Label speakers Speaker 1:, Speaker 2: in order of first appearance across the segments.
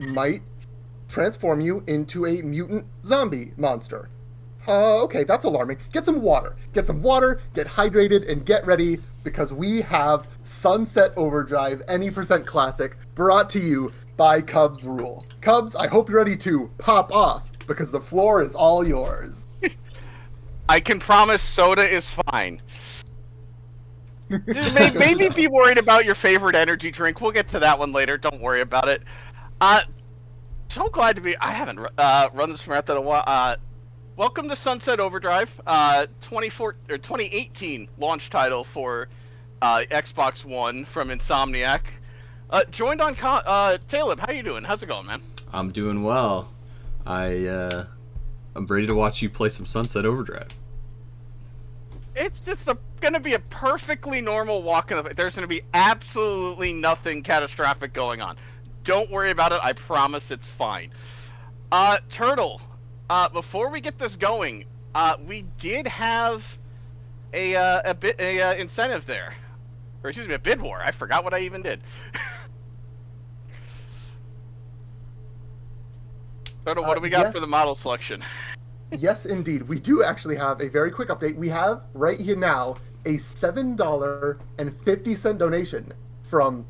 Speaker 1: might transform you into a mutant zombie monster. Okay, that's alarming. Get some water. Get some water, get hydrated, and get ready because we have Sunset Overdrive Any Percent Classic brought to you by Cubsrule. Cubs, I hope you're ready to pop off because the floor is all yours.
Speaker 2: I can promise soda is fine. Maybe be worried about your favorite energy drink. We'll get to that one later. Don't worry about it. So glad to be. I haven't run this marathon in a while. Welcome to Sunset Overdrive, 2018 launch title for Xbox One from Insomniac. Joined on Caleb. How you doing? How's it going, man?
Speaker 3: I'm doing well. I'm ready to watch you play some Sunset Overdrive.
Speaker 2: It's just going to be a perfectly normal walk in the. There's going to be absolutely nothing catastrophic going on. Don't worry about it. I promise it's fine. Turtle. Before we get this going, we did have a incentive there, or excuse me, a bid war. I forgot what I even did. Turtle, what do we got for the model selection?
Speaker 1: Yes, indeed. We do actually have a very quick update. We have right here now a $7.50 donation from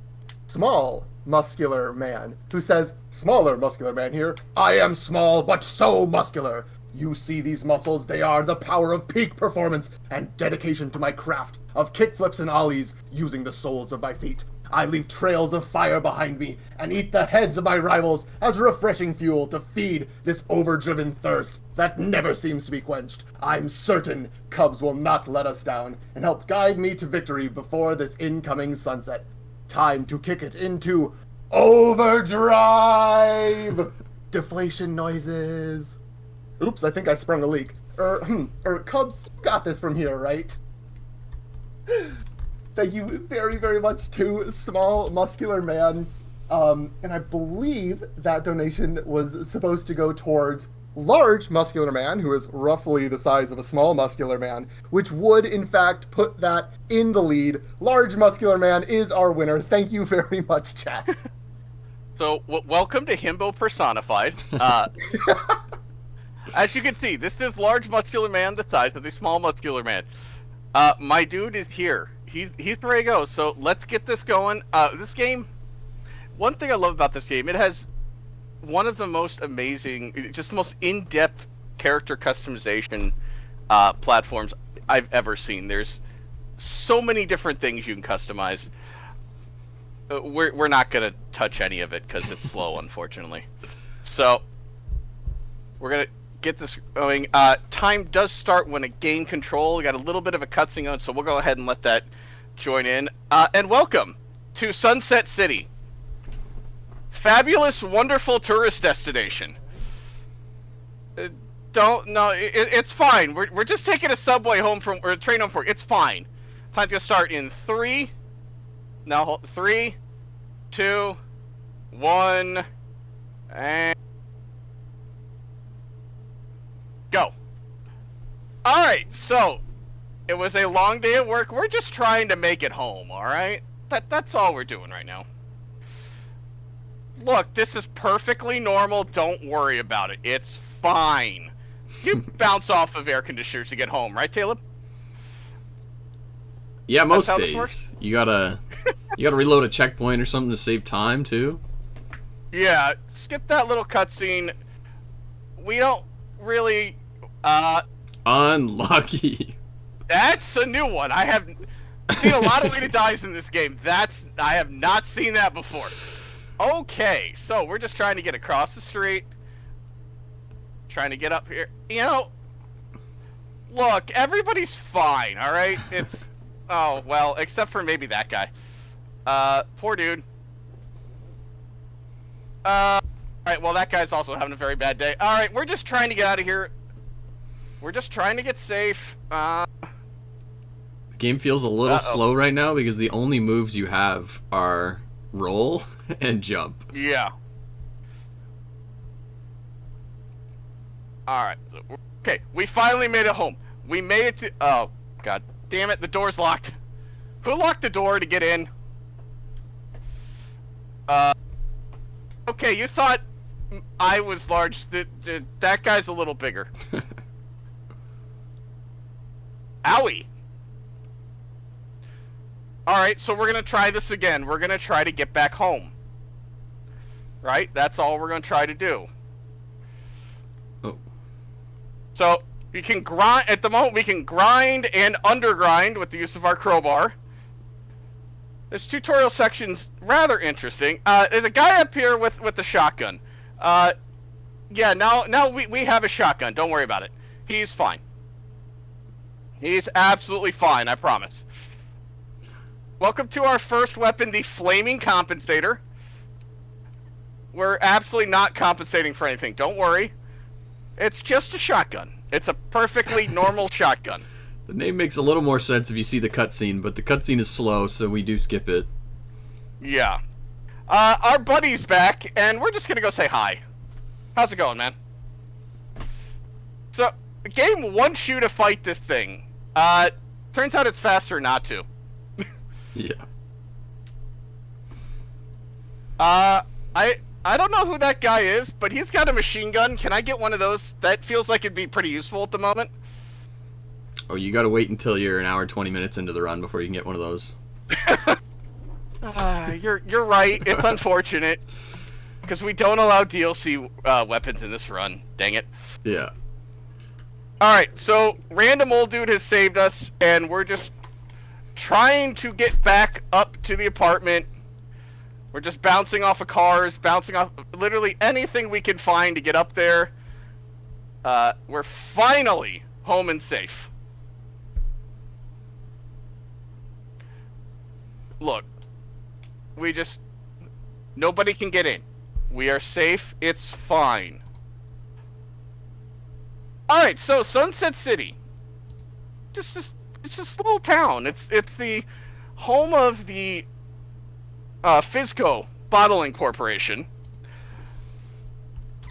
Speaker 1: Small Muscular Man, who says, "Smaller muscular man here. I am small, but so muscular. You see these muscles? They are the power of peak performance and dedication to my craft of kickflips and ollies using the soles of my feet. I leave trails of fire behind me and eat the heads of my rivals as refreshing fuel to feed this overdriven thirst that never seems to be quenched. I'm certain Cubs will not let us down and help guide me to victory before this incoming sunset. Time to kick it into Overdrive! Deflation noises. Oops, I think I sprung a leak. Cubs, you got this from here, right? Thank you very, very much to Small Muscular Man. And I believe that donation was supposed to go towards Large Muscular Man, who is roughly the size of a Small Muscular Man, which would, in fact, put that in the lead. Large Muscular Man is our winner. Thank you very much, chat.
Speaker 2: So, welcome to Himbo Personified. As you can see, this is Large Muscular Man, the size of the Small Muscular Man. My dude is here. He's ready to go, so let's get this going. This game, one thing I love about this game, it has one of the most amazing, just the most in-depth character customization platforms I've ever seen. There's so many different things you can customize. We're not going to touch any of it because it's slow, unfortunately. So, we're going to get this going. Time does start when it gain control. We got a little bit of a cutscene on, so we'll go ahead and let that join in. And welcome to Sunset City. Fabulous, wonderful tourist destination. It's fine. We're just taking a subway home from, or a train home from. It's fine. Time's gonna start in 3. Now hold 3, 2, 1, and go. All right. So it was a long day at work. We're just trying to make it home. All right. That's all we're doing right now. Look, this is perfectly normal. Don't worry about it. It's fine. You bounce off of air conditioners to get home, right, Caleb?
Speaker 3: Yeah, most days. You gotta reload a checkpoint or something to save time too.
Speaker 2: Yeah, skip that little cutscene. We don't really.
Speaker 3: Unlucky.
Speaker 2: That's a new one. I have seen a lot of way to dies in this game. I have not seen that before. Okay, so we're just trying to get across the street. Trying to get up here. You know, look, everybody's fine, alright? It's, oh, well, except for maybe that guy. Poor dude. Alright, well, that guy's also having a very bad day. Alright, we're just trying to get out of here. We're just trying to get safe.
Speaker 3: The game feels a little slow right now because the only moves you have are roll and jump.
Speaker 2: Yeah. Alright. Okay, we finally made it home. We made it to... Oh, god damn it, the door's locked. Who locked the door to get in? Okay, you thought I was large. That guy's a little bigger. Owie. Alright, so we're going to try this again. We're going to try to get back home. Right? That's all we're going to try to do.
Speaker 3: Oh.
Speaker 2: So, we can grind, at the moment, we can grind and undergrind with the use of our crowbar. This tutorial section's rather interesting. There's a guy up here with the shotgun. Yeah, now we have a shotgun. Don't worry about it. He's fine. He's absolutely fine, I promise. Welcome to our first weapon, the Flaming Compensator. We're absolutely not compensating for anything. Don't worry. It's just a shotgun. It's a perfectly normal shotgun.
Speaker 3: The name makes a little more sense if you see the cutscene, but the cutscene is slow, so we do skip it.
Speaker 2: Yeah. Our buddy's back, and we're just gonna go say hi. How's it going, man? So, the game wants you to fight this thing. Turns out it's faster not to.
Speaker 3: Yeah.
Speaker 2: I don't know who that guy is, but he's got a machine gun. Can I get one of those? That feels like it'd be pretty useful at the moment.
Speaker 3: Oh, you gotta wait until you're an hour 20 minutes into the run before you can get one of those.
Speaker 2: You're right. It's unfortunate because we don't allow DLC weapons in this run. Dang it.
Speaker 3: Yeah.
Speaker 2: All right, so random old dude has saved us, and we're just trying to get back up to the apartment. We're just bouncing off of cars, bouncing off literally anything we can find to get up there. We're finally home and safe. Look, nobody can get in. We are safe. It's fine. All right, so Sunset City. It's just a little town. It's the home of the Fizco Bottling Corporation,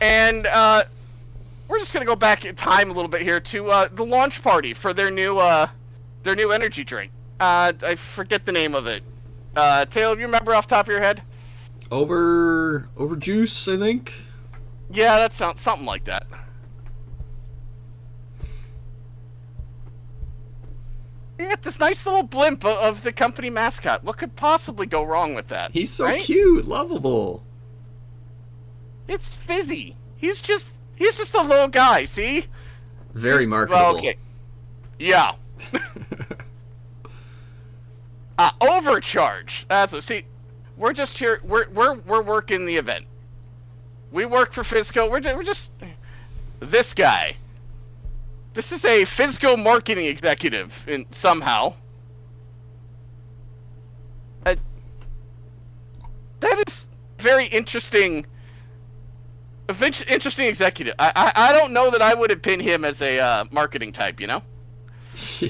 Speaker 2: and we're just gonna go back in time a little bit here to the launch party for their new energy drink. I forget the name of it. Taylor, do you remember off the top of your head?
Speaker 3: Overjuice, I think.
Speaker 2: Yeah, that sounds something like that. You got this nice little blimp of the company mascot. What could possibly go wrong with that?
Speaker 3: He's so
Speaker 2: right?
Speaker 3: cute, lovable.
Speaker 2: It's Fizzy. He's just a little guy. See?
Speaker 3: Very marketable.
Speaker 2: Well, okay. Yeah. Overcharge. That's what. See, we're just here. We're working the event. We work for Fizco. We're just this guy. This is a Fizco marketing executive, somehow. That is very interesting. Interesting executive. I don't know that I would have pinned him as a marketing type, you know?
Speaker 3: Yeah.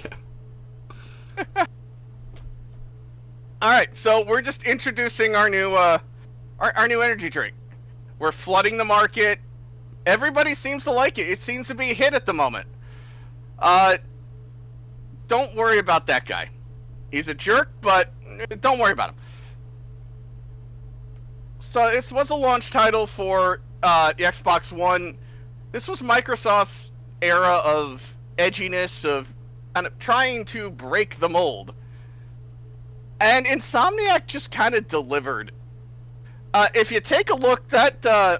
Speaker 2: All right, so we're just introducing our new energy drink. We're flooding the market. Everybody seems to like it. It seems to be a hit at the moment. Don't worry about that guy. He's a jerk, but don't worry about him. So this was a launch title for the Xbox One. This was Microsoft's era of edginess, of kind of trying to break the mold. And Insomniac just kind of delivered. If you take a look, that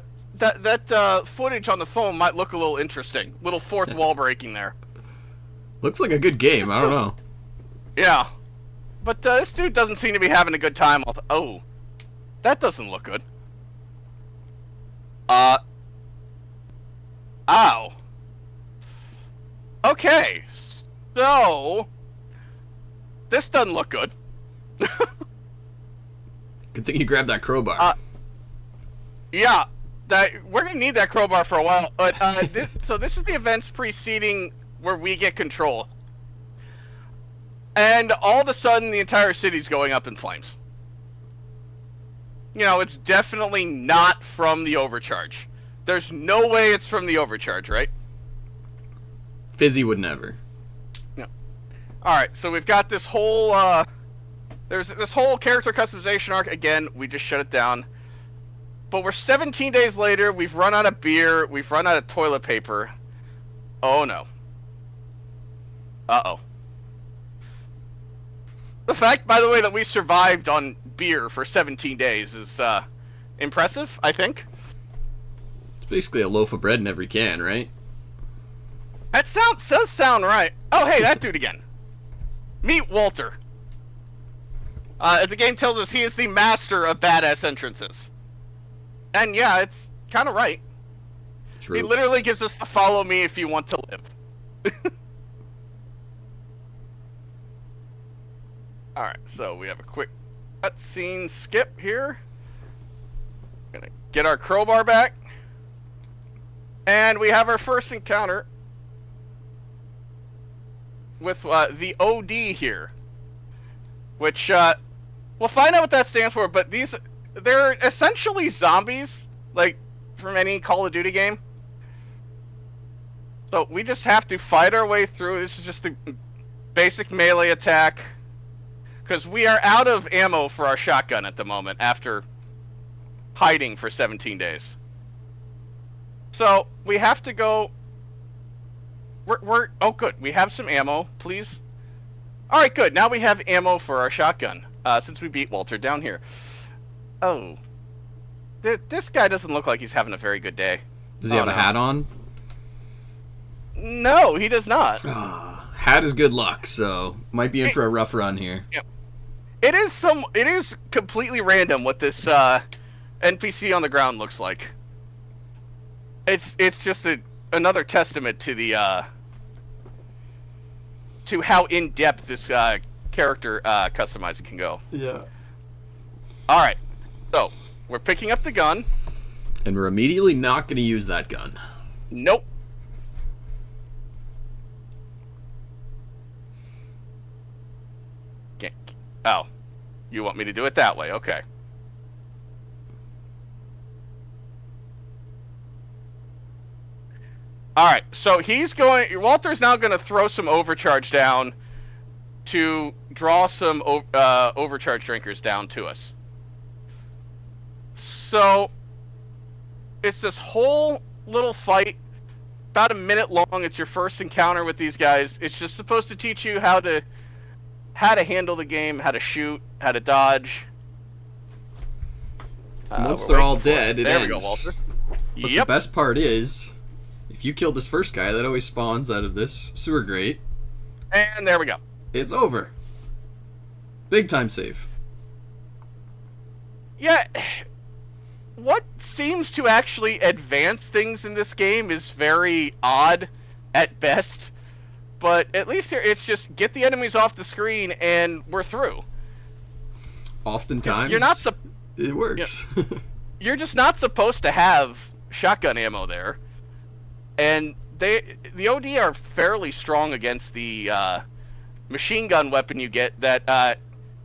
Speaker 2: footage on the phone might look a little interesting. Little fourth wall breaking there.
Speaker 3: Looks like a good game. I don't know.
Speaker 2: Yeah. But this dude doesn't seem to be having a good time. Oh. That doesn't look good. Ow. Okay. So. This doesn't look good.
Speaker 3: Good thing you grabbed that crowbar.
Speaker 2: Yeah. We're gonna need that crowbar for a while. But so this is the events preceding where we get control. And all of a sudden, the entire city's going up in flames. You know, it's definitely not from the overcharge. There's no way it's from the overcharge, right?
Speaker 3: Fizzy would never.
Speaker 2: No. Alright, so we've got this whole, there's this whole character customization arc. Again, we just shut it down. But we're 17 days later, we've run out of beer, we've run out of toilet paper. Oh no. Uh-oh. The fact, by the way, that we survived on beer for 17 days is impressive, I think.
Speaker 3: It's basically a loaf of bread in every can, right?
Speaker 2: That does sound right. Oh, hey, that dude again. Meet Walter. As the game tells us, he is the master of badass entrances. And yeah, it's kind of right.
Speaker 3: True.
Speaker 2: He literally gives us the follow me if you want to live. Alright, so we have a quick cutscene skip here. Gonna get our crowbar back. And we have our first encounter with the OD here. Which, we'll find out what that stands for, but they're essentially zombies, like from any Call of Duty game. So we just have to fight our way through. This is just a basic melee attack. Because we are out of ammo for our shotgun at the moment after hiding for 17 days. So we have to go... Oh, good. We have some ammo, please. Alright, good. Now we have ammo for our shotgun, since we beat Walter down here. Oh. This guy doesn't look like he's having a very good day.
Speaker 3: Does he have a hat on?
Speaker 2: No, he does not.
Speaker 3: Hat is good luck, so might be in for a rough run here.
Speaker 2: Yeah. It is completely random what this NPC on the ground looks like. It's just another testament to the to how in depth this character customizing can go.
Speaker 3: Yeah.
Speaker 2: All right, so we're picking up the gun,
Speaker 3: and we're immediately not going to use that gun.
Speaker 2: Nope. Oh, you want me to do it that way? Okay. Alright, so Walter's now going to throw some overcharge down to draw some overcharge drinkers down to us. So, it's this whole little fight, about a minute long. It's your first encounter with these guys. It's just supposed to teach you how to handle the game, how to shoot, how to dodge.
Speaker 3: Once they're all dead, it
Speaker 2: there
Speaker 3: ends.
Speaker 2: We go, Walter.
Speaker 3: But the best part is, if you kill this first guy, that always spawns out of this sewer grate.
Speaker 2: And there we go.
Speaker 3: It's over. Big time save.
Speaker 2: Yeah, what seems to actually advance things in this game is very odd at best. But at least here, it's just get the enemies off the screen and we're through.
Speaker 3: Oftentimes, it works.
Speaker 2: You're just not supposed to have shotgun ammo there. And the OD are fairly strong against the machine gun weapon you get that,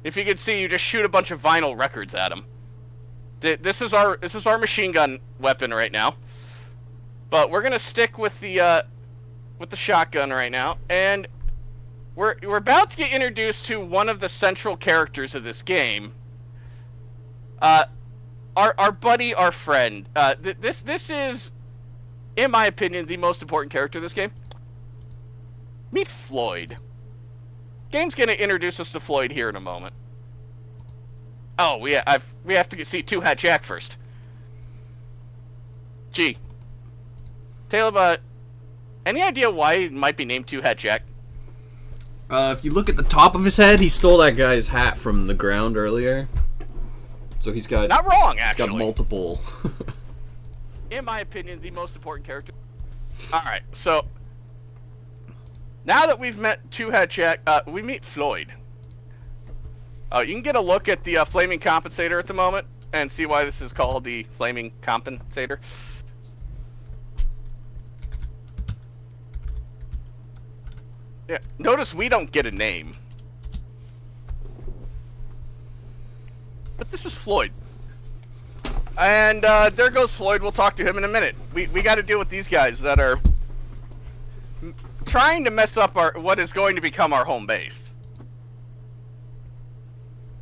Speaker 2: if you can see, you just shoot a bunch of vinyl records at them. This is our machine gun weapon right now. But we're going to stick with the shotgun right now, and we're about to get introduced to one of the central characters of this game. Our buddy, our friend. This is, in my opinion, the most important character of this game. Meet Floyd. Game's gonna introduce us to Floyd here in a moment. Oh, we have to see Two Hat Jack first. Gee, Caleb, any idea why he might be named Two Hat Jack?
Speaker 3: If you look at the top of his head, he stole that guy's hat from the ground earlier. So he's got...
Speaker 2: Not wrong, actually.
Speaker 3: He's got multiple.
Speaker 2: In my opinion, the most important character. Alright, so... Now that we've met Two Hat Jack, we meet Floyd. You can get a look at the flaming compensator at the moment, and see why this is called the flaming compensator. Yeah, notice we don't get a name. But this is Floyd. And there goes Floyd. We'll talk to him in a minute. We got to deal with these guys that are trying to mess up what is going to become our home base.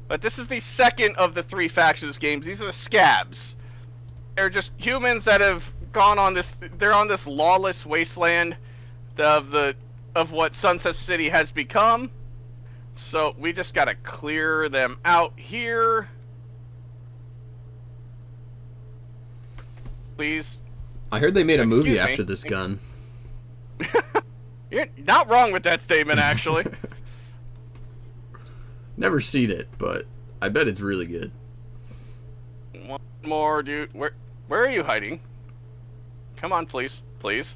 Speaker 2: But this is the second of the 3 factions games. These are the scabs. They're just humans that have gone on this. They're on this lawless wasteland of what Sunset City has become. So we just gotta clear them out here. Please.
Speaker 3: I heard they made a movie
Speaker 2: Excuse me.
Speaker 3: after this gun.
Speaker 2: You're not wrong with that statement, actually.
Speaker 3: Never seen it, but I bet it's really good.
Speaker 2: One more, dude. Where are you hiding? Come on, please. Please.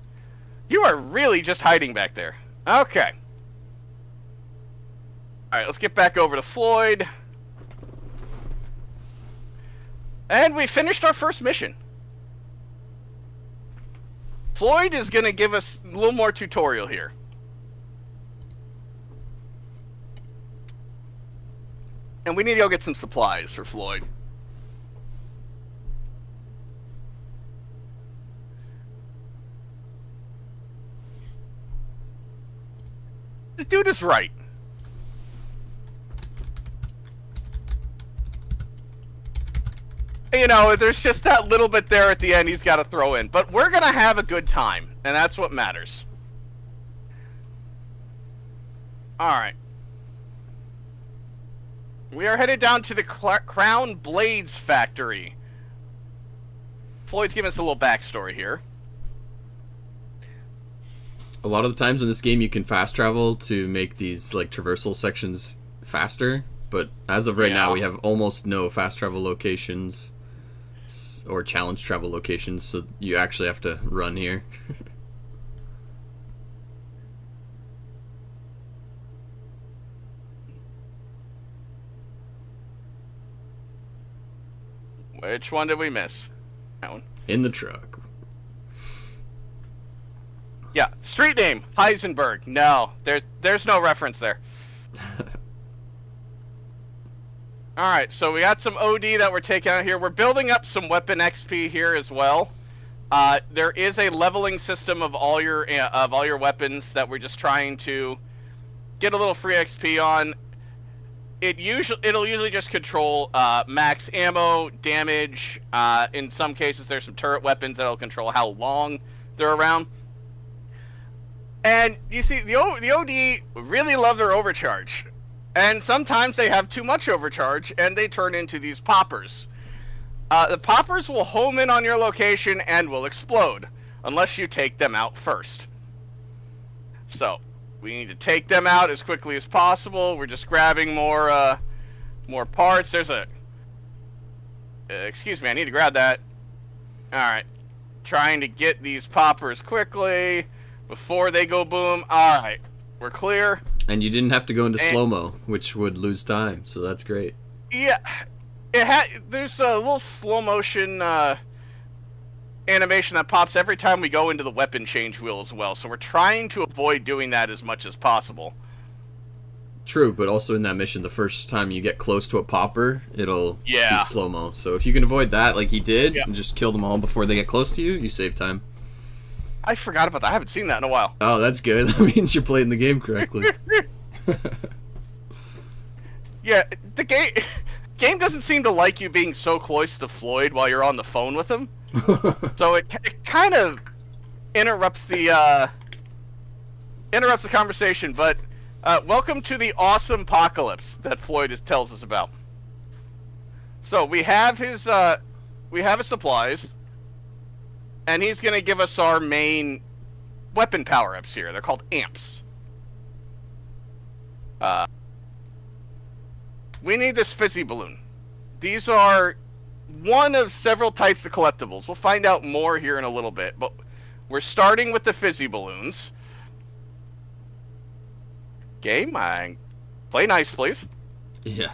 Speaker 2: You are really just hiding back there. Okay. Alright, let's get back over to Floyd. And we finished our first mission. Floyd is going to give us a little more tutorial here. And we need to go get some supplies for Floyd. The dude is right. You know, there's just that little bit there at the end he's got to throw in. But we're going to have a good time, and that's what matters. Alright. We are headed down to the Crown Blades factory. Floyd's giving us a little backstory here.
Speaker 3: A lot of the times in this game you can fast travel to make these like traversal sections faster, but as of right now we have almost no fast travel locations or challenge travel locations, so you actually have to run here.
Speaker 2: Which one did we miss? That one.
Speaker 3: In the truck.
Speaker 2: Yeah, street name, Heisenberg. No, there's no reference there. Alright, so we got some OD that we're taking out here. We're building up some weapon XP here as well. There is a leveling system of all your weapons that we're just trying to get a little free XP on. It'll usually just control max ammo, damage. In some cases, there's some turret weapons that'll control how long they're around. And you see, the OD really love their overcharge. And sometimes they have too much overcharge, and they turn into these poppers. The poppers will home in on your location and will explode, unless you take them out first. So, we need to take them out as quickly as possible. We're just grabbing more parts. There's a... excuse me, I need to grab that. Alright. Trying to get these poppers quickly before they go boom. Alright. We're clear.
Speaker 3: And you didn't have to go into slow-mo, which would lose time, so that's great.
Speaker 2: Yeah. There's a little slow motion animation that pops every time we go into the weapon change wheel as well, so we're trying to avoid doing that as much as possible.
Speaker 3: True, but also in that mission, the first time you get close to a popper, it'll be slow-mo. So if you can avoid that, like he did, and just kill them all before they get close to you, you save time.
Speaker 2: I forgot about that. I haven't seen that in a while.
Speaker 3: Oh, that's good. That means you're playing the game correctly.
Speaker 2: Yeah, the game doesn't seem to like you being so close to Floyd while you're on the phone with him. So it kind of interrupts the conversation. But welcome to the awesome apocalypse that Floyd tells us about. So we have his supplies. And he's going to give us our main weapon power-ups here. They're called amps. We need this fizzy balloon. These are one of several types of collectibles. We'll find out more here in a little bit. But we're starting with the fizzy balloons. Game, play nice, please.
Speaker 3: Yeah.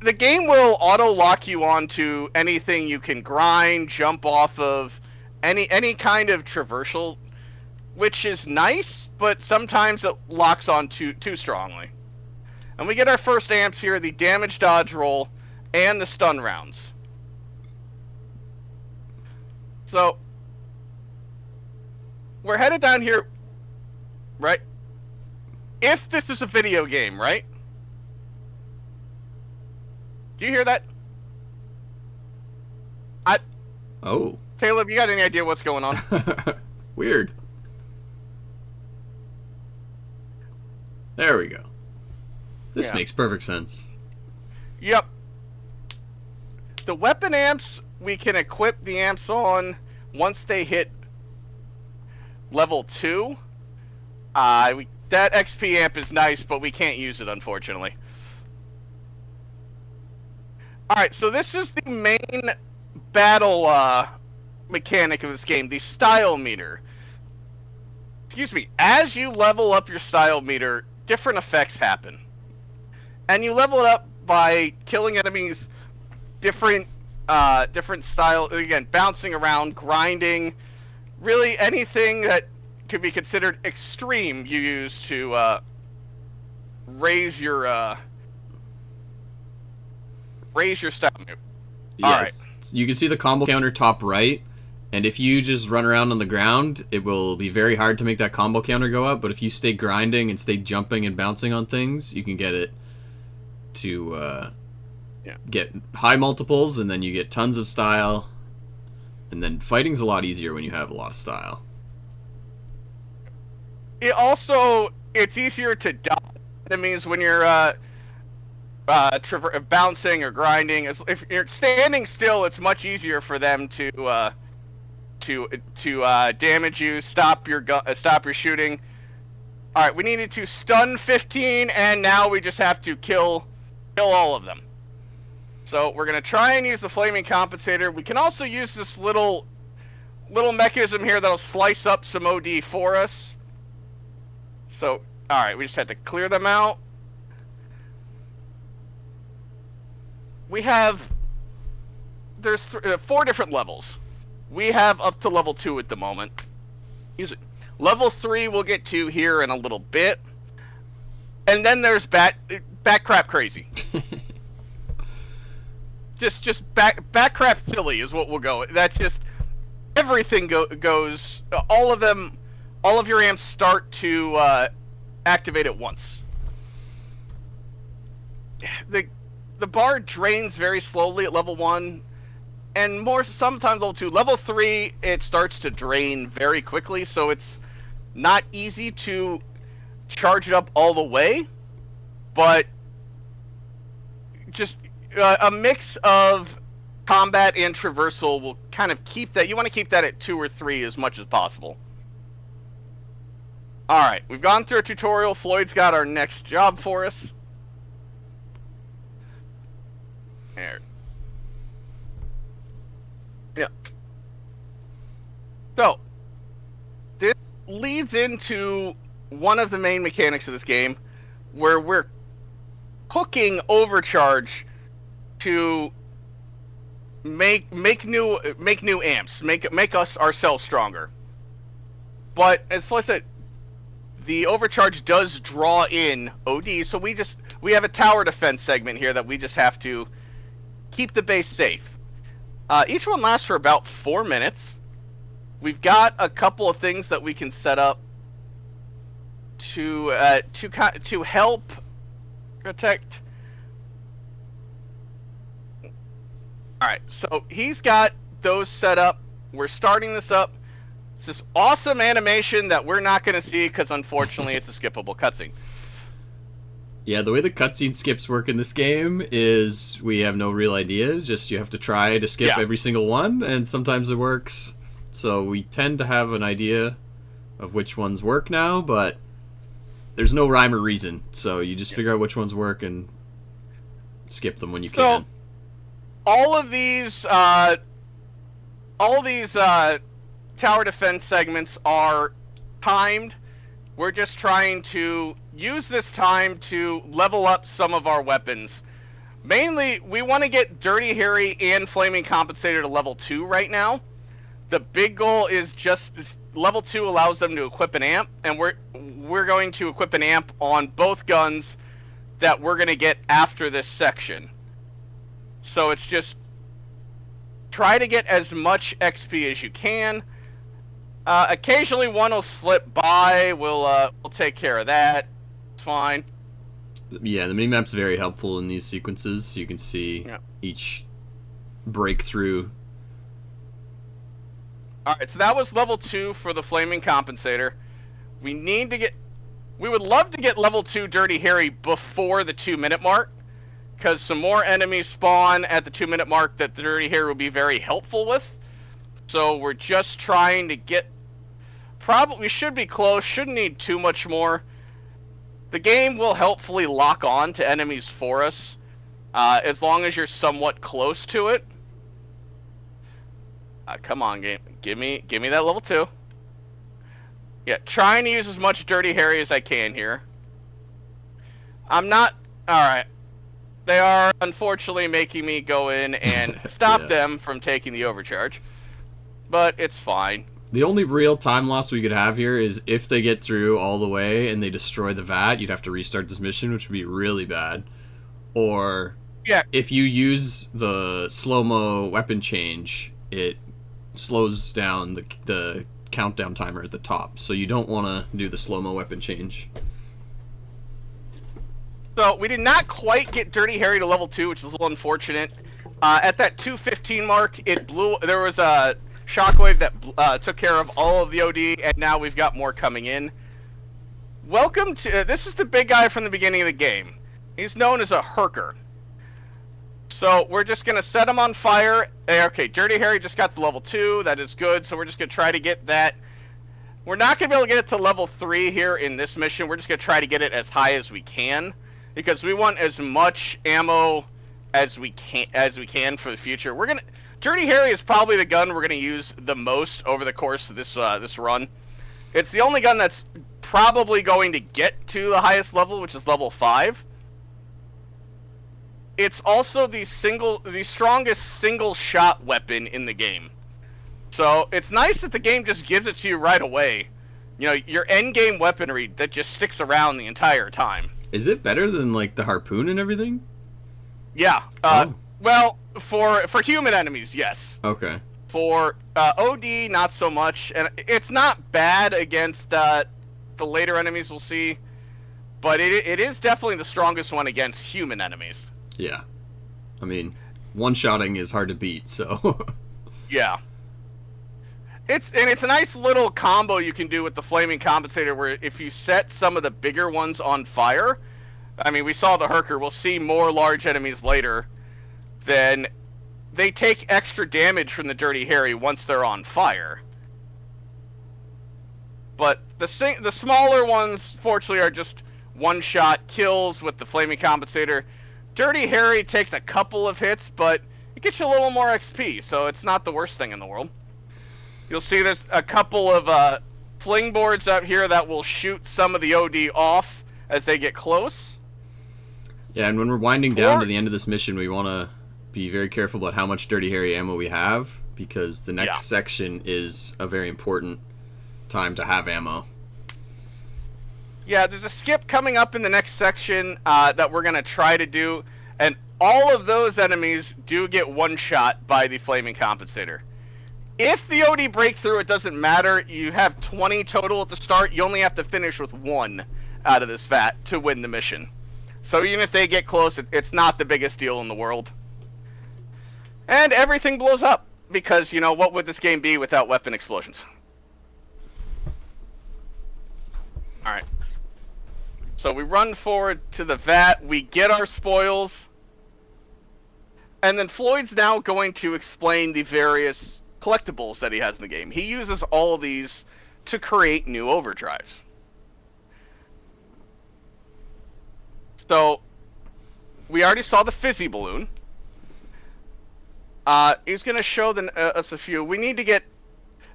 Speaker 2: The game will auto-lock you onto anything you can grind, jump off of, any kind of traversal, which is nice, but sometimes it locks on too strongly. And we get our first amps here, the damage dodge roll and the stun rounds. So, we're headed down here, right? If this is a video game, right? Do you hear that?
Speaker 3: Oh.
Speaker 2: Caleb, you got any idea what's going on?
Speaker 3: Weird. There we go. This makes perfect sense.
Speaker 2: Yep. The weapon amps, we can equip the amps on once they hit level 2. That XP amp is nice, but we can't use it, unfortunately. Alright, so this is the main battle mechanic of this game, the style meter. Excuse me, as you level up your style meter, different effects happen. And you level it up by killing enemies different style, again, bouncing around, grinding, really anything that could be considered extreme you use to raise your style meter.
Speaker 3: Yes.
Speaker 2: Alright.
Speaker 3: You can see the combo counter top right, and if you just run around on the ground, it will be very hard to make that combo counter go up, but if you stay grinding and stay jumping and bouncing on things, you can get it to get high multiples, and then you get tons of style, and then fighting's a lot easier when you have a lot of style.
Speaker 2: It's easier to dodge enemies when you're bouncing or grinding. If you're standing still, it's much easier for them to damage you, stop your shooting. All right, we needed to stun 15, and now we just have to kill all of them. So we're gonna try and use the flaming compensator. We can also use this little mechanism here that'll slice up some OD for us. So, all right, we just had to clear them out. There's 4 different levels. We have up to level 2 at the moment. Level 3 we'll get to here in a little bit. And then there's bat crap crazy. just bat crap silly is what we'll go. That's just everything goes. All of your amps start to activate at once. The bar drains very slowly at level 1, and sometimes level 2. Level 3, it starts to drain very quickly, so it's not easy to charge it up all the way, but just a mix of combat and traversal will kind of keep that. You want to keep that at 2 or 3 as much as possible. Alright, we've gone through a tutorial. Floyd's got our next job for us. There. Yeah. So, this leads into one of the main mechanics of this game, where we're hooking Overcharge to make new amps, make us ourselves stronger. But as I said, the Overcharge does draw in OD, so we have a tower defense segment here that we just have to keep the base safe. Each one lasts for about 4 minutes. We've got a couple of things that we can set up to help protect. Alright, so he's got those set up. We're starting this up. It's this awesome animation that we're not going to see because unfortunately it's a skippable cutscene.
Speaker 3: Yeah, the way the cutscene skips work in this game is we have no real idea. Just you have to try to skip every single one, and sometimes it works. So we tend to have an idea of which ones work now, but there's no rhyme or reason. So you just figure out which ones work and skip them when you can.
Speaker 2: All of these tower defense segments are timed. We're just trying to use this time to level up some of our weapons. Mainly, we want to get Dirty Harry and Flaming Compensator to level 2 right now. The big goal is just level 2 allows them to equip an amp, and we're going to equip an amp on both guns that we're going to get after this section. So it's just try to get as much XP as you can. Occasionally one will slip by. We'll take care of that. It's fine.
Speaker 3: Yeah, the minimap's very helpful in these sequences. You can see each breakthrough
Speaker 2: Alright, so that was level 2 for the Flaming Compensator. We would love to get level 2 Dirty Harry before the 2-minute mark, because some more enemies spawn at the 2-minute mark that the Dirty Harry will be very helpful with. So we're just trying to get... we should be close, shouldn't need too much more. The game will helpfully lock on to enemies for us, as long as you're somewhat close to it. Come on, game. Give me that level 2. Yeah, trying to use as much Dirty Harry as I can here. I'm not... Alright. They are, unfortunately, making me go in and stop them from taking the overcharge. But it's fine.
Speaker 3: The only real time loss we could have here is if they get through all the way and they destroy the vat, you'd have to restart this mission, which would be really bad. Or if you use the slow-mo weapon change, it slows down the countdown timer at the top. So you don't want to do the slow-mo weapon change.
Speaker 2: So we did not quite get Dirty Harry to level 2, which is a little unfortunate. At that 2:15 mark, it blew. There was a shockwave that took care of all of the OD, and now we've got more coming in. Welcome to... this is the big guy from the beginning of the game. He's known as a Herker. So we're just going to set him on fire. Okay, Dirty Harry just got to level 2. That is good, so we're just going to try to get that. We're not going to be able to get it to level 3 here in this mission. We're just going to try to get it as high as we can, because we want as much ammo as we can for the future. Dirty Harry is probably the gun we're going to use the most over the course of this run. It's the only gun that's probably going to get to the highest level, which is level 5. It's also the strongest single shot weapon in the game. So it's nice that the game just gives it to you right away. You know, your end game weaponry that just sticks around the entire time.
Speaker 3: Is it better than like the harpoon and everything?
Speaker 2: Yeah. Well, for human enemies, yes.
Speaker 3: Okay.
Speaker 2: For OD, not so much, and it's not bad against the later enemies we'll see, but it is definitely the strongest one against human enemies.
Speaker 3: Yeah. I mean, one-shotting is hard to beat, so...
Speaker 2: Yeah. It's a nice little combo you can do with the Flaming Compensator, where if you set some of the bigger ones on fire... I mean, we saw the Herker, we'll see more large enemies later, then they take extra damage from the Dirty Harry once they're on fire. But the smaller ones, fortunately, are just one-shot kills with the Flaming Compensator. Dirty Harry takes a couple of hits, but it gets you a little more XP, so it's not the worst thing in the world. You'll see there's a couple of fling boards out here that will shoot some of the OD off as they get close.
Speaker 3: Yeah, and when we're winding down to the end of this mission, we want to be very careful about how much Dirty Harry ammo we have, because the next section is a very important time to have ammo.
Speaker 2: Yeah, there's a skip coming up in the next section that we're going to try to do, and all of those enemies do get one-shot by the Flaming Compensator. If the OD break through, it doesn't matter. You have 20 total at the start. You only have to finish with 1 out of this vat to win the mission. So even if they get close, it's not the biggest deal in the world. And everything blows up, because, you know, what would this game be without weapon explosions? Alright. So we run forward to the vat, we get our spoils, and then Floyd's now going to explain the various collectibles that he has in the game. He uses all of these to create new overdrives. So, we already saw the fizzy balloon. He's going to show us a few. We need to get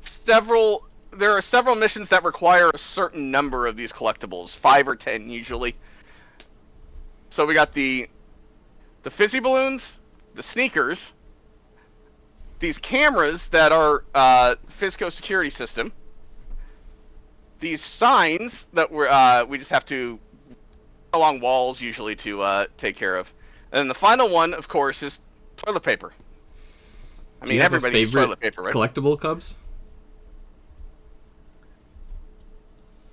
Speaker 2: several... There are several missions that require a certain number of these collectibles. 5 or 10, usually. So we got the fizzy balloons, the sneakers, these cameras that are Fizco security system, these signs that we just have to along walls usually to take care of, and then the final one, of course, is toilet paper. I mean, everybody uses toilet paper, right?
Speaker 3: Collectible, Cubs?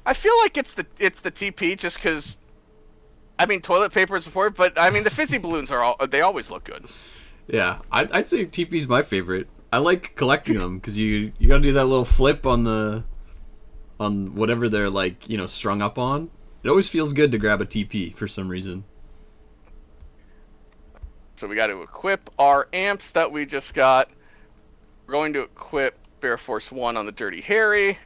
Speaker 2: I feel like it's the TP, just because. I mean, toilet paper is important, but I mean the fizzy balloons they always look good.
Speaker 3: Yeah, I'd say TP's my favorite. I like collecting them because you got to do that little flip on whatever they're like, strung up on. It always feels good to grab a TP for some reason.
Speaker 2: So we got to equip our amps that we just got. We're going to equip Bear Force 1 on the Dirty Harry.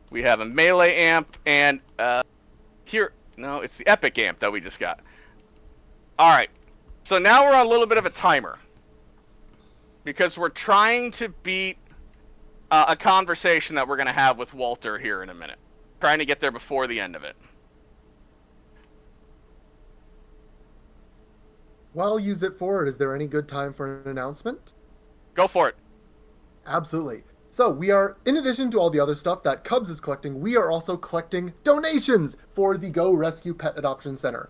Speaker 2: We have a melee amp, and it's the epic amp that we just got. Alright, so now we're on a little bit of a timer. Because we're trying to beat a conversation that we're going to have with Walter here in a minute. Trying to get there before the end of it.
Speaker 1: While you zip forward, is there any good time for an announcement?
Speaker 2: Go for it.
Speaker 1: Absolutely. So we are, in addition to all the other stuff that Cubs is collecting, we are also collecting donations for the Go Rescue Pet Adoption Center.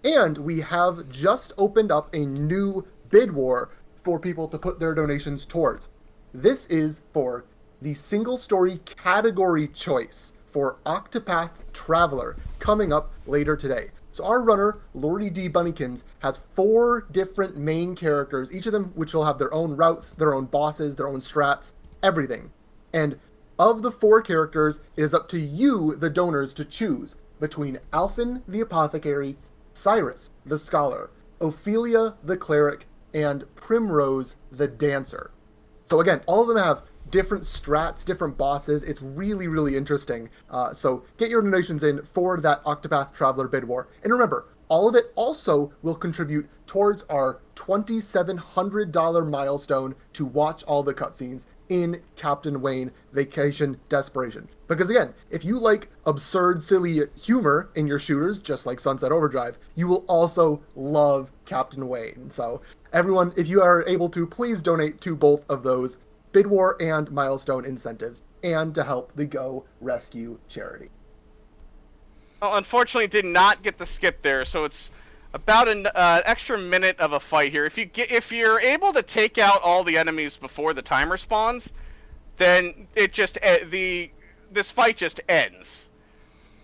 Speaker 1: And we have just opened up a new bid war for people to put their donations towards. This is for the single story category choice for Octopath Traveler coming up later today. So our runner, Lordy D. Bunnykins, has 4 different main characters, each of them which will have their own routes, their own bosses, their own strats, everything. And of the 4 characters, it is up to you, the donors, to choose between Alphen the Apothecary, Cyrus the Scholar, Ophelia the Cleric, and Primrose the Dancer. So again, all of them have different strats, different bosses. It's really, really interesting. So get your donations in for that Octopath Traveler bid war. And remember, all of it also will contribute towards our $2,700 milestone to watch all the cutscenes in Captain Wayne Vacation Desperation. Because again, if you like absurd, silly humor in your shooters, just like Sunset Overdrive, you will also love Captain Wayne. So everyone, if you are able to, please donate to both of those bid war and milestone incentives, and to help the Go Rescue charity.
Speaker 2: Well, unfortunately, did not get the skip there, so it's about an extra minute of a fight here. If you're able to take out all the enemies before the timer spawns, then this fight just ends.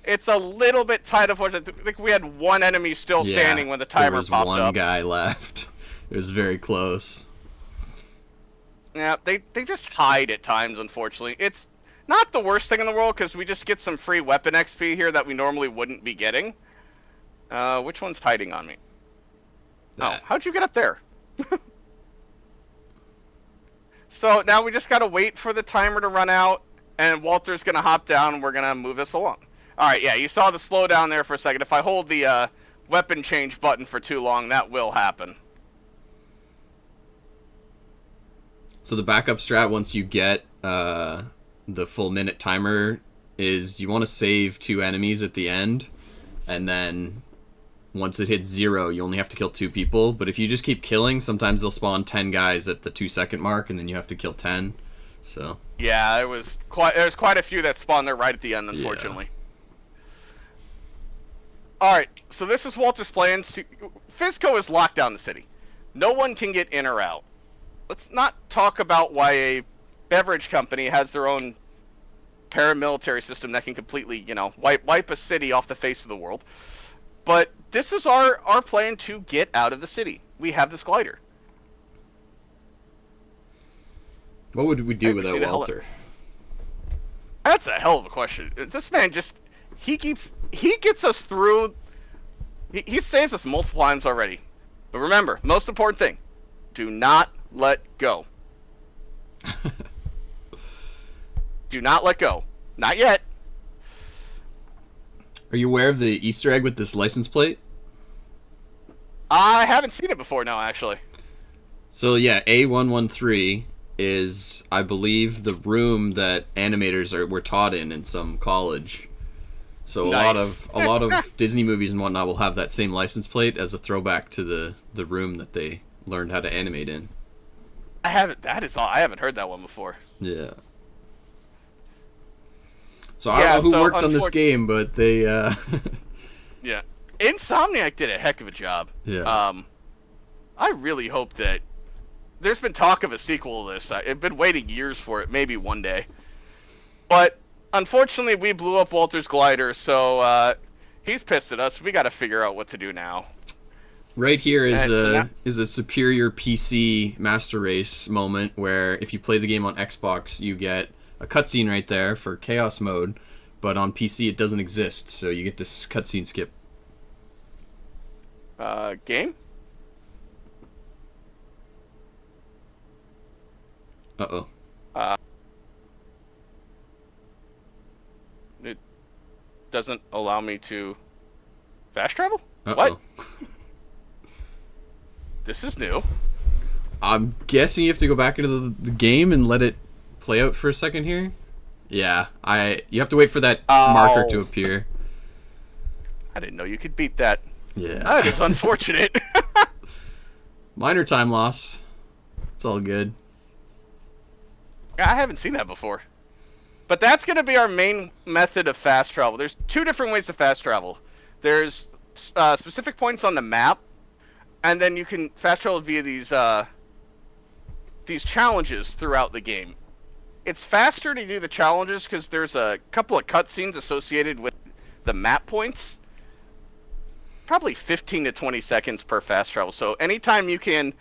Speaker 2: It's a little bit tight. I think we had one enemy still standing when the timer popped up.
Speaker 3: There was one guy left. It was very close.
Speaker 2: Yeah, they just hide at times, unfortunately. It's not the worst thing in the world, because we just get some free weapon XP here that we normally wouldn't be getting. Which one's hiding on me? Oh, how'd you get up there? So now we just gotta wait for the timer to run out, and Walter's gonna hop down, and we're gonna move this along. Alright, yeah, you saw the slowdown there for a second. If I hold the weapon change button for too long, that will happen.
Speaker 3: So the backup strat, once you get the full minute timer, is you want to save 2 enemies at the end, and then once it hits 0, you only have to kill 2 people. But if you just keep killing, sometimes they'll spawn 10 guys at the 2-second mark, and then you have to kill 10. So
Speaker 2: yeah, there's quite a few that spawn there right at the end, unfortunately. Yeah. All right, so this is Walter's plans. Fizco has locked down the city. No one can get in or out. Let's not talk about why a beverage company has their own paramilitary system that can completely, wipe a city off the face of the world. But this is our plan to get out of the city. We have this glider.
Speaker 3: What would we do without Walter?
Speaker 2: That's a hell of a question. This man he gets us through. He saves us multiple times already. But remember, most important thing, do not let go. Do not let go. Not yet.
Speaker 3: Are you aware of the Easter egg with this license plate?
Speaker 2: I haven't seen it before, no, actually.
Speaker 3: So yeah, A113 is, I believe, the room that animators were taught in some college. So
Speaker 2: nice.
Speaker 3: a lot of Disney movies and whatnot will have that same license plate as a throwback to the room that they learned how to animate in.
Speaker 2: I haven't heard that one before.
Speaker 3: Yeah. So I don't know who worked on this game, but they
Speaker 2: Yeah. Insomniac did a heck of a job.
Speaker 3: Yeah.
Speaker 2: I really hope that there's been talk of a sequel to this. I've been waiting years for it, maybe one day. But unfortunately, we blew up Walter's glider, so he's pissed at us. We got to figure out what to do now.
Speaker 3: Right here is
Speaker 2: And so now-
Speaker 3: a superior PC master race moment where if you play the game on Xbox, you get a cutscene right there for chaos mode, but on PC it doesn't exist, so you get this cutscene skip.
Speaker 2: Game?
Speaker 3: Uh-oh.
Speaker 2: It doesn't allow me to fast travel?
Speaker 3: Uh-oh.
Speaker 2: What? This is new.
Speaker 3: I'm guessing you have to go back into the game and let it play out for a second here. Yeah, you have to wait for that marker to appear.
Speaker 2: I didn't know you could beat that.
Speaker 3: Yeah.
Speaker 2: That is unfortunate.
Speaker 3: Minor time loss. It's all good.
Speaker 2: I haven't seen that before. But that's going to be our main method of fast travel. There's two different ways to fast travel. There's specific points on the map, and then you can fast travel via these challenges throughout the game. It's faster to do the challenges because there's a couple of cutscenes associated with the map points. Probably 15 to 20 seconds per fast travel. So anytime you can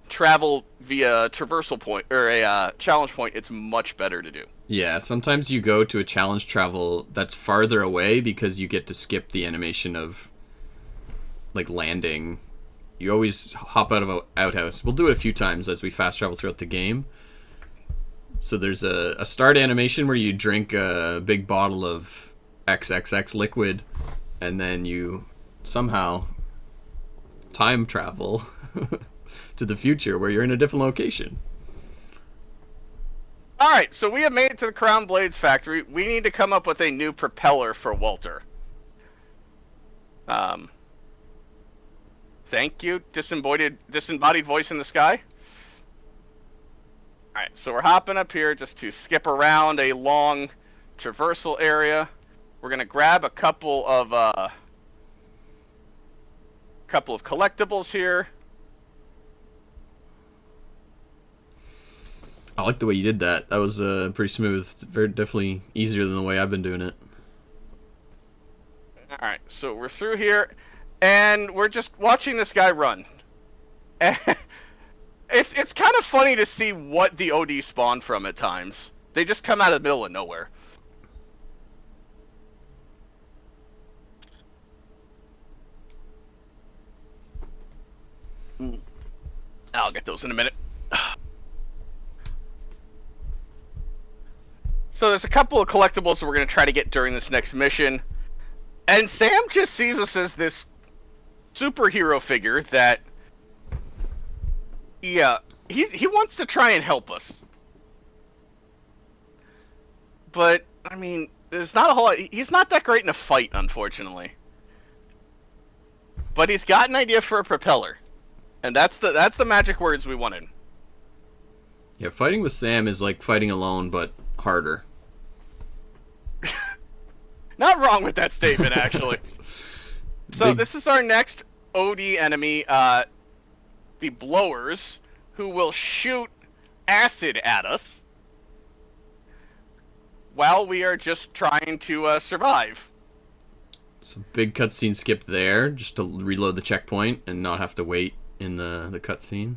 Speaker 2: travel via a traversal point or a challenge point, it's much better to do.
Speaker 3: Yeah, sometimes you go to a challenge travel that's farther away because you get to skip the animation of like landing. You always hop out of an outhouse. We'll do it a few times as we fast travel throughout the game. So there's a start animation where you drink a big bottle of XXX liquid, and then you somehow time travel to the future where you're in a different location.
Speaker 2: All right, so we have made it to the Crown Blades factory. We need to come up with a new propeller for Walter. Thank you, disembodied voice in the sky. All right, so we're hopping up here just to skip around a long traversal area. We're gonna grab a couple of collectibles here.
Speaker 3: I like the way you did that. That was pretty smooth. Very definitely easier than the way I've been doing it.
Speaker 2: All right, so we're through here, and we're just watching this guy run. It's kind of funny to see what the OD spawn from at times. They just come out of the middle of nowhere. I'll get those in a minute. So there's a couple of collectibles that we're going to try to get during this next mission. And Sam just sees us as this superhero figure that, yeah, he wants to try and help us. But, I mean, there's not a whole lot. He's not that great in a fight, unfortunately. But he's got an idea for a propeller. And that's the magic words we wanted.
Speaker 3: Yeah, fighting with Sam is like fighting alone, but harder.
Speaker 2: Not wrong with that statement, actually. So this is our next OD enemy, the blowers, who will shoot acid at us while we are just trying to survive.
Speaker 3: So big cutscene skip there, just to reload the checkpoint and not have to wait in the cutscene.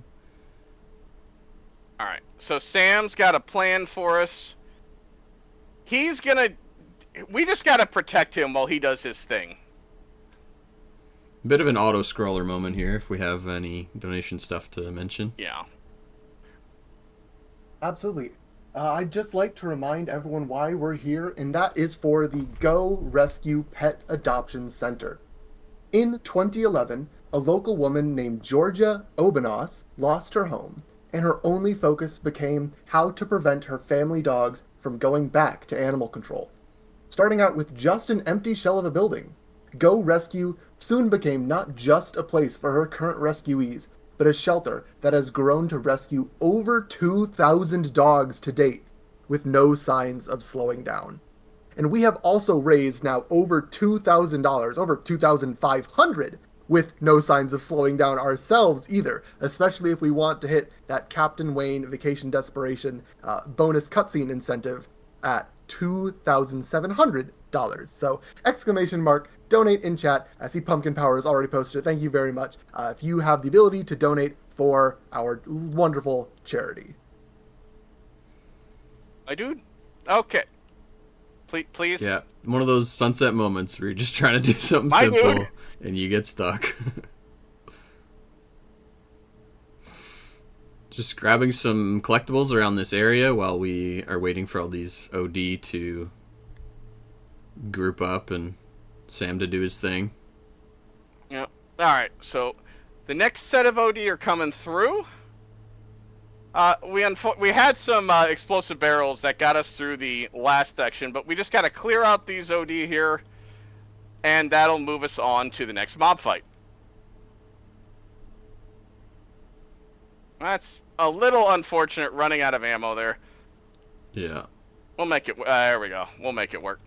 Speaker 2: All right, so Sam's got a plan for us. We just gotta protect him while he does his thing.
Speaker 3: Bit of an auto-scroller moment here, if we have any donation stuff to mention.
Speaker 2: Yeah.
Speaker 1: Absolutely. I'd just like to remind everyone why we're here, and that is for the Go Rescue Pet Adoption Center. In 2011, a local woman named Georgia Obanos lost her home, and her only focus became how to prevent her family dogs from going back to animal control. Starting out with just an empty shell of a building, Go Rescue soon became not just a place for her current rescuees, but a shelter that has grown to rescue over 2,000 dogs to date, with no signs of slowing down. And we have also raised now over $2,000, over $2,500, with no signs of slowing down ourselves either, especially if we want to hit that Captain Wayne Vacation Desperation bonus cutscene incentive at $2,700 So donate in chat. I see Pumpkin Power has already posted it. Thank you very much. If you have the ability to donate for our wonderful charity.
Speaker 2: My dude? Okay. Please?
Speaker 3: Yeah, one of those sunset moments where you're just trying to do something
Speaker 2: My
Speaker 3: simple
Speaker 2: dude.
Speaker 3: and you get stuck. Just grabbing some collectibles around this area while we are waiting for all these OD to group up and Sam to do his thing.
Speaker 2: Yeah. Alright, so the next set of OD are coming through. We had some explosive barrels that got us through the last section, but we just got to clear out these OD here, and that'll move us on to the next mob fight. That's a little unfortunate, running out of ammo there.
Speaker 3: Yeah.
Speaker 2: We'll make it. There we go. We'll make it work.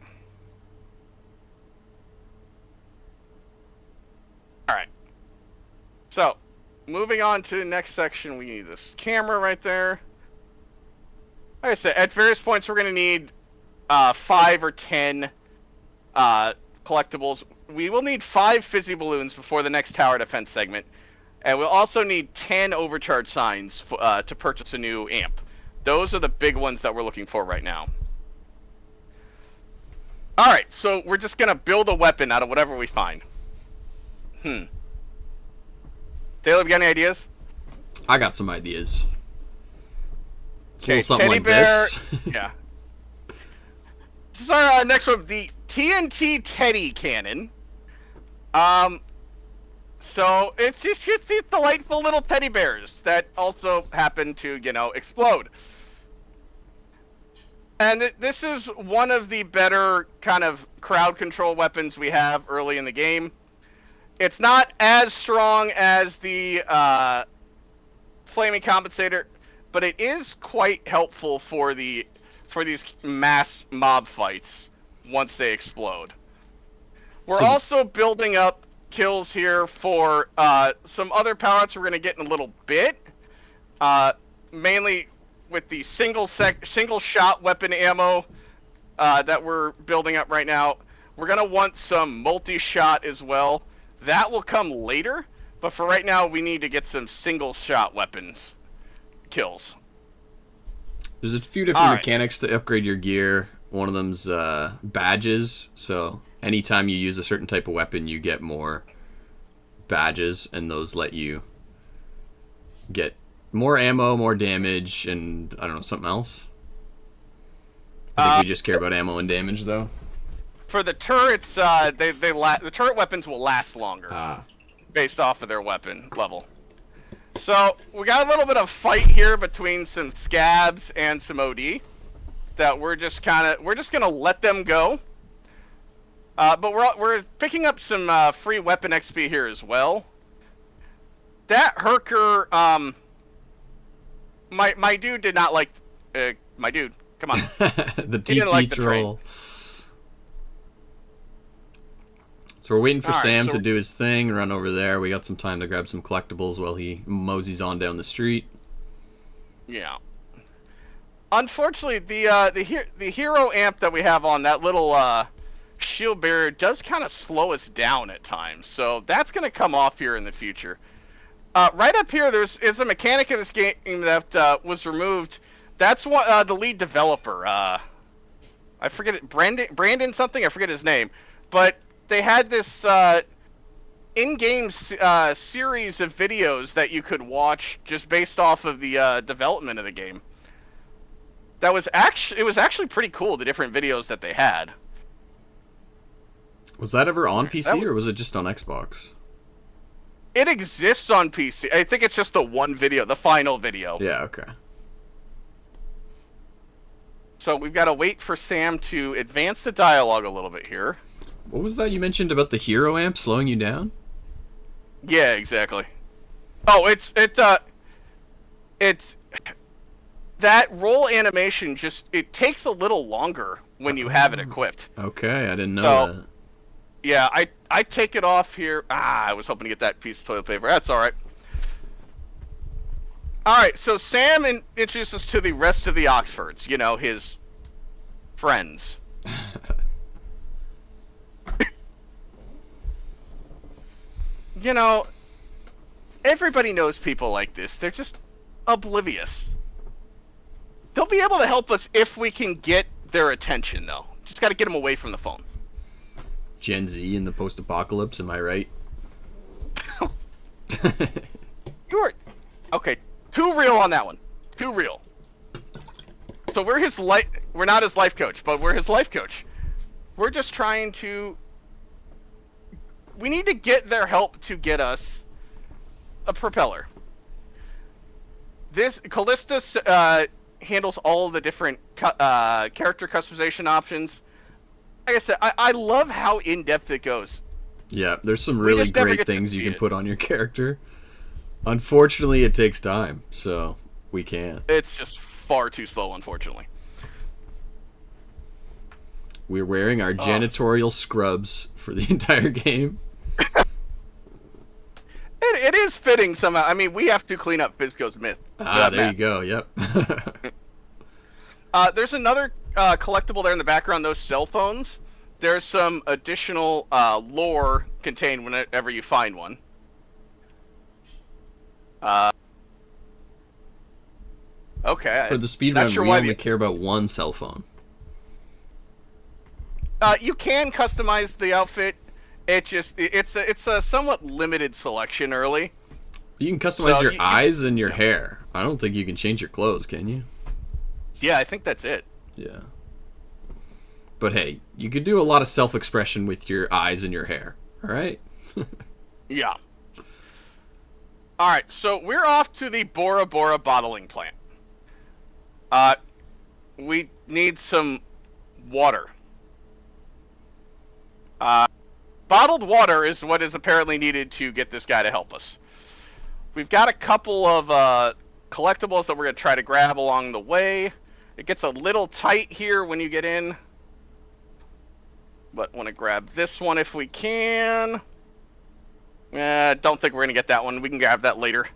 Speaker 2: All right. So, moving on to the next section, we need this camera right there. Like I said, at various points, we're going to need 5 or 10 collectibles. We will need 5 fizzy balloons before the next tower defense segment. And we'll also need 10 overcharge signs to purchase a new amp. Those are the big ones that we're looking for right now. Alright, so we're just going to build a weapon out of whatever we find. Taylor, you got any ideas?
Speaker 3: I got some ideas. It's a
Speaker 2: Okay,
Speaker 3: little something
Speaker 2: teddy
Speaker 3: like
Speaker 2: bear.
Speaker 3: this.
Speaker 2: Yeah. This is our next one, the TNT Teddy Cannon. So it's just these delightful little teddy bears that also happen to, explode. And this is one of the better kind of crowd control weapons we have early in the game. It's not as strong as the flaming compensator, but it is quite helpful for these mass mob fights once they explode. We're also building up kills here for some other power-ups we're going to get in a little bit. Mainly with the single shot weapon ammo that we're building up right now. We're going to want some multi-shot as well. That will come later, but for right now we need to get some single shot weapons kills.
Speaker 3: There's a few different mechanics to upgrade your gear. One of them's badges, so anytime you use a certain type of weapon, you get more badges, and those let you get more ammo, more damage, and I don't know, something else. I think we just care about ammo and damage, though.
Speaker 2: For the turrets, the turret weapons will last longer based off of their weapon level. So we got a little bit of fight here between some scabs and some OD that we're just gonna let them go. But we're picking up some free weapon XP here as well. That Herker, my dude did not like my dude. Come on,
Speaker 3: the TP troll. So we're waiting for Sam to do his thing, run over there. We got some time to grab some collectibles while he moseys on down the street.
Speaker 2: Yeah. Unfortunately, the hero amp that we have on that little shield barrier does kind of slow us down at times, so that's going to come off here in the future. Right up here, is a mechanic in this game that was removed. That's what the lead developer. I forget it, Brandon something. I forget his name, but they had this in-game series of videos that you could watch just based off of the development of the game. It was actually pretty cool, the different videos that they had.
Speaker 3: Was that ever on PC or was it just on Xbox?
Speaker 2: It exists on PC. I think it's just the one video, the final video.
Speaker 3: Yeah, okay.
Speaker 2: So we've got to wait for Sam to advance the dialogue a little bit here.
Speaker 3: What was that you mentioned about the hero amp slowing you down?
Speaker 2: Yeah, exactly. Oh, it's that roll animation it takes a little longer when you have it equipped.
Speaker 3: Okay, I didn't know that.
Speaker 2: Yeah, I take it off here. I was hoping to get that piece of toilet paper. That's all right. All right, so Sam introduces us to the rest of the Oxfords, his friends. you know, everybody knows people like this. They're just oblivious. They'll be able to help us if we can get their attention, though. Just got to get them away from the phone.
Speaker 3: Gen Z in the post-apocalypse, am I right?
Speaker 2: You are... Okay, too real on that one. Too real. So we're his life... We're not his life coach, but we're his life coach. We're just trying to... We need to get their help to get us a propeller. This... Callista handles all of the different character customization options. Like I said, I love how in-depth it goes.
Speaker 3: Yeah, there's some really great things you can put on your character. Unfortunately, it takes time, so we can't.
Speaker 2: It's just far too slow, unfortunately.
Speaker 3: We're wearing our janitorial scrubs for the entire game.
Speaker 2: It is fitting somehow. I mean, we have to clean up Fizco's myth.
Speaker 3: There you go, yep.
Speaker 2: There's another collectible there in the background, those cell phones. There's some additional lore contained whenever you find one. Okay.
Speaker 3: For the speedrun, we only care about one cell phone.
Speaker 2: You can customize the outfit. It's a somewhat limited selection early.
Speaker 3: You can customize your eyes and your hair. I don't think you can change your clothes, can you?
Speaker 2: Yeah, I think that's it.
Speaker 3: Yeah. But hey, you could do a lot of self-expression with your eyes and your hair. All right?
Speaker 2: Yeah. All right, so we're off to the Bora Bora bottling plant. We need some water. Bottled water is what is apparently needed to get this guy to help us. We've got a couple of collectibles that we're going to try to grab along the way. It gets a little tight here when you get in. But want to grab this one if we can. Don't think we're going to get that one. We can grab that later.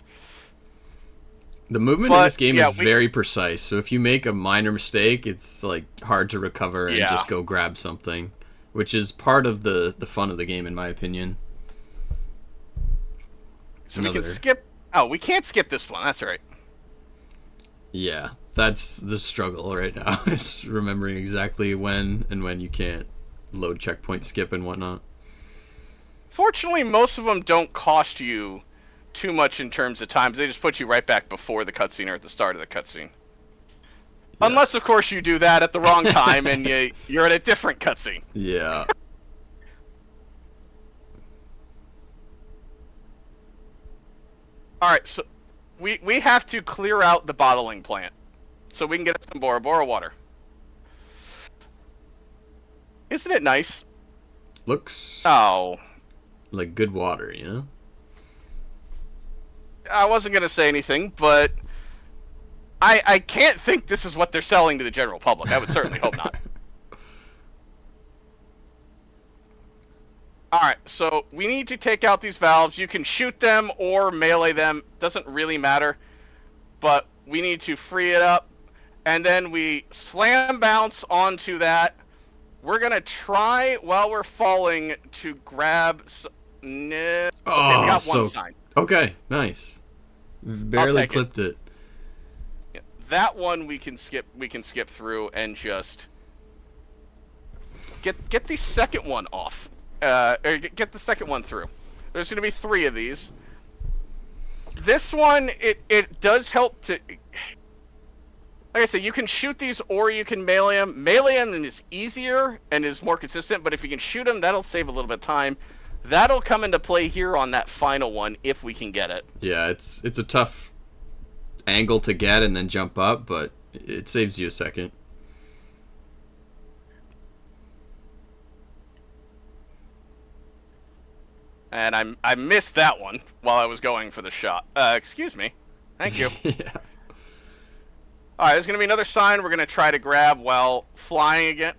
Speaker 3: The movement in this game is very precise, so if you make a minor mistake, it's like hard to recover and just go grab something, which is part of the fun of the game, in my opinion.
Speaker 2: So we can skip... Oh, we can't skip this one. That's right.
Speaker 3: Yeah, that's the struggle right now, is remembering exactly when and when you can't load checkpoint skip and whatnot.
Speaker 2: Fortunately, most of them don't cost you too much in terms of time. They just put you right back before the cutscene or at the start of the cutscene. Yeah. Unless, of course, you do that at the wrong time and you're at a different cutscene.
Speaker 3: Yeah.
Speaker 2: Alright, so we have to clear out the bottling plant so we can get some Bora Bora water. Isn't it nice?
Speaker 3: Looks like good water, you know?
Speaker 2: I wasn't going to say anything, but I can't think this is what they're selling to the general public. I would certainly hope not. Alright, so we need to take out these valves. You can shoot them or melee them. Doesn't really matter. But we need to free it up. And then we slam bounce onto that. We're going to try, while we're falling, to grab... Okay, we got one sign.
Speaker 3: Okay, nice. Barely clipped it.
Speaker 2: Yeah, that one we can skip through and just... Get the second one off. Or get the second one through. There's going to be 3 of these. This one, it does help to... Like I said, you can shoot these or you can melee them. Melee them is easier and is more consistent, but if you can shoot them, that'll save a little bit of time. That'll come into play here on that final one if we can get it.
Speaker 3: Yeah, it's a tough angle to get and then jump up, but it saves you a second.
Speaker 2: And I missed that one while I was going for the shot. Excuse me. Thank you.
Speaker 3: Yeah.
Speaker 2: Alright, there's going to be another sign we're going to try to grab while flying again.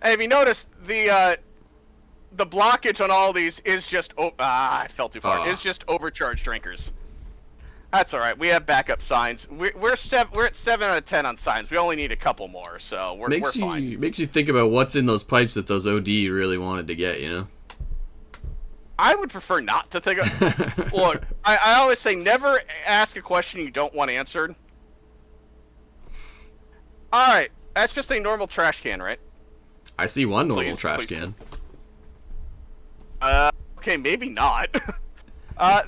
Speaker 2: And if you notice, the blockage on all these is just... I fell too far. It's just overcharged drinkers. That's alright. We have backup signs. We're at 7 out of 10 on signs. We only need a couple more, so we're fine.
Speaker 3: Makes you think about what's in those pipes that those OD really wanted to get, you know?
Speaker 2: I would prefer not to take a look. I always say never ask a question you don't want answered. All right, that's just a normal trash can, right?
Speaker 3: I see one normal
Speaker 2: Please,
Speaker 3: trash
Speaker 2: please.
Speaker 3: can.
Speaker 2: Okay, maybe not.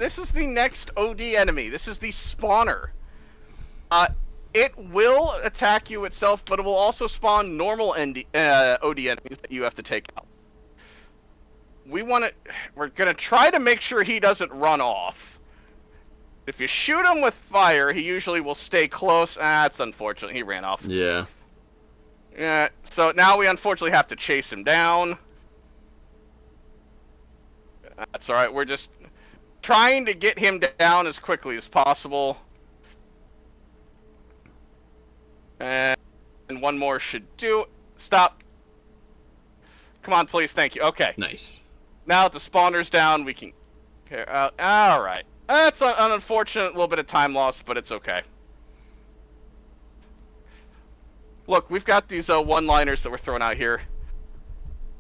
Speaker 2: This is the next OD enemy. This is the spawner. It will attack you itself, but it will also spawn normal OD enemies that you have to take out. We're gonna try to make sure he doesn't run off. If you shoot him with fire, he usually will stay close. That's unfortunate. He ran off.
Speaker 3: Yeah.
Speaker 2: Yeah. So now we unfortunately have to chase him down. That's all right. We're just trying to get him down as quickly as possible. And one more should do. Stop. Come on, please. Thank you. Okay.
Speaker 3: Nice.
Speaker 2: Now that the spawner's down, we can... Okay, alright. That's an unfortunate little bit of time loss, but it's okay. Look, we've got these one-liners that we're throwing out here.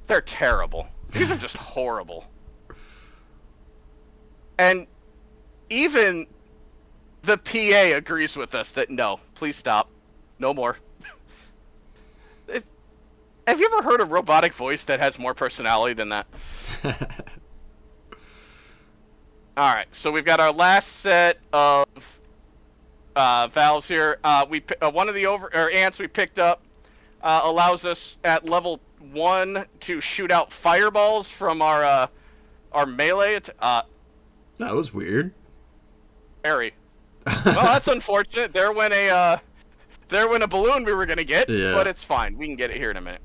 Speaker 2: They're terrible. These are just horrible. And even the PA agrees with us that no, please stop. No more. Have you ever heard a robotic voice that has more personality than that? Alright, so we've got our last set of valves here. One of the ants we picked up allows us at level 1 to shoot out fireballs from our melee.
Speaker 3: That was weird.
Speaker 2: Very. Well, that's unfortunate. There went a balloon we were gonna get,
Speaker 3: Yeah.
Speaker 2: but it's fine. We can get it here in a minute.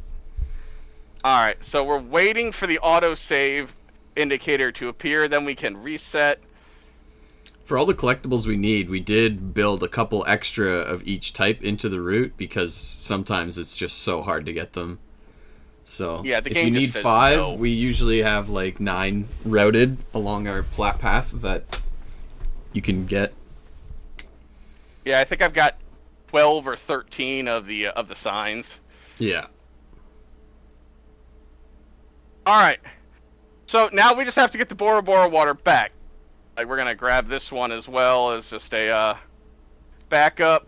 Speaker 2: Alright, so we're waiting for the autosave indicator to appear, then we can reset.
Speaker 3: For all the collectibles we need, we did build a couple extra of each type into the route because sometimes it's just so hard to get them. So
Speaker 2: Yeah, the
Speaker 3: if
Speaker 2: game
Speaker 3: you
Speaker 2: just
Speaker 3: need
Speaker 2: says
Speaker 3: 5,
Speaker 2: no.
Speaker 3: we usually have like 9 routed along our plat path that you can get.
Speaker 2: Yeah, I think I've got 12 or 13 of the signs.
Speaker 3: Yeah.
Speaker 2: Alright. So now we just have to get the Bora Bora water back. Like, we're gonna grab this one as well as just a backup.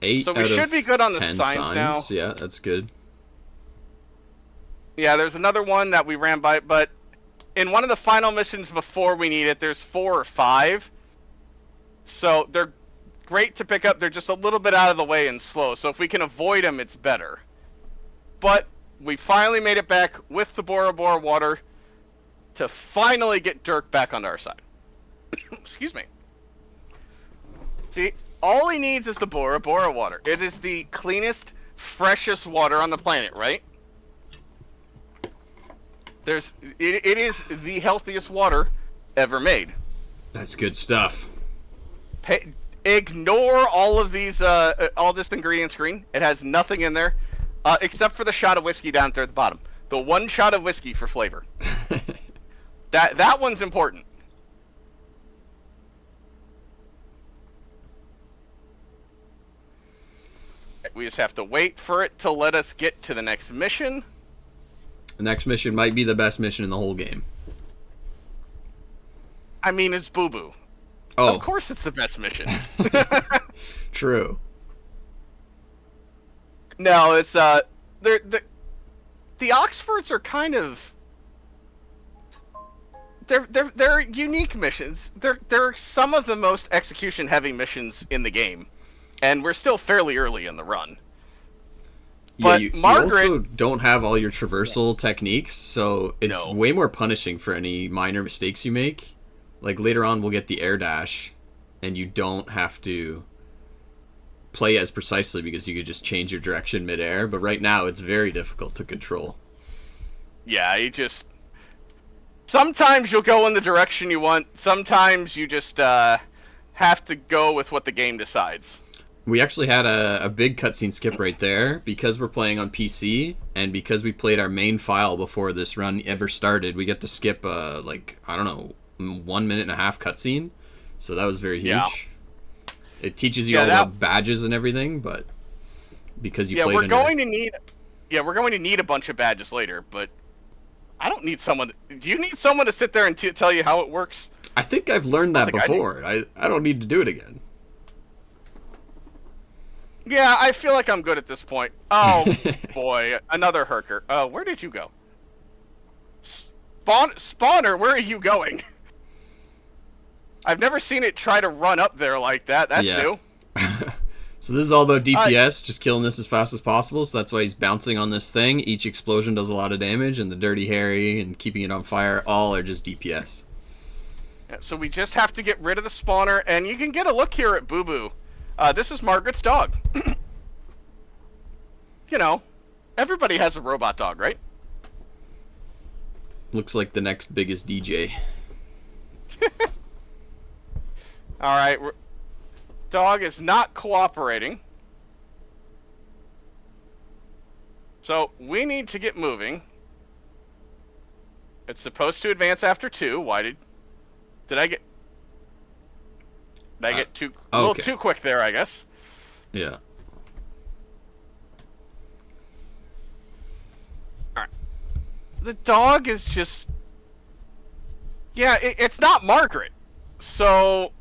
Speaker 3: 8
Speaker 2: So we
Speaker 3: out
Speaker 2: should
Speaker 3: of
Speaker 2: be good on the
Speaker 3: 10
Speaker 2: signs now.
Speaker 3: Yeah, that's good.
Speaker 2: Yeah, there's another one that we ran by, but in one of the final missions before we need it, there's 4 or 5. So they're great to pick up. They're just a little bit out of the way and slow. So if we can avoid them, it's better. But we finally made it back with the Bora Bora water to finally get Dirk back on our side. Excuse me. See, all he needs is the Bora Bora water. It is the cleanest, freshest water on the planet, right? It is the healthiest water ever made.
Speaker 3: That's good stuff.
Speaker 2: Ignore all of these, all this ingredient screen. It has nothing in there, except for the shot of whiskey down there at the bottom. The one shot of whiskey for flavor. That one's important. We just have to wait for it to let us get to the next mission.
Speaker 3: The next mission might be the best mission in the whole game.
Speaker 2: I mean, it's Boo Boo.
Speaker 3: Oh,
Speaker 2: Of course it's the best mission.
Speaker 3: true.
Speaker 2: No, it's the Oxfords are kind of they're unique missions. They're some of the most execution heavy missions in the game, and we're still fairly early in the run.
Speaker 3: Yeah,
Speaker 2: But
Speaker 3: you
Speaker 2: Margaret-
Speaker 3: also don't have all your traversal techniques, so it's
Speaker 2: No.
Speaker 3: way more punishing for any minor mistakes you make. Like later on, we'll get the air dash, and you don't have to play as precisely because you could just change your direction midair. But right now, it's very difficult to control.
Speaker 2: Yeah, you just sometimes you'll go in the direction you want. Sometimes you just have to go with what the game decides.
Speaker 3: We actually had a big cutscene skip right there because we're playing on PC and because we played our main file before this run ever started. We get to skip like I don't know 1.5 minute cutscene, so that was very huge.
Speaker 2: Yeah.
Speaker 3: It teaches you
Speaker 2: Yeah,
Speaker 3: all
Speaker 2: that-
Speaker 3: about badges and everything, but because you
Speaker 2: Yeah,
Speaker 3: played
Speaker 2: we're
Speaker 3: in
Speaker 2: going to need a bunch of badges later, but I don't need someone. Do you need someone to sit there and tell you how it works?
Speaker 3: I think I've learned that before. I don't need to do it again.
Speaker 2: Yeah, I feel like I'm good at this point. Oh, boy. Another herker. Where did you go? Spawner, where are you going? I've never seen it try to run up there like that. That's new.
Speaker 3: So this is all about DPS, just killing this as fast as possible. So that's why he's bouncing on this thing. Each explosion does a lot of damage, and the Dirty Harry and keeping it on fire all are just DPS.
Speaker 2: Yeah, so we just have to get rid of the spawner, and you can get a look here at Boo Boo. This is Margaret's dog. You know, everybody has a robot dog, right?
Speaker 3: Looks like the next biggest DJ.
Speaker 2: All right, dog is not cooperating. So we need to get moving. It's supposed to advance after 2. Why did I get too a little too quick there, I guess?
Speaker 3: Yeah.
Speaker 2: All right. The dog is just it's not Margaret. So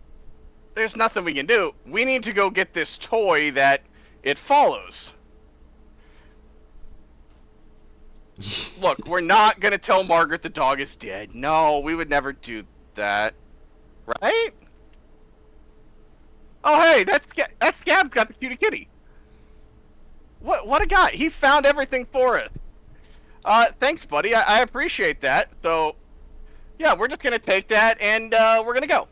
Speaker 2: there's nothing we can do. We need to go get this toy that it follows. Look, we're not going to tell Margaret the dog is dead. No, we would never do that. Right? Oh, hey, that's Scab's got the cutie kitty. What a guy. He found everything for us. Thanks, buddy. I appreciate that. So, yeah, we're just going to take that and we're going to go.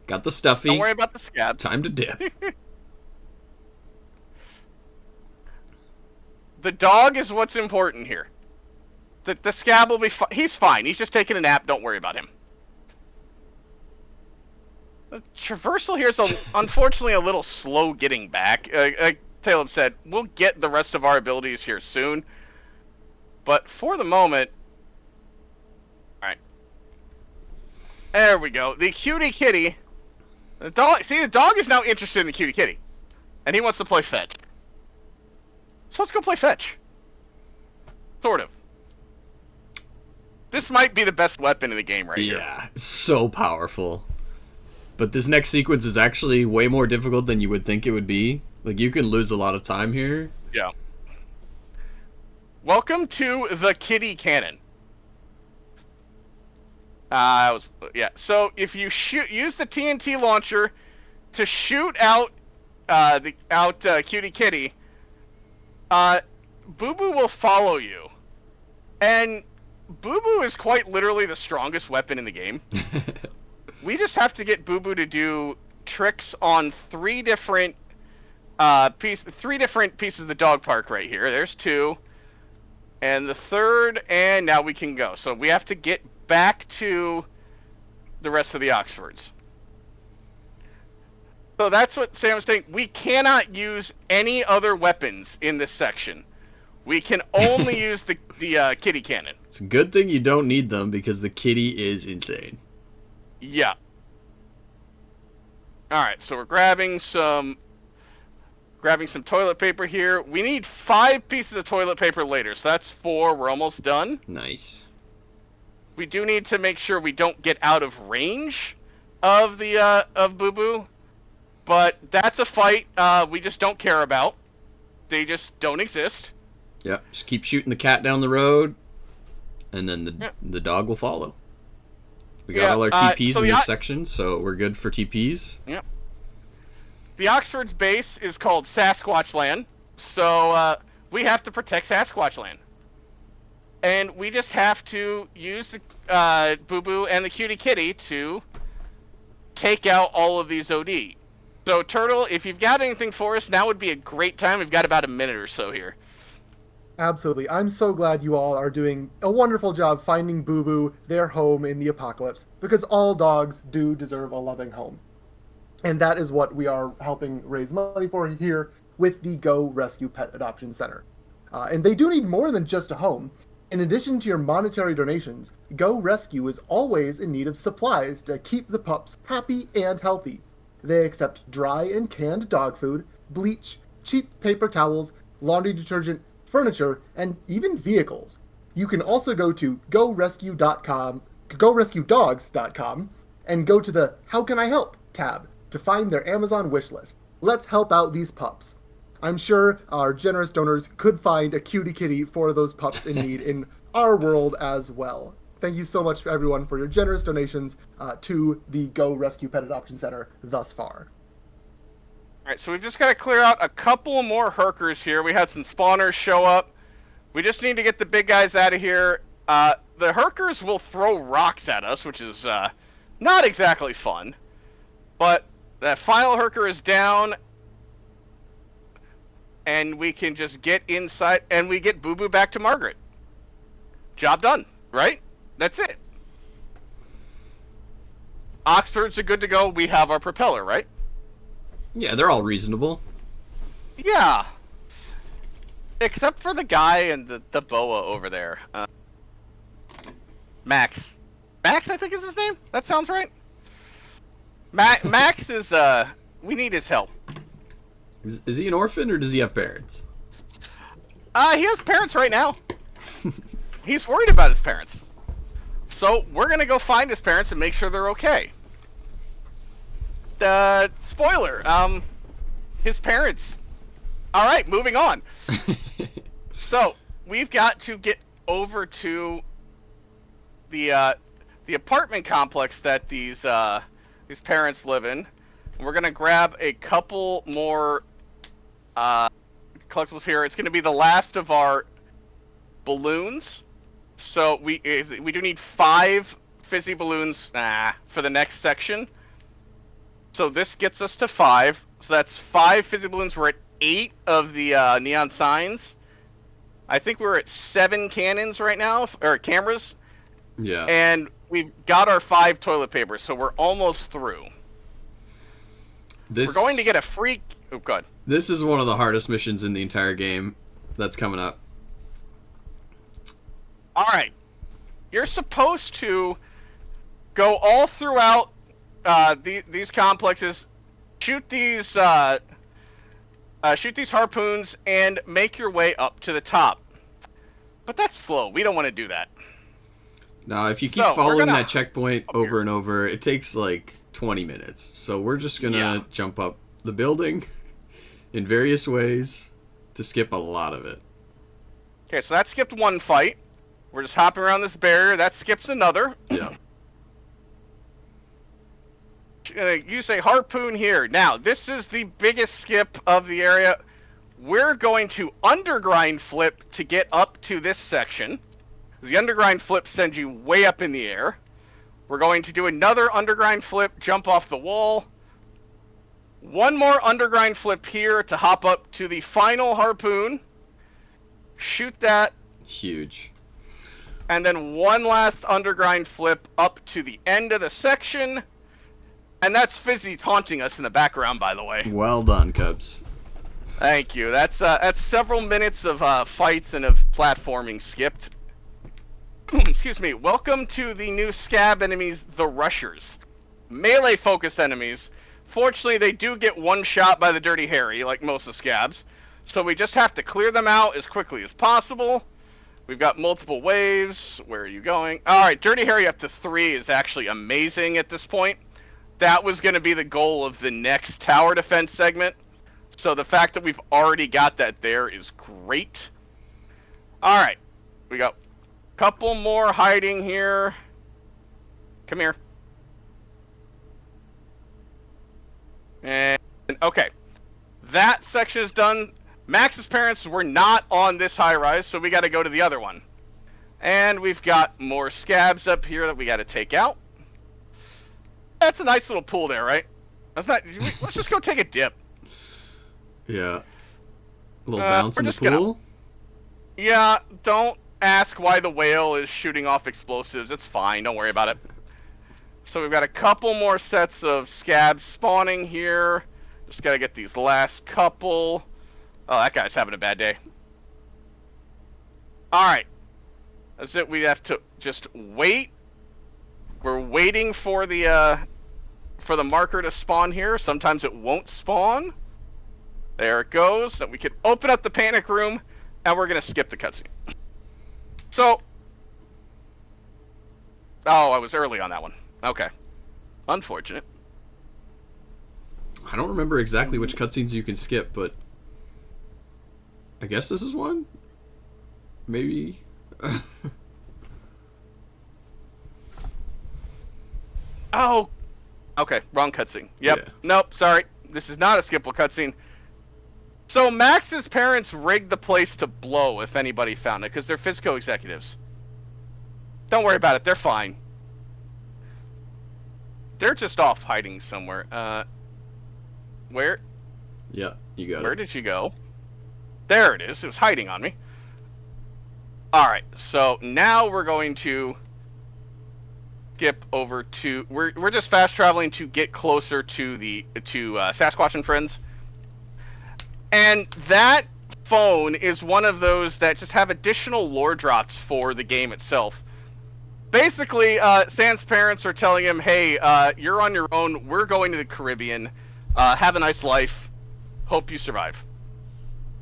Speaker 3: Got the stuffy.
Speaker 2: Don't worry about the Scab.
Speaker 3: Time to dip.
Speaker 2: The dog is what's important here. The Scab will be fine. He's fine. He's just taking a nap. Don't worry about him. The traversal here is unfortunately a little slow getting back. Like Caleb said, we'll get the rest of our abilities here soon. But for the moment... Alright. There we go. The cutie kitty... The dog is now interested in the cutie kitty. And he wants to play fetch. So let's go play fetch. Sort of. This might be the best weapon in the game right here.
Speaker 3: Yeah, so powerful. But this next sequence is actually way more difficult than you would think it would be. Like, you can lose a lot of time here.
Speaker 2: Yeah. Welcome to the kitty cannon. So if you use the TNT launcher to shoot out Cutie Kitty, Boo Boo will follow you, and Boo Boo is quite literally the strongest weapon in the game. We just have to get Boo Boo to do tricks on 3 different pieces of the dog park right here. There's 2, and the 3rd, and now we can go. So we have to get back to the rest of the Oxfords. So that's what Sam was saying. We cannot use any other weapons in this section. We can only use the kitty cannon.
Speaker 3: It's a good thing you don't need them because the kitty is insane.
Speaker 2: Yeah. Alright, so we're grabbing some toilet paper here. We need 5 pieces of toilet paper later, so that's 4. We're almost done.
Speaker 3: Nice.
Speaker 2: We do need to make sure we don't get out of range of Boo Boo, but that's a fight we just don't care about. They just don't exist.
Speaker 3: Yep, just keep shooting the cat down the road, and then the dog will follow. We got all our TPs in this section, so we're good for TPs.
Speaker 2: Yep. The Oxford's base is called Sasquatch Land, so we have to protect Sasquatch Land. And we just have to use the Boo Boo and the Cutie Kitty to take out all of these OD. So, Turtle, if you've got anything for us, now would be a great time. We've got about a minute or so here.
Speaker 1: Absolutely. I'm so glad you all are doing a wonderful job finding Boo Boo their home in the apocalypse, because all dogs do deserve a loving home. And that is what we are helping raise money for here with the Go Rescue Pet Adoption Center. And they do need more than just a home. In addition to your monetary donations, Go Rescue is always in need of supplies to keep the pups happy and healthy. They accept dry and canned dog food, bleach, cheap paper towels, laundry detergent, furniture, and even vehicles. You can also go to gorescuedogs.com, and go to the How Can I Help tab to find their Amazon wish list. Let's help out these pups. I'm sure our generous donors could find a cutie kitty for those pups in need in our world as well. Thank you so much, everyone, for your generous donations to the Go Rescue Pet Adoption Center thus far.
Speaker 2: All right, so we've just got to clear out a couple more herkers here. We had some spawners show up. We just need to get the big guys out of here. The herkers will throw rocks at us, which is not exactly fun. But that final herker is down, and we can just get inside, and we get Boo Boo back to Margaret. Job done, right? That's it. Oxfords are good to go. We have our propeller, right?
Speaker 3: Yeah, they're all reasonable.
Speaker 2: Yeah. Except for the guy and the boa over there. Max. Max, I think is his name? That sounds right. Max is, we need his help.
Speaker 3: Is he an orphan, or does he have parents?
Speaker 2: He has parents right now. He's worried about his parents. So, we're gonna go find his parents and make sure they're okay. Spoiler, his parents. Alright, moving on. So, we've got to get over to the apartment complex that these parents live in. We're gonna grab a couple more collectibles here. It's gonna be the last of our balloons. So we do need 5 fizzy balloons for the next section. So this gets us to 5. So that's 5 fizzy balloons. We're at 8 of the neon signs. I think we're at 7 cannons right now, or cameras.
Speaker 3: Yeah.
Speaker 2: And we've got our 5 toilet papers, so we're almost through. We're going to get a free... Oh, God.
Speaker 3: This is one of the hardest missions in the entire game that's coming up.
Speaker 2: Alright. You're supposed to go all throughout these complexes, shoot these harpoons, and make your way up to the top. But that's slow. We don't want to do that.
Speaker 3: Now, if you keep following that checkpoint over and over, it takes like 20 minutes. So we're just going to jump up the building in various ways to skip a lot of it.
Speaker 2: Okay, so that skipped one fight. We're just hopping around this barrier. That skips another.
Speaker 3: Yeah.
Speaker 2: You say harpoon here. Now, this is the biggest skip of the area. We're going to undergrind flip to get up to this section. The undergrind flip sends you way up in the air. We're going to do another undergrind flip, jump off the wall. One more undergrind flip here to hop up to the final harpoon. Shoot that.
Speaker 3: Huge.
Speaker 2: And then one last undergrind flip up to the end of the section. And that's Fizzy taunting us in the background, by the way.
Speaker 3: Well done, Cubs.
Speaker 2: Thank you. That's several minutes of fights and of platforming skipped. Excuse me. Welcome to the new scab enemies, the Rushers. Melee-focused enemies. Fortunately, they do get one shot by the Dirty Harry, like most of the scabs. So we just have to clear them out as quickly as possible. We've got multiple waves. Where are you going? Alright, Dirty Harry up to 3 is actually amazing at this point. That was going to be the goal of the next tower defense segment. So the fact that we've already got that there is great. Alright, we got a couple more hiding here. Come here. And, okay. That section is done. Max's parents were not on this high-rise, so we got to go to the other one. And we've got more scabs up here that we got to take out. That's a nice little pool there, right? That's not. Let's just go take a dip.
Speaker 3: Yeah. A little bounce in the pool?
Speaker 2: Yeah, don't ask why the whale is shooting off explosives. It's fine. Don't worry about it. So we've got a couple more sets of scabs spawning here. Just got to get these last couple. Oh, that guy's having a bad day. Alright. That's it. We have to just wait. We're waiting for the marker to spawn here. Sometimes it won't spawn. There it goes. So we can open up the panic room, and we're going to skip the cutscene. So, oh, I was early on that one. Okay, unfortunate.
Speaker 3: I don't remember exactly which cutscenes you can skip, but I guess this is one? Maybe?
Speaker 2: Oh, okay, wrong cutscene. Yep,
Speaker 3: Yeah.
Speaker 2: Nope, sorry. This is not a skippable cutscene. So Max's parents rigged the place to blow if anybody found it, because they're Fizco executives. Don't worry about it, they're fine. They're just off hiding somewhere. Where?
Speaker 3: Yeah, you got
Speaker 2: Where
Speaker 3: it.
Speaker 2: did you go? There it is. It was hiding on me. Alright, so now we're going to skip over to... We're just fast traveling to get closer to Sasquatch and Friends. And that phone is one of those that just have additional lore drops for the game itself. Basically, Sam's parents are telling him, hey, you're on your own. We're going to the Caribbean. Have a nice life. Hope you survive.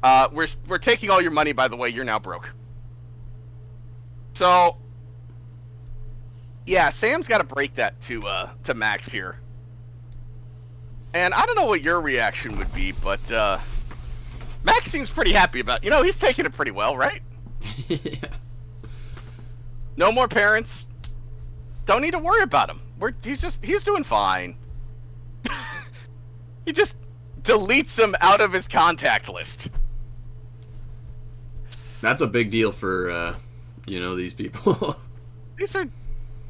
Speaker 2: We're taking all your money, by the way. You're now broke. So, yeah, Sam's got to break that to Max here. And I don't know what your reaction would be, but Max seems pretty happy about it. He's taking it pretty well, right?
Speaker 3: Yeah.
Speaker 2: No more parents. Don't need to worry about him. He's doing fine. He just deletes them out of his contact list.
Speaker 3: That's a big deal for, these people.
Speaker 2: These are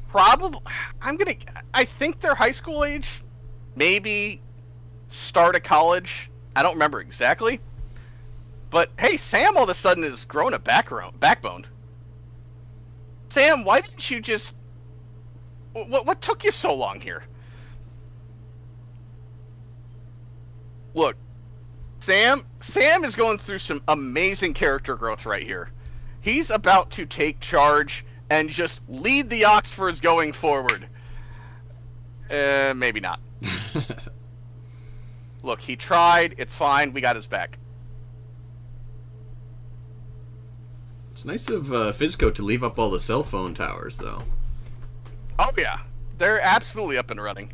Speaker 2: probably... I think they're high school age. Maybe start of college. I don't remember exactly. But, hey, Sam all of a sudden has grown a backbone. Sam, why didn't you just... What took you so long here? Look, Sam is going through some amazing character growth right here. He's about to take charge and just lead the Oxfords going forward. Maybe not. Look, he tried. It's fine. We got his back.
Speaker 3: It's nice of Fizco to leave up all the cell phone towers, though.
Speaker 2: Oh, yeah. They're absolutely up and running.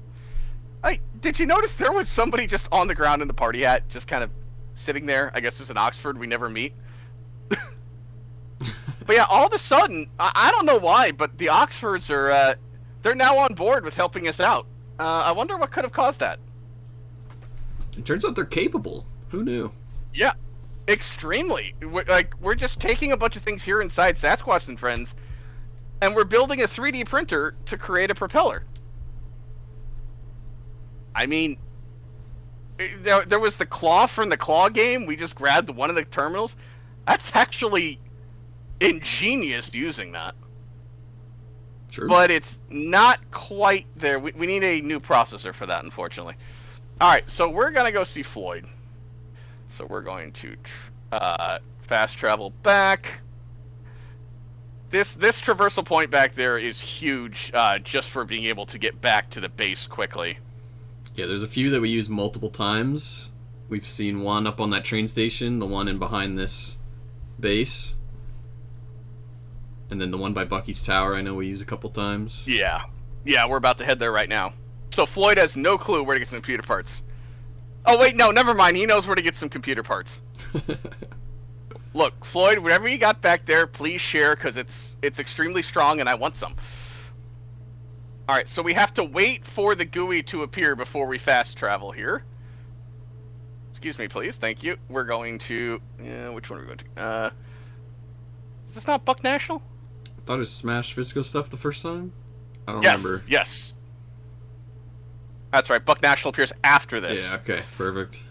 Speaker 2: Did you notice there was somebody just on the ground in the party hat, just kind of sitting there? I guess it's in Oxford. We never meet. But yeah, all of a sudden, I don't know why, but the Oxfords are, they're now on board with helping us out. I wonder what could have caused that.
Speaker 3: It turns out they're capable. Who knew?
Speaker 2: Yeah, extremely. We're just taking a bunch of things here inside Sasquatch and Friends, and we're building a 3D printer to create a propeller. I mean, there was the claw from the claw game. We just grabbed one of the terminals. That's actually ingenious using that.
Speaker 3: Sure.
Speaker 2: But it's not quite there. We need a new processor for that, unfortunately. Alright, so we're going to go see Floyd. So we're going to fast travel back. This traversal point back there is huge, just for being able to get back to the base quickly.
Speaker 3: Yeah, there's a few that we use multiple times. We've seen one up on that train station, the one in behind this base. And then the one by Bucky's Tower I know we use a couple times.
Speaker 2: Yeah. Yeah, we're about to head there right now. So Floyd has no clue where to get some computer parts. Oh, wait, no, never mind. He knows where to get some computer parts. Look, Floyd, whatever you got back there, please share, because it's extremely strong and I want some. Alright, so we have to wait for the GUI to appear before we fast travel here. Excuse me, please. Thank you. We're going to... which one are we going to... is this not Buck National?
Speaker 3: I thought it was Smash Physical stuff the first time? I don't
Speaker 2: Yes,
Speaker 3: remember.
Speaker 2: yes. That's right. Buck National appears after this.
Speaker 3: Yeah, okay. Perfect.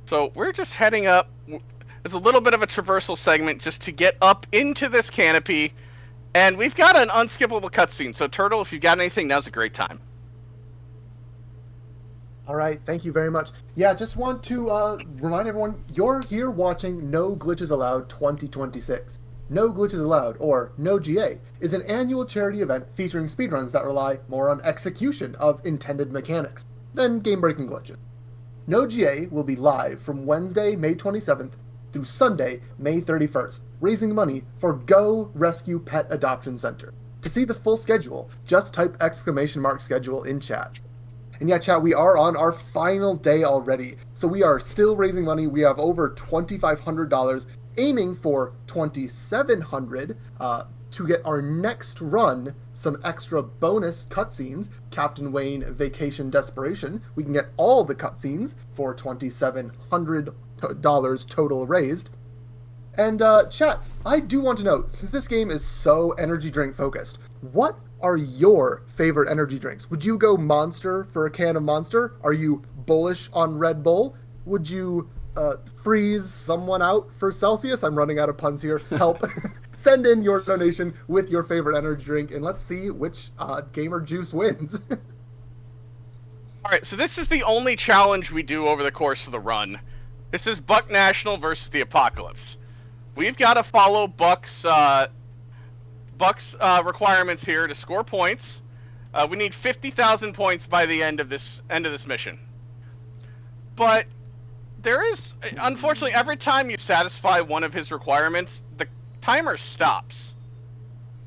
Speaker 2: So we're just heading up. There's a little bit of a traversal segment just to get up into this canopy. And we've got an unskippable cutscene. So, Turtle, if you've got anything, now's a great time.
Speaker 1: All right, thank you very much. Yeah, just want to remind everyone, you're here watching No Glitches Allowed 2026. No Glitches Allowed, or No GA, is an annual charity event featuring speedruns that rely more on execution of intended mechanics than game-breaking glitches. No GA will be live from Wednesday, May 27th through Sunday, May 31st, raising money for Go Rescue Pet Adoption Center. To see the full schedule, just type !schedule in chat. And yeah, chat, we are on our final day already, so we are still raising money. We have over $2,500, aiming for $2,700 to get our next run some extra bonus cutscenes. Captain Wayne Vacation Desperation. We can get all the cutscenes for $2,700 total raised. And chat, I do want to know, since this game is so energy drink focused, what are your favorite energy drinks? Would you go Monster for a can of Monster? Are you bullish on Red Bull? Would you freeze someone out for Celsius? I'm running out of puns here. Help. Send in your donation with your favorite energy drink, and let's see which Gamer Juice wins.
Speaker 2: Alright, so this is the only challenge we do over the course of the run. This is Buck National versus the Apocalypse. We've got to follow Buck's requirements here to score points. We need 50,000 points by the end of this mission. But there is, unfortunately, every time you satisfy one of his requirements, the timer stops.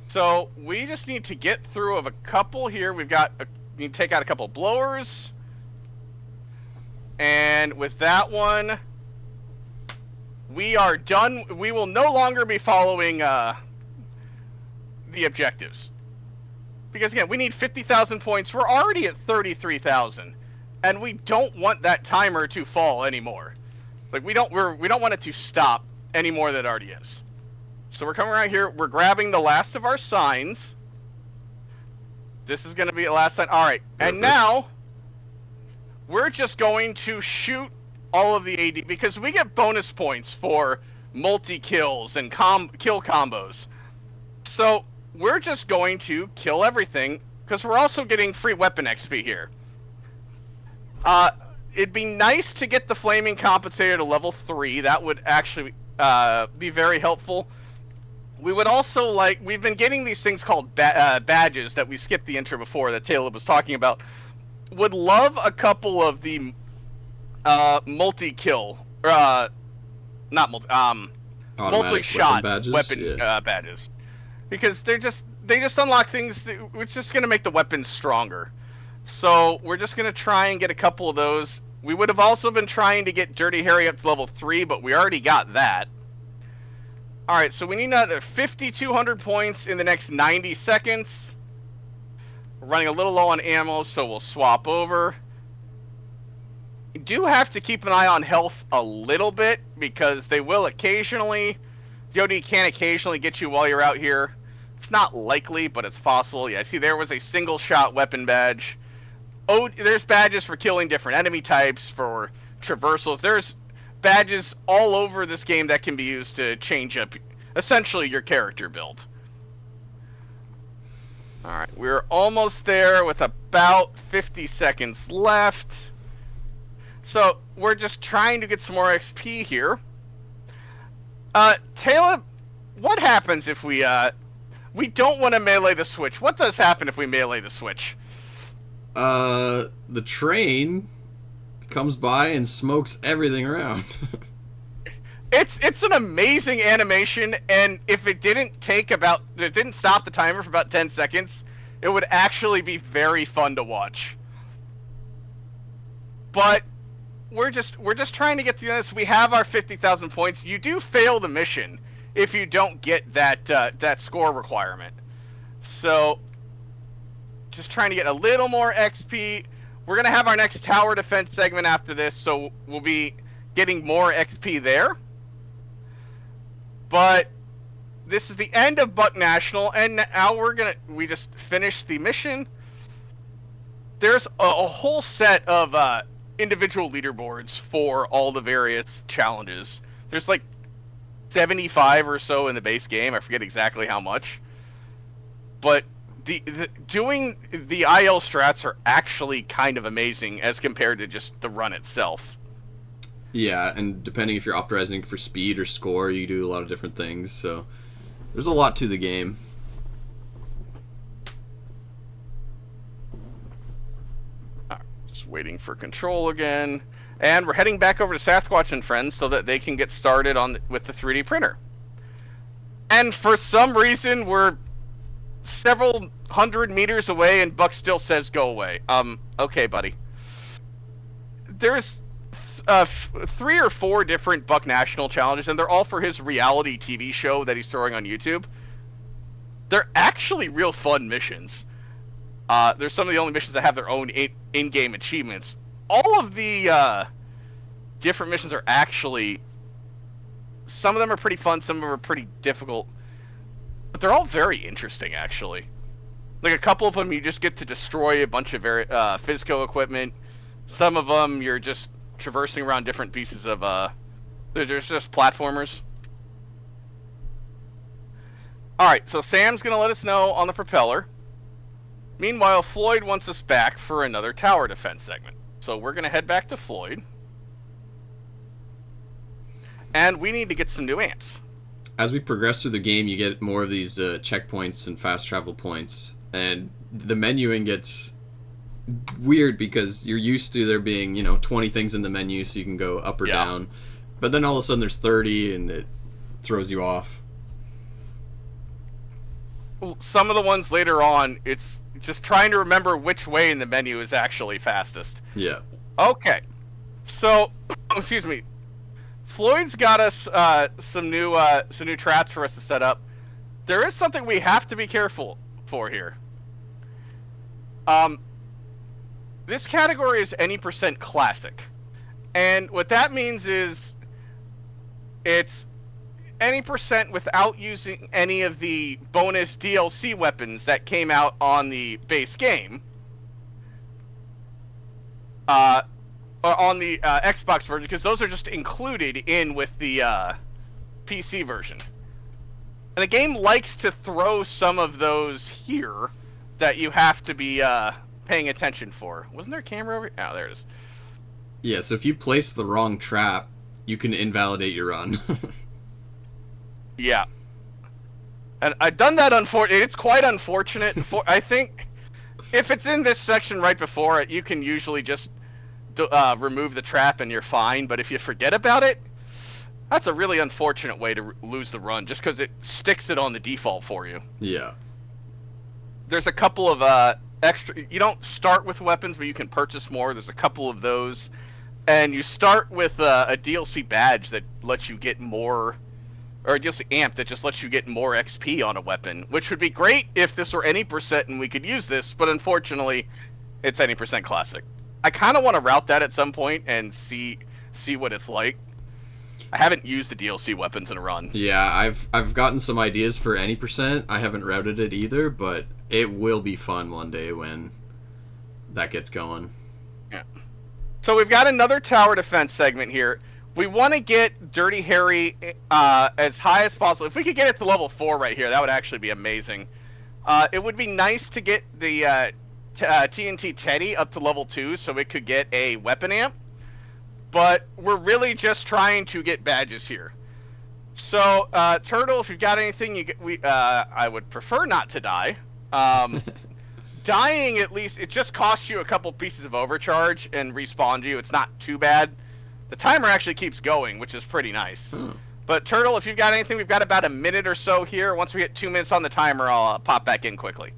Speaker 2: So we just need to get through of a couple here. We need to take out a couple blowers. And with that one, we are done. We will no longer be following the objectives. Because again, we need 50,000 points. We're already at 33,000. And we don't want that timer to fall anymore. Like we don't want it to stop any more than it already is. So we're coming around here, we're grabbing the last of our signs. This is gonna be the last sign. Alright, and now we're just going to shoot all of the AD because we get bonus points for multi-kills and kill combos. So we're just going to kill everything because we're also getting free weapon XP here. It'd be nice to get the Flaming Compensator to level 3. That would actually be very helpful. We would also we've been getting these things called badges that we skipped the intro before that Caleb was talking about. Would love a couple of the multi-kill, not multi-shot weapon badges. Because they just unlock things, it's just going to make the weapons stronger. So we're just going to try and get a couple of those. We would have also been trying to get Dirty Harry up to level 3, but we already got that. Alright, so we need another 5,200 points in the next 90 seconds. We're running a little low on ammo, so we'll swap over. You do have to keep an eye on health a little bit, because they will occasionally, the OD can occasionally get you while you're out here. It's not likely, but it's possible. Yeah, see, there was a single shot weapon badge. Oh, there's badges for killing different enemy types, for traversals. There's badges all over this game that can be used to change up, essentially, your character build. Alright, we're almost there with about 50 seconds left. So, we're just trying to get some more XP here. Taylor, what happens if we don't want to melee the switch? What does happen if we melee the switch?
Speaker 3: The train comes by and smokes everything around.
Speaker 2: It's an amazing animation, and if it didn't stop the timer for about 10 seconds, it would actually be very fun to watch. But we're just trying to get through this. We have our 50,000 points. You do fail the mission if you don't get that score requirement. So just trying to get a little more XP. We're gonna have our next tower defense segment after this, so we'll be getting more XP there. But this is the end of Buck National, and now we just finished the mission. There's a whole set of individual leaderboards for all the various challenges. There's like 75 or so in the base game. I forget exactly how much. But doing the IL strats are actually kind of amazing as compared to just the run itself.
Speaker 3: Yeah, and depending if you're optimizing for speed or score, you do a lot of different things, so there's a lot to the game.
Speaker 2: Just waiting for control again. And we're heading back over to Sasquatch and Friends so that they can get started with the 3D printer. And for some reason, we're several hundred meters away, and Buck still says, "Go away." Okay, buddy. There's 3 or 4 different Buck National challenges, and they're all for his reality TV show that he's throwing on YouTube. They're actually real fun missions. They're some of the only missions that have their own in-game achievements. All of the different missions are actually... Some of them are pretty fun, some of them are pretty difficult. But they're all very interesting, actually. Like, a couple of them, you just get to destroy a bunch of physical equipment. Some of them, you're just traversing around different pieces of... There's just platformers. Alright, so Sam's going to let us know on the propeller. Meanwhile, Floyd wants us back for another tower defense segment. So we're going to head back to Floyd. And we need to get some new amps.
Speaker 3: As we progress through the game, you get more of these checkpoints and fast travel points. And the menuing gets weird because you're used to there being, 20 things in the menu so you can go up or down. But then all of a sudden there's 30 and it throws you off.
Speaker 2: Some of the ones later on, it's just trying to remember which way in the menu is actually fastest.
Speaker 3: Yeah.
Speaker 2: Okay. So, excuse me. Floyd's got us some new traps for us to set up. There is something we have to be careful for here. This category is any % classic. And what that means is it's any % without using any of the bonus DLC weapons that came out on the base game. On the Xbox version, because those are just included in with the PC version. And the game likes to throw some of those here that you have to be paying attention for. Wasn't there a camera over here? Oh, there it is.
Speaker 3: Yeah, so if you place the wrong trap, you can invalidate your run.
Speaker 2: Yeah. And I've done that, it's quite unfortunate. I think if it's in this section right before it, you can usually just remove the trap and you're fine. But if you forget about it, that's a really unfortunate way to lose the run, just because it sticks it on the default for you.
Speaker 3: Yeah.
Speaker 2: There's a couple of extra... You don't start with weapons, but you can purchase more. There's a couple of those. And you start with a DLC badge that lets you get more... Or a DLC amp that just lets you get more XP on a weapon, which would be great if this were any % and we could use this, but unfortunately, it's any % classic. I kind of want to route that at some point and see what it's like. I haven't used the DLC weapons in a run.
Speaker 3: Yeah, I've gotten some ideas for any %. I haven't routed it either, but it will be fun one day when that gets going.
Speaker 2: Yeah. So we've got another tower defense segment here. We want to get Dirty Harry as high as possible. If we could get it to level 4 right here, that would actually be amazing. It would be nice to get the TNT Teddy up to level 2 so it could get a weapon amp. But we're really just trying to get badges here. So, Turtle, if you've got anything, I would prefer not to die. Dying, at least, it just costs you a couple pieces of overcharge and respawns you. It's not too bad. The timer actually keeps going, which is pretty nice. But, Turtle, if you've got anything, we've got about a minute or so here. Once we hit 2 minutes on the timer, I'll pop back in quickly.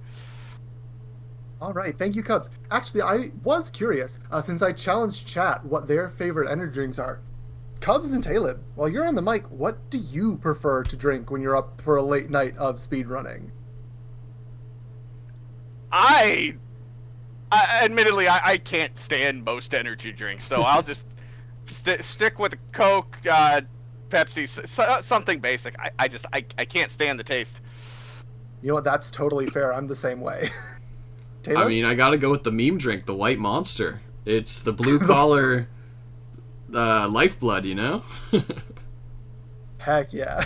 Speaker 1: All right, thank you, Cubs. Actually, I was curious, since I challenged chat what their favorite energy drinks are. Cubs and Talib, while you're on the mic, what do you prefer to drink when you're up for a late night of speedrunning?
Speaker 2: Admittedly, I can't stand most energy drinks, so I'll just stick with a Coke, Pepsi, something basic. I can't stand the taste.
Speaker 1: You know what? That's totally fair. I'm the same way. Taylor?
Speaker 3: I mean, I gotta go with the meme drink, the White Monster. It's the blue collar lifeblood, you know?
Speaker 1: Heck yeah.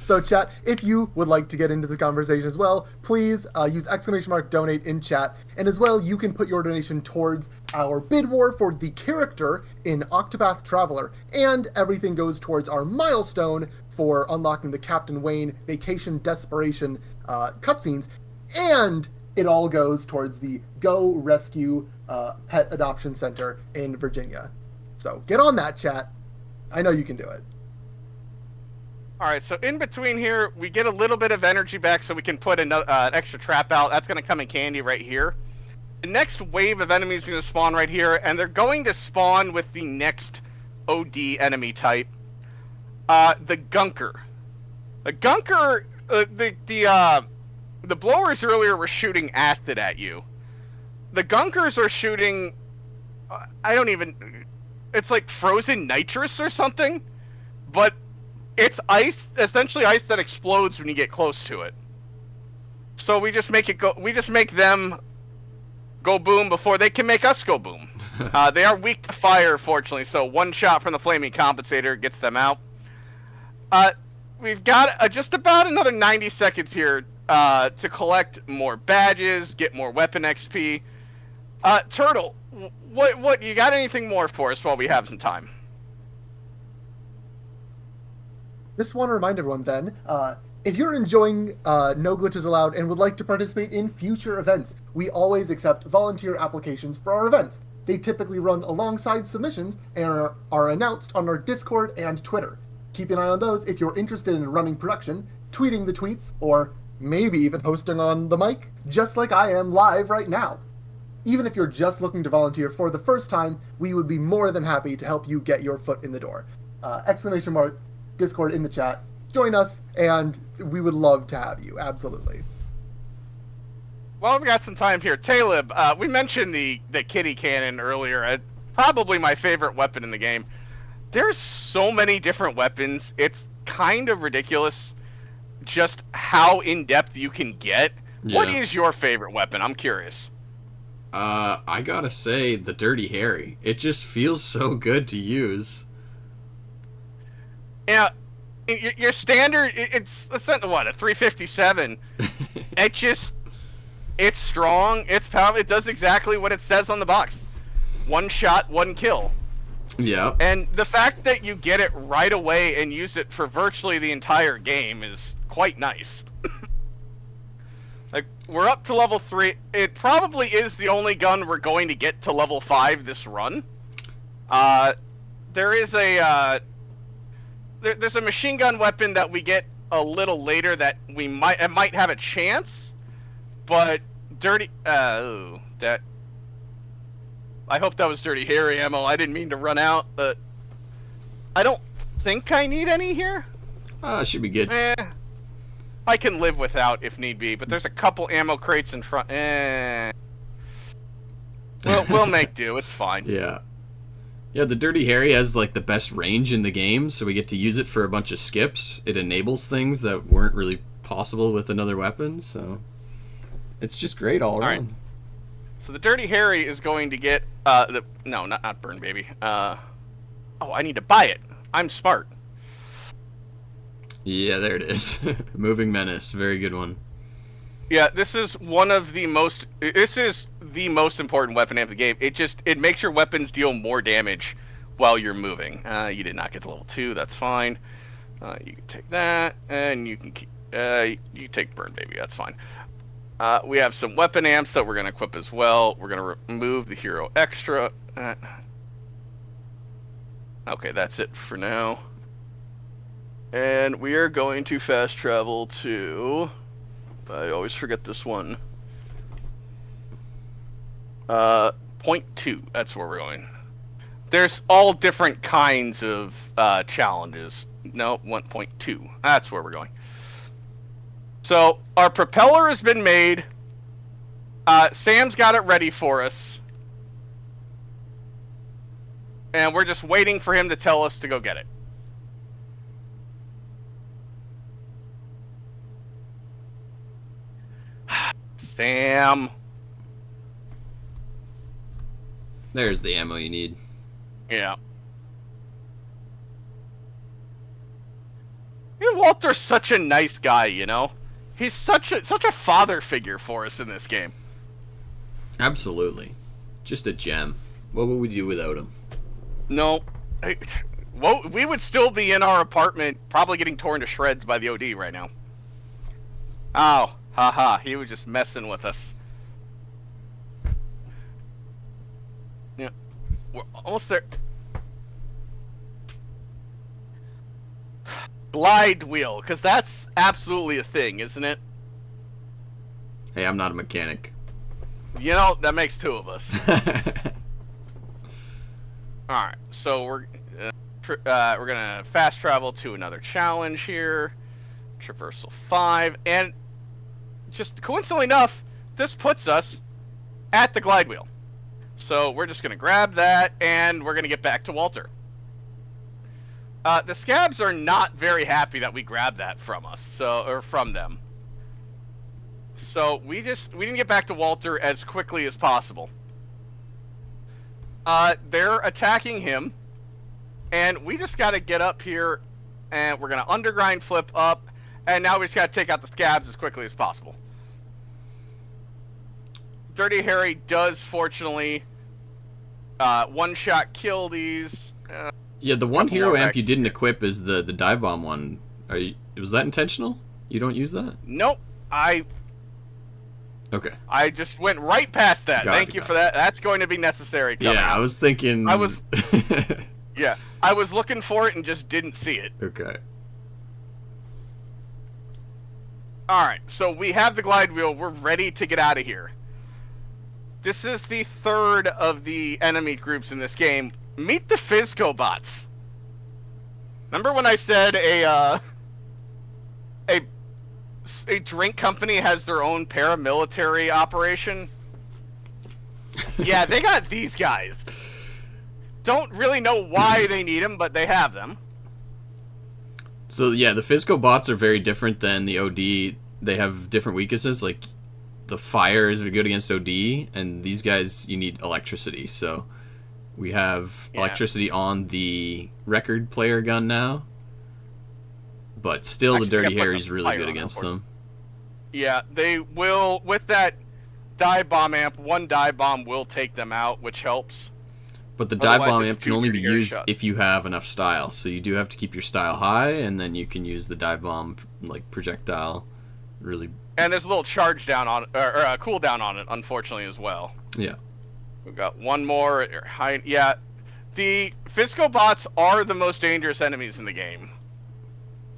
Speaker 1: So chat, if you would like to get into the conversation as well, please use !donate in chat. And as well, you can put your donation towards our bid war for the character in Octopath Traveler. And everything goes towards our milestone for unlocking the Captain Wayne Vacation Desperation cutscenes. And it all goes towards the Go Rescue Pet Adoption Center in Virginia. So get on that, chat. I know you can do it.
Speaker 2: Alright, so in between here, we get a little bit of energy back so we can put an extra trap out. That's going to come in candy right here. The next wave of enemies is going to spawn right here, and they're going to spawn with the next OD enemy type. The Gunker. The Gunker, the blowers earlier were shooting acid at you. The Gunkers are shooting, it's like frozen nitrous or something, but it's ice, essentially ice that explodes when you get close to it. So we just make them go boom before they can make us go boom. They are weak to fire, fortunately, so one shot from the flaming compensator gets them out. We've got just about another 90 seconds here to collect more badges, get more weapon XP. Turtle, what you got anything more for us while we have some time?
Speaker 1: Just want to remind everyone then, if you're enjoying No Glitches Allowed and would like to participate in future events, we always accept volunteer applications for our events. They typically run alongside submissions and are announced on our Discord and Twitter. Keep an eye on those if you're interested in running production, tweeting the tweets, or maybe even hosting on the mic, just like I am live right now. Even if you're just looking to volunteer for the first time, we would be more than happy to help you get your foot in the door. ! Discord in the chat. Join us, and we would love to have you. Absolutely.
Speaker 2: Well, we got some time here. Talib, we mentioned the kitty cannon earlier. Probably my favorite weapon in the game. There's so many different weapons. It's kind of ridiculous just how in-depth you can get. Yeah. What is your favorite weapon? I'm curious.
Speaker 3: I gotta say, the Dirty Harry. It just feels so good to use.
Speaker 2: Yeah, your standard, it's what, a 357. It's strong, it's powerful, it does exactly what it says on the box. One shot, one kill.
Speaker 3: Yeah.
Speaker 2: And the fact that you get it right away and use it for virtually the entire game is quite nice. Like, we're up to level 3. It probably is the only gun we're going to get to level 5 this run. There is there's a machine gun weapon that we get a little later that it might have a chance, but I hope that was Dirty Harry ammo. I didn't mean to run out, but I don't think I need any here.
Speaker 3: Should be good.
Speaker 2: I can live without if need be, but there's a couple ammo crates in front. We'll make do. It's fine.
Speaker 3: Yeah. Yeah, the Dirty Harry has like the best range in the game, so we get to use it for a bunch of skips. It enables things that weren't really possible with another weapon, so it's just great all around.
Speaker 2: Right. So the Dirty Harry is going to get not Burn Baby. I need to buy it. I'm smart.
Speaker 3: Yeah, there it is. Moving Menace, very good one.
Speaker 2: Yeah, this is the most important weapon of the game. It makes your weapons deal more damage while you're moving. You did not get to level 2, that's fine. You can take that, and you can keep, you take Burn Baby, that's fine. We have some weapon amps that we're going to equip as well. We're going to remove the Hero Extra. Okay, that's it for now. And we are going to fast travel to... I always forget this one. Point 2, that's where we're going. There's all different kinds of challenges. No, 1.2, that's where we're going. So, our propeller has been made. Sam's got it ready for us. And we're just waiting for him to tell us to go get it. Sam.
Speaker 3: There's the ammo you need.
Speaker 2: Yeah. Walter's such a nice guy, you know? He's such a father figure for us in this game.
Speaker 3: Absolutely. Just a gem. What would we do without him?
Speaker 2: No. Well, we would still be in our apartment, probably getting torn to shreds by the OD right now. Oh, haha, he was just messing with us. Yeah, we're almost there. glide wheel, because that's absolutely a thing, isn't it?
Speaker 3: Hey, I'm not a mechanic.
Speaker 2: You know, that makes two of us. Alright, so we're gonna fast travel to another challenge here. Traversal 5, and just coincidentally enough, this puts us at the glide wheel. So we're just gonna grab that, and we're gonna get back to Walter. The scabs are not very happy that we grabbed that from us, or from them. So we didn't get back to Walter as quickly as possible. They're attacking him, and we just got to get up here, and we're gonna undergrind flip up, and now we just got to take out the scabs as quickly as possible. Dirty Harry does fortunately one-shot kill these.
Speaker 3: Yeah, the one hero amp you didn't equip is the dive bomb one. Was that intentional? You don't use that?
Speaker 2: Nope.
Speaker 3: Okay.
Speaker 2: I just went right past that. Thank you for that. That's going to be necessary.
Speaker 3: Yeah, I was thinking.
Speaker 2: Yeah, I was looking for it and just didn't see it.
Speaker 3: Okay.
Speaker 2: All right, so we have the glide wheel. We're ready to get out of here. This is the third of the enemy groups in this game. Meet the Fizco bots. Remember when I said a drink company has their own paramilitary operation? Yeah, they got these guys. Don't really know why they need them, but they have them.
Speaker 3: So yeah, the Fizco bots are very different than the OD. They have different weaknesses, like the fire is good against OD, and these guys, you need electricity. So we have electricity on the record player gun now, but still the Dirty Harry's really good against them.
Speaker 2: Yeah, they will, with that dive bomb amp, one dive bomb will take them out, which helps.
Speaker 3: But the dive bomb amp can only be used if you have enough style, so you do have to keep your style high, and then you can use the dive bomb like projectile. Really. And
Speaker 2: there's a little charge down on it, or a cooldown on it, unfortunately, as well.
Speaker 3: Yeah.
Speaker 2: We've got one more. Yeah, the Fizco bots are the most dangerous enemies in the game.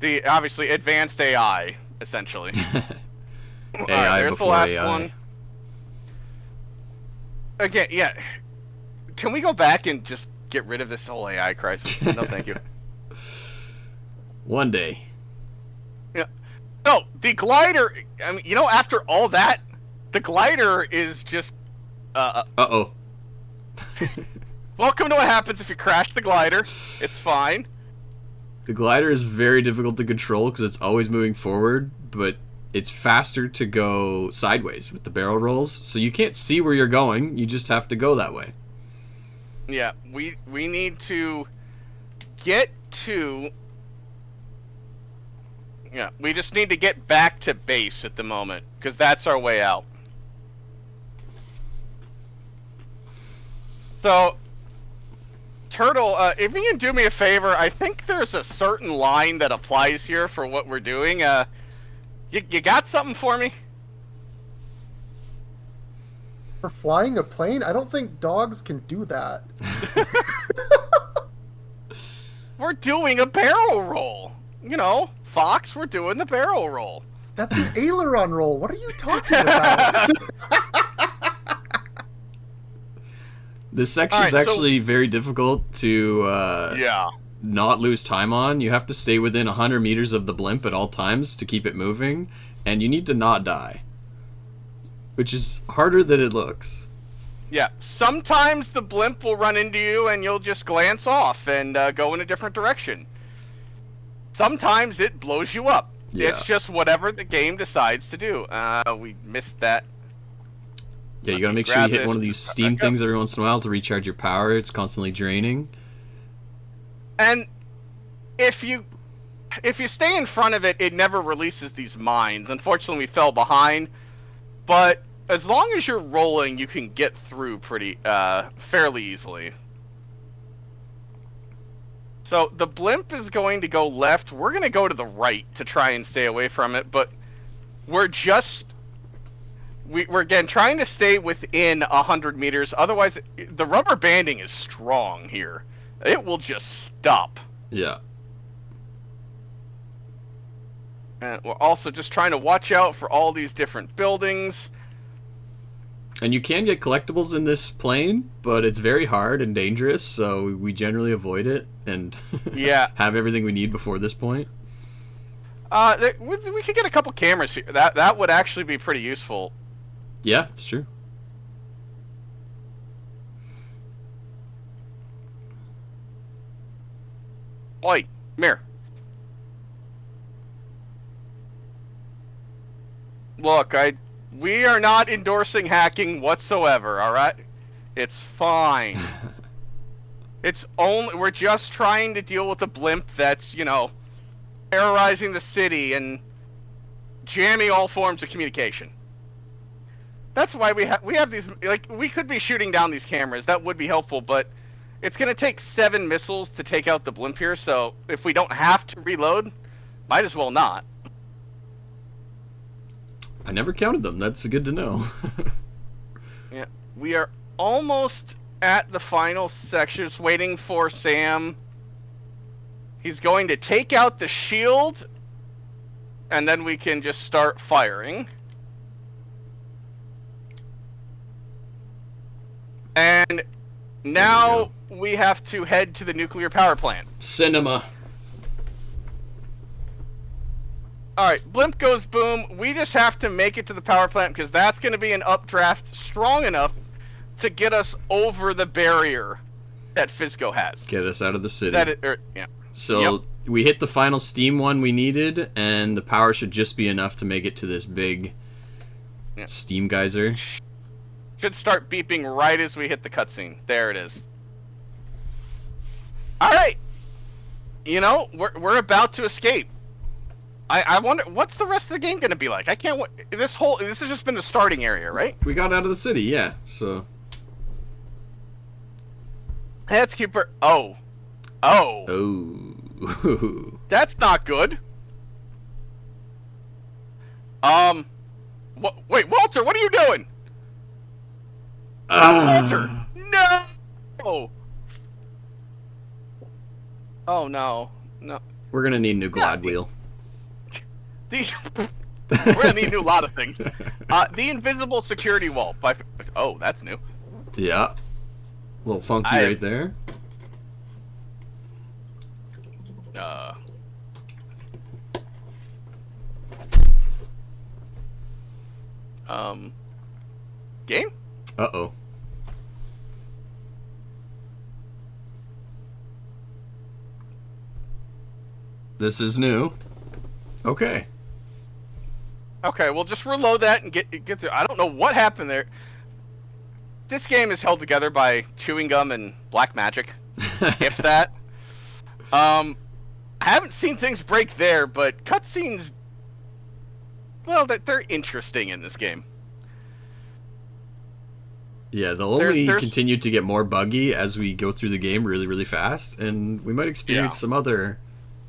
Speaker 2: The obviously advanced AI, essentially.
Speaker 3: AI
Speaker 2: there's
Speaker 3: before
Speaker 2: the last
Speaker 3: AI.
Speaker 2: one. Again, yeah. Can we go back and just get rid of this whole AI crisis? No, thank you.
Speaker 3: One day.
Speaker 2: Yeah. No, the glider. I mean, you know, after all that, the glider is just.
Speaker 3: Uh-oh.
Speaker 2: Welcome to what happens if you crash the glider. It's fine.
Speaker 3: The glider is very difficult to control because it's always moving forward, but it's faster to go sideways with the barrel rolls, so you can't see where you're going. You just have to go that way.
Speaker 2: Yeah, we need to get to... Yeah, we just need to get back to base at the moment, because that's our way out. So, Turtle, if you can do me a favor, I think there's a certain line that applies here for what we're doing. You got something for me?
Speaker 1: For flying a plane? I don't think dogs can do that.
Speaker 2: We're doing a barrel roll. You know, Fox, we're doing the barrel roll.
Speaker 1: That's an aileron roll. What are you talking about?
Speaker 3: This section's actually very difficult to not lose time on. You have to stay within 100 meters of the blimp at all times to keep it moving, and you need to not die, which is harder than it looks.
Speaker 2: Yeah, sometimes the blimp will run into you and you'll just glance off and go in a different direction. Sometimes it blows you up. Yeah. It's just whatever the game decides to do. We missed that.
Speaker 3: Yeah, you gotta make sure you hit one of these steam things every once in a while to recharge your power. It's constantly draining.
Speaker 2: And if you stay in front of it, it never releases these mines. Unfortunately, we fell behind. But as long as you're rolling, you can get through pretty fairly easily. So the blimp is going to go left. We're going to go to the right to try and stay away from it. But we're just... We're again trying to stay within 100 meters. Otherwise, the rubber banding is strong here. It will just stop.
Speaker 3: Yeah.
Speaker 2: And we're also just trying to watch out for all these different buildings.
Speaker 3: And you can get collectibles in this plane, but it's very hard and dangerous, so we generally avoid it and
Speaker 2: Yeah.
Speaker 3: have everything we need before this point.
Speaker 2: We could get a couple cameras here. That would actually be pretty useful.
Speaker 3: Yeah, it's true.
Speaker 2: Oi, come here. Look, we are not endorsing hacking whatsoever, alright? It's fine. We're just trying to deal with a blimp that's, terrorizing the city and jamming all forms of communication. That's why we have these, we could be shooting down these cameras, that would be helpful, but it's gonna take 7 missiles to take out the blimp here, so if we don't have to reload, might as well not.
Speaker 3: I never counted them. That's good to know.
Speaker 2: Yeah, we are almost at the final section. Just waiting for Sam. He's going to take out the shield, and then we can just start firing. And now we have to head to the nuclear power plant.
Speaker 3: Cinema.
Speaker 2: Alright, blimp goes boom. We just have to make it to the power plant because that's going to be an updraft strong enough to get us over the barrier that Fisco has.
Speaker 3: Get us out of the city.
Speaker 2: Yeah.
Speaker 3: So we hit the final steam one we needed, and the power should just be enough to make it to this big steam geyser.
Speaker 2: Should start beeping right as we hit the cutscene. There it is. Alright! We're about to escape. I wonder, what's the rest of the game going to be like? I can't wait. This has just been the starting area, right?
Speaker 3: We got out of the city, yeah, so...
Speaker 2: Let's keep her... Oh. That's not good. Wait, Walter, what are you doing? Walter! No! Oh, no.
Speaker 3: We're gonna need a new glide wheel.
Speaker 2: We're gonna need to do a lot of things. The invisible security wall. Oh, that's new.
Speaker 3: Yeah. A little funky right there.
Speaker 2: Game?
Speaker 3: Uh-oh. This is new. Okay.
Speaker 2: Okay, we'll just reload that and get through. I don't know what happened there. This game is held together by chewing gum and black magic, if that. I haven't seen things break there, but cutscenes, well, they're interesting in this game.
Speaker 3: Yeah, they'll only continue to get more buggy as we go through the game really, really fast, and we might experience some other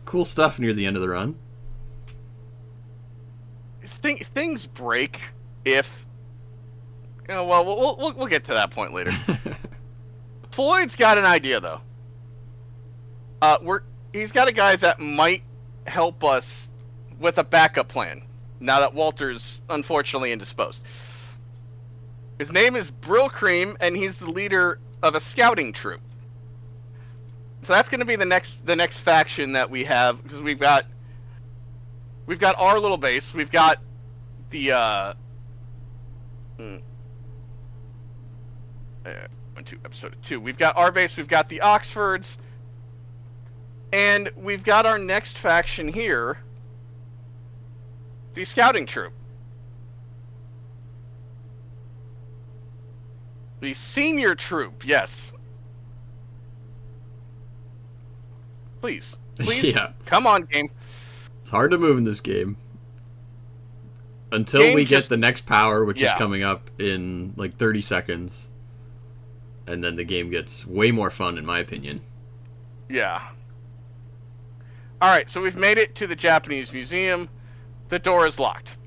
Speaker 3: cool stuff near the end of the run.
Speaker 2: Things break if... well, we'll get to that point later. Floyd's got an idea, though. He's got a guy that might help us with a backup plan, now that Walter's unfortunately indisposed. His name is Brill Cream, and he's the leader of a scouting troop. So that's going to be the next faction that we have, because we've got our little base. We've got the episode 2. We've got our base. We've got the Oxfords, and we've got our next faction here, the scouting troop. The senior troop, yes. Please.
Speaker 3: Yeah.
Speaker 2: Come on, game.
Speaker 3: It's hard to move in this game. Until we get the next power, which is coming up in like 30 seconds. And then the game gets way more fun, in my opinion.
Speaker 2: Yeah. Alright, so we've made it to the Japanese museum. The door is locked.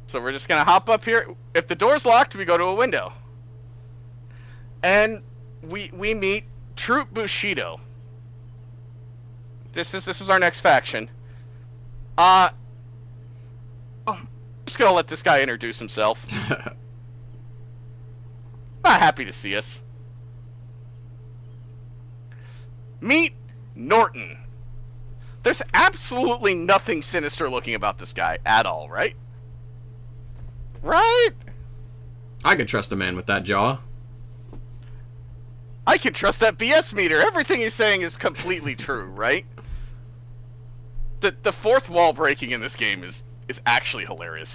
Speaker 2: So we're just going to hop up here. If the door's locked, we go to a window. And we meet Troop Bushido. This is our next faction. I'm just gonna let this guy introduce himself. Not happy to see us. Meet Norton. There's absolutely nothing sinister looking about this guy at all, right? Right?
Speaker 3: I could trust a man with that jaw.
Speaker 2: I can trust that BS meter. Everything he's saying is completely true, right? The fourth wall breaking in this game is actually hilarious.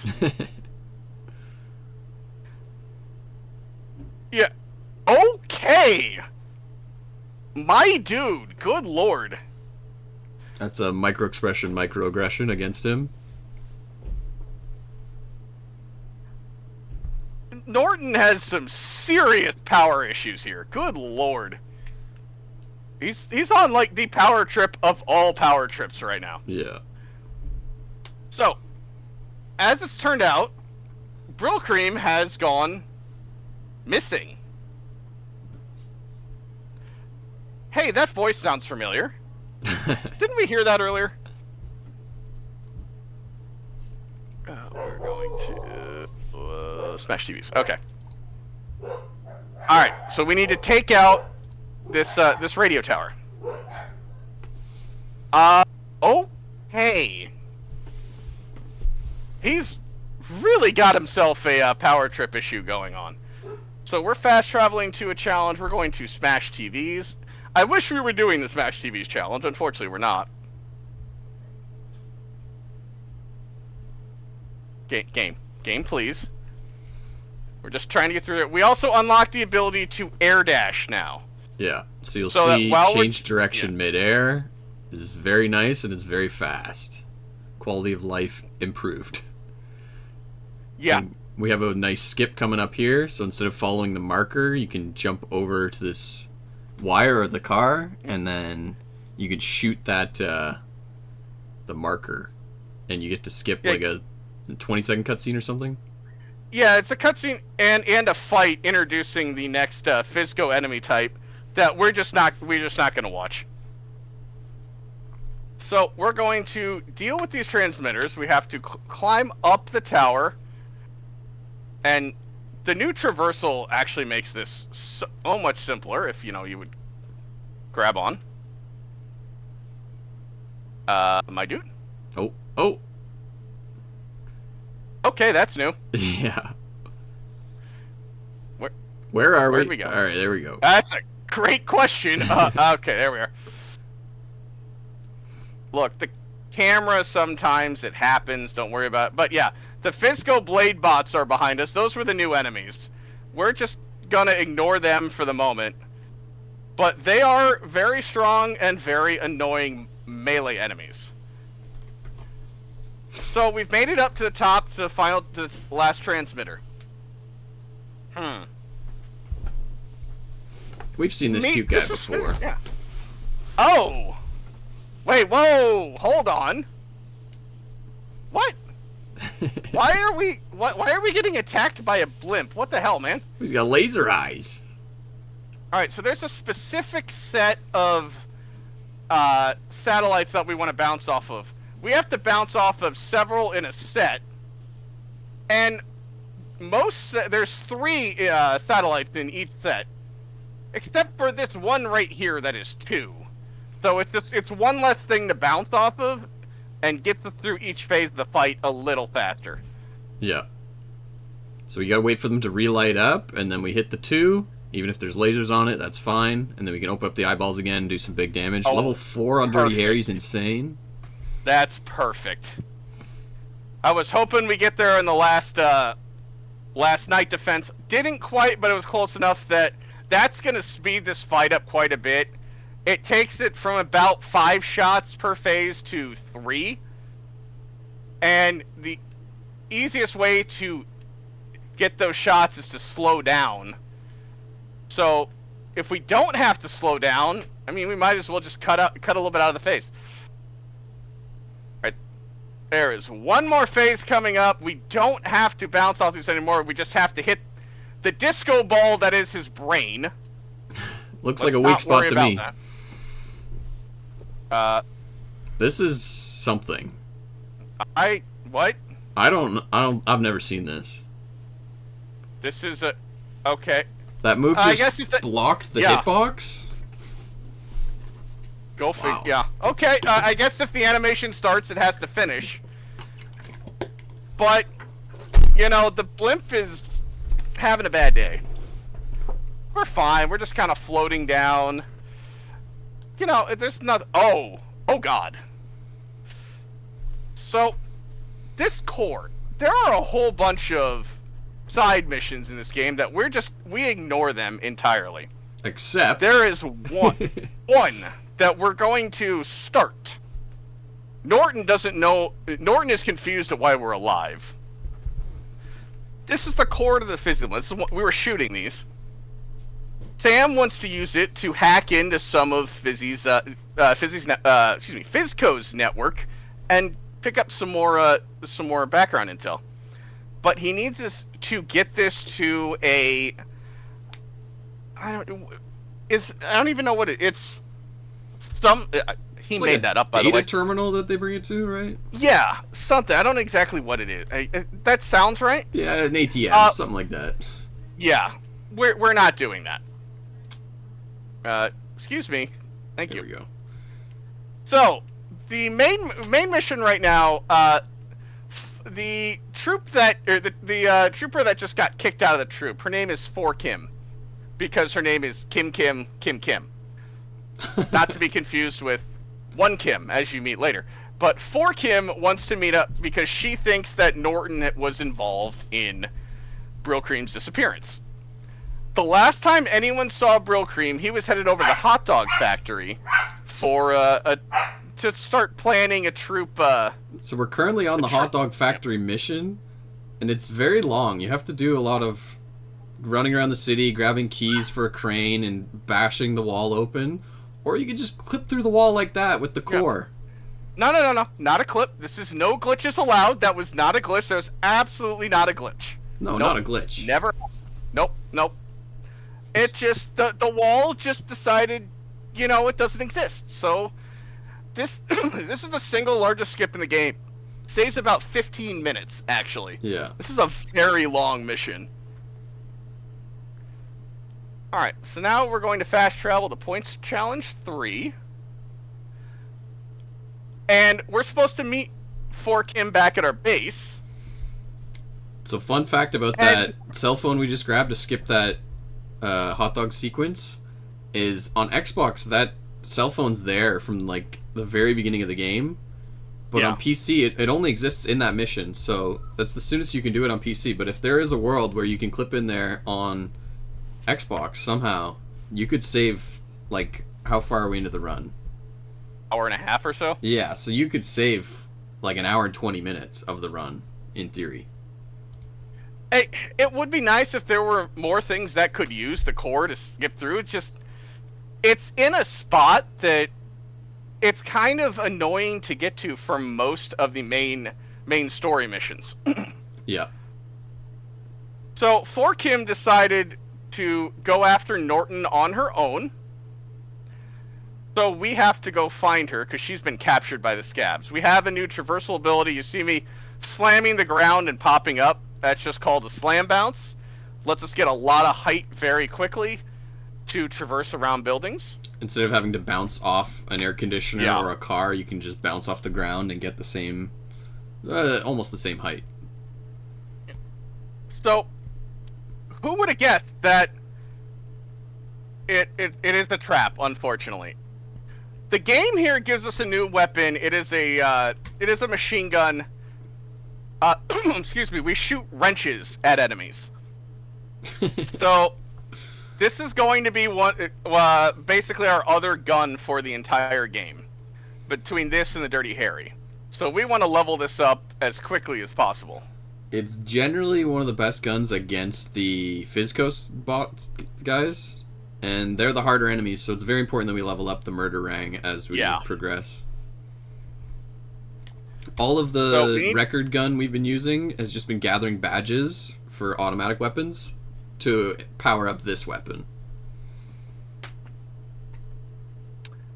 Speaker 2: Yeah. Okay. My dude, good lord.
Speaker 3: That's a micro-expression, microaggression against him.
Speaker 2: Norton has some serious power issues here. Good lord. He's on like the power trip of all power trips right now.
Speaker 3: Yeah.
Speaker 2: So, as it's turned out, Brill Cream has gone missing. Hey, that voice sounds familiar. Didn't we hear that earlier? We're going to smash TVs. Okay. All right. So we need to take out this radio tower. Okay. He's really got himself a power trip issue going on. So we're fast traveling to a challenge. We're going to smash TVs. I wish we were doing the Smash TVs challenge. Unfortunately, we're not. Game, please. We're just trying to get through it. We also unlock the ability to air dash now.
Speaker 3: Yeah, so you'll see change direction
Speaker 2: yeah.
Speaker 3: midair is very nice and it's very fast. Quality of life improved.
Speaker 2: Yeah.
Speaker 3: And we have a nice skip coming up here, so instead of following the marker, you can jump over to this wire of the car, and then you could shoot that the marker, and you get to skip like a 20-second cutscene or something.
Speaker 2: Yeah, it's a cutscene and a fight introducing the next Fizco enemy type that we're just not going to watch. So we're going to deal with these transmitters. We have to climb up the tower, and the new traversal actually makes this so much simpler if, you would grab on. My dude?
Speaker 3: Oh.
Speaker 2: Okay, that's new.
Speaker 3: Yeah. Where are we?
Speaker 2: Where'd we go?
Speaker 3: Alright, there we go.
Speaker 2: That's a great question. Okay, there we are. Look, the camera, sometimes it happens. Don't worry about it. But yeah, the Fizco Blade bots are behind us. Those were the new enemies. We're just going to ignore them for the moment. But they are very strong and very annoying melee enemies. So we've made it up to the top to the last transmitter.
Speaker 3: We've seen this cute guy before.
Speaker 2: Yeah. Oh! Wait, whoa! Hold on! What? Why are we getting attacked by a blimp? What the hell, man?
Speaker 3: He's got laser eyes.
Speaker 2: Alright, so there's a specific set of satellites that we want to bounce off of. We have to bounce off of several in a set. And there's 3 satellites in each set. Except for this one right here that is 2. So it's one less thing to bounce off of, and gets us through each phase of the fight a little faster.
Speaker 3: Yeah. So we gotta wait for them to relight up, and then we hit the 2. Even if there's lasers on it, that's fine. And then we can open up the eyeballs again and do some big damage. Level 4 on Dirty Harry's insane.
Speaker 2: That's perfect. I was hoping we get there in the last night defense. Didn't quite, but it was close enough that's going to speed this fight up quite a bit. It takes it from about 5 shots per phase to 3. And the easiest way to get those shots is to slow down. So if we don't have to slow down, I mean, we might as well just cut a little bit out of the phase. Right. There is one more phase coming up. We don't have to bounce off these anymore. We just have to hit the disco ball that is his brain.
Speaker 3: Looks like a weak spot to me.
Speaker 2: That.
Speaker 3: This is something.
Speaker 2: What?
Speaker 3: I've never seen this.
Speaker 2: This is a... Okay.
Speaker 3: That move
Speaker 2: I
Speaker 3: just
Speaker 2: guess it's
Speaker 3: blocked the
Speaker 2: yeah.
Speaker 3: hitbox?
Speaker 2: Go figure.
Speaker 3: Wow.
Speaker 2: Yeah. Okay, I guess if the animation starts, it has to finish. But, you know, the blimp is having a bad day. We're fine. We're just kind of floating down. You know, there's not... Oh God. So, this core, there are a whole bunch of side missions in this game that we ignore them entirely.
Speaker 3: Except...
Speaker 2: There is one that we're going to start. Norton doesn't know... Norton is confused at why we're alive. This is the core to the Fizzlin. We were shooting these. Sam wants to use it to hack into some of Fizzco's network and pick up some more background intel. But he needs us to get this to a... I don't even know what it's some... He
Speaker 3: it's
Speaker 2: made
Speaker 3: like
Speaker 2: that up, by the way.
Speaker 3: data terminal that they bring it to, right?
Speaker 2: Yeah, something. I don't know exactly what it is. That sounds right?
Speaker 3: Yeah, an ATM, something like that.
Speaker 2: Yeah, we're not doing that. Excuse me. Thank you.
Speaker 3: There we go.
Speaker 2: So, the main mission right now, the troop that, or the trooper that just got kicked out of the troop, her name is 4Kim, because her name is Kim. Not to be confused with 1Kim, as you meet later. But 4Kim wants to meet up because she thinks that Norton was involved in Brillcream's disappearance. The last time anyone saw Brillcream, he was headed over to the hot dog factory for to start planning a troop.
Speaker 3: So we're currently on the hot dog factory mission, and it's very long. You have to do a lot of running around the city, grabbing keys for a crane, and bashing the wall open. Or you could just clip through the wall like that with the core.
Speaker 2: No. Not a clip. This is no glitches allowed. That was not a glitch. That was absolutely not a glitch.
Speaker 3: No,
Speaker 2: nope.
Speaker 3: Not a glitch.
Speaker 2: Never. Nope. It just, the wall just decided, you know, it doesn't exist. So, this is the single largest skip in the game. It saves about 15 minutes, actually.
Speaker 3: Yeah.
Speaker 2: This is a very long mission. Alright, so now we're going to fast travel to Points Challenge 3. And we're supposed to meet Kim back at our base.
Speaker 3: So fun fact about that cell phone we just grabbed to skip that hot dog sequence is on Xbox, that cell phone's there from like the very beginning of the game. But on PC, it only exists in that mission. So that's the soonest you can do it on PC. But if there is a world where you can clip in there on Xbox somehow, you could save, like, how far are we into the run?
Speaker 2: Hour and a half or so?
Speaker 3: Yeah, so you could save like an hour and 20 minutes of the run, in theory.
Speaker 2: It would be nice if there were more things that could use the core to skip through. It's in a spot that it's kind of annoying to get to for most of the main story missions.
Speaker 3: Yeah.
Speaker 2: So 4Kim decided to go after Norton on her own. So we have to go find her because she's been captured by the scabs. We have a new traversal ability. You see me slamming the ground and popping up. That's just called a slam bounce. Lets us get a lot of height very quickly to traverse around buildings.
Speaker 3: Instead of having to bounce off an air conditioner or a car, you can just bounce off the ground and get the same, almost the same height.
Speaker 2: So, who would have guessed that it is a trap, unfortunately. The game here gives us a new weapon. It is a machine gun. Excuse me, we shoot wrenches at enemies. So, this is going to be basically our other gun for the entire game. Between this and the Dirty Harry. So we want to level this up as quickly as possible.
Speaker 3: It's generally one of the best guns against the Fizzco's bot guys. And they're the harder enemies, so it's very important that we level up the murder rang as we progress. All of the record gun we've been using has just been gathering badges for automatic weapons to power up this weapon.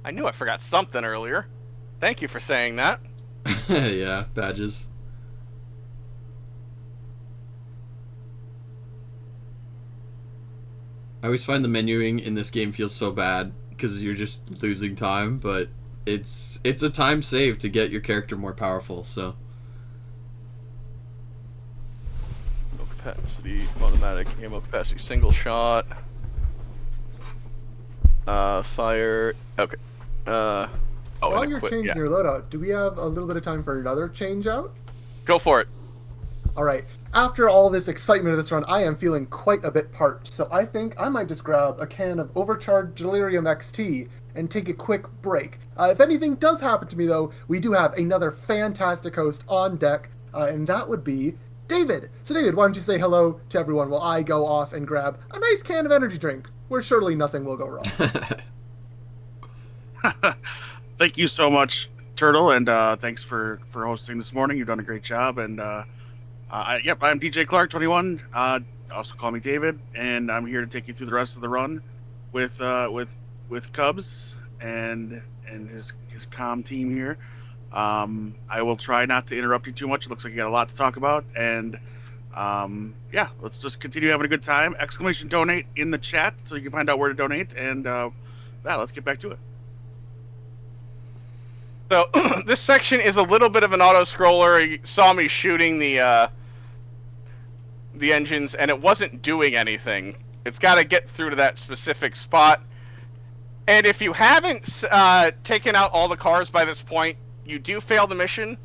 Speaker 2: I knew I forgot something earlier. Thank you for saying that.
Speaker 3: Yeah, badges. I always find the menuing in this game feels so bad because you're just losing time, but it's a time save to get your character more powerful. So
Speaker 2: Ammo capacity, automatic ammo capacity, single shot. Fire. Okay.
Speaker 1: While you're changing your loadout, do we have a little bit of time for another change out?
Speaker 2: Go for it.
Speaker 1: All right. After all this excitement of this run, I am feeling quite a bit parched, so I think I might just grab a can of Overcharged Delirium XT and take a quick break. If anything does happen to me, though, we do have another fantastic host on deck, and that would be David. So, David, why don't you say hello to everyone while I go off and grab a nice can of energy drink, where surely nothing will go wrong.
Speaker 4: Thank you so much, Turtle, and thanks for hosting this morning. You've done a great job, and yep, I'm DJ Clark21. Also call me David, and I'm here to take you through the rest of the run with Cubs and his comm team here. I will try not to interrupt you too much. It looks like you got a lot to talk about, and yeah, let's just continue having a good time. ! Donate in the chat so you can find out where to donate, and yeah, let's get back to it.
Speaker 2: So this section is a little bit of an auto-scroller. You saw me shooting the engines, and it wasn't doing anything. It's got to get through to that specific spot. And if you haven't taken out all the cars by this point, you do fail the mission.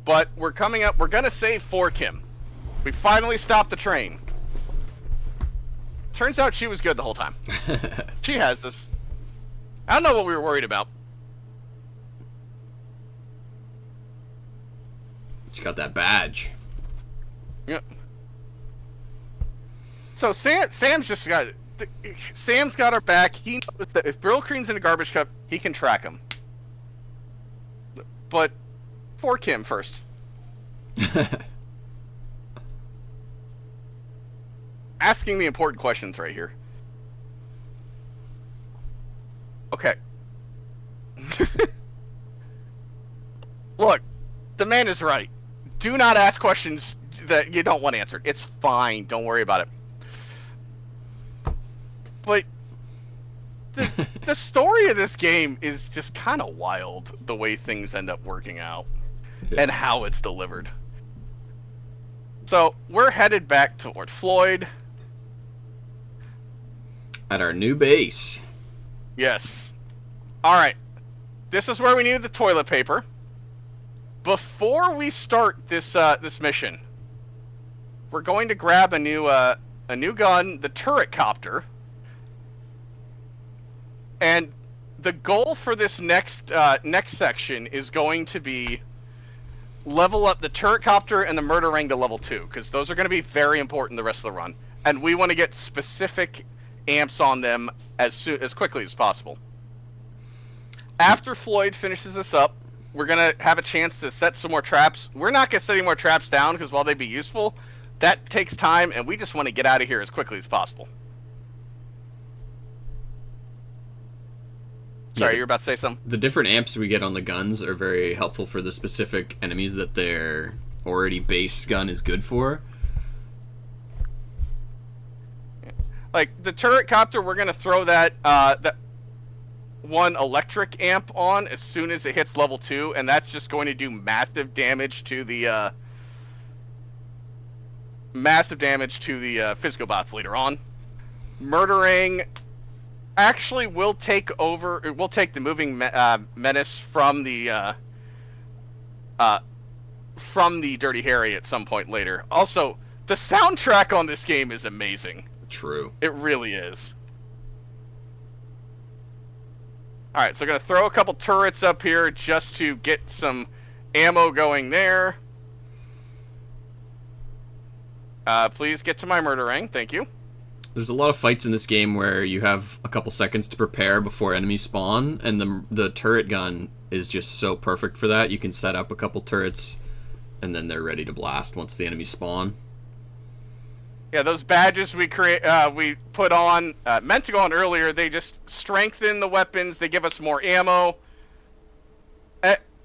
Speaker 2: But we're coming up. We're going to save for Kim. We finally stopped the train. Turns out she was good the whole time. She has this. I don't know what we were worried about.
Speaker 3: She got that badge.
Speaker 2: Yep. So Sam's just got Sam's got our back. He knows that if Brill Cream's in a garbage cup, he can track him. But for Kim first. Asking the important questions right here. Okay. Look, the man is right. Do not ask questions that you don't want answered. It's fine. Don't worry about it. But the story of this game is just kind of wild, the way things end up working out and how it's delivered. So we're headed back toward Floyd.
Speaker 3: At our new base.
Speaker 2: Yes. All right. This is where we need the toilet paper. Before we start this this mission, we're going to grab a new gun, the turret copter. And the goal for this next section is going to be level up the turret copter and the murder ring to level 2, because those are going to be very important the rest of the run, and we want to get specific amps on them as quickly as possible. After Floyd finishes this up, we're going to have a chance to set some more traps. We're not going to set any more traps down, because while they'd be useful, that takes time, and we just want to get out of here as quickly as possible. Sorry, you're about to say something?
Speaker 3: The different amps we get on the guns are very helpful for the specific enemies that their already base gun is good for.
Speaker 2: Like, the turret copter, we're going to throw that one electric amp on as soon as it hits level 2, and that's just going to do massive damage to the physical bots later on. Murdering actually will take the moving menace from the Dirty Harry at some point later. Also, the soundtrack on this game is amazing.
Speaker 3: True.
Speaker 2: It really is. Alright, so I'm going to throw a couple turrets up here just to get some ammo going there. Please get to my murder ring. Thank you.
Speaker 3: There's a lot of fights in this game where you have a couple seconds to prepare before enemies spawn, and the turret gun is just so perfect for that. You can set up a couple turrets, and then they're ready to blast once the enemies spawn.
Speaker 2: Yeah, those badges we put on, meant to go on earlier, they just strengthen the weapons, they give us more ammo.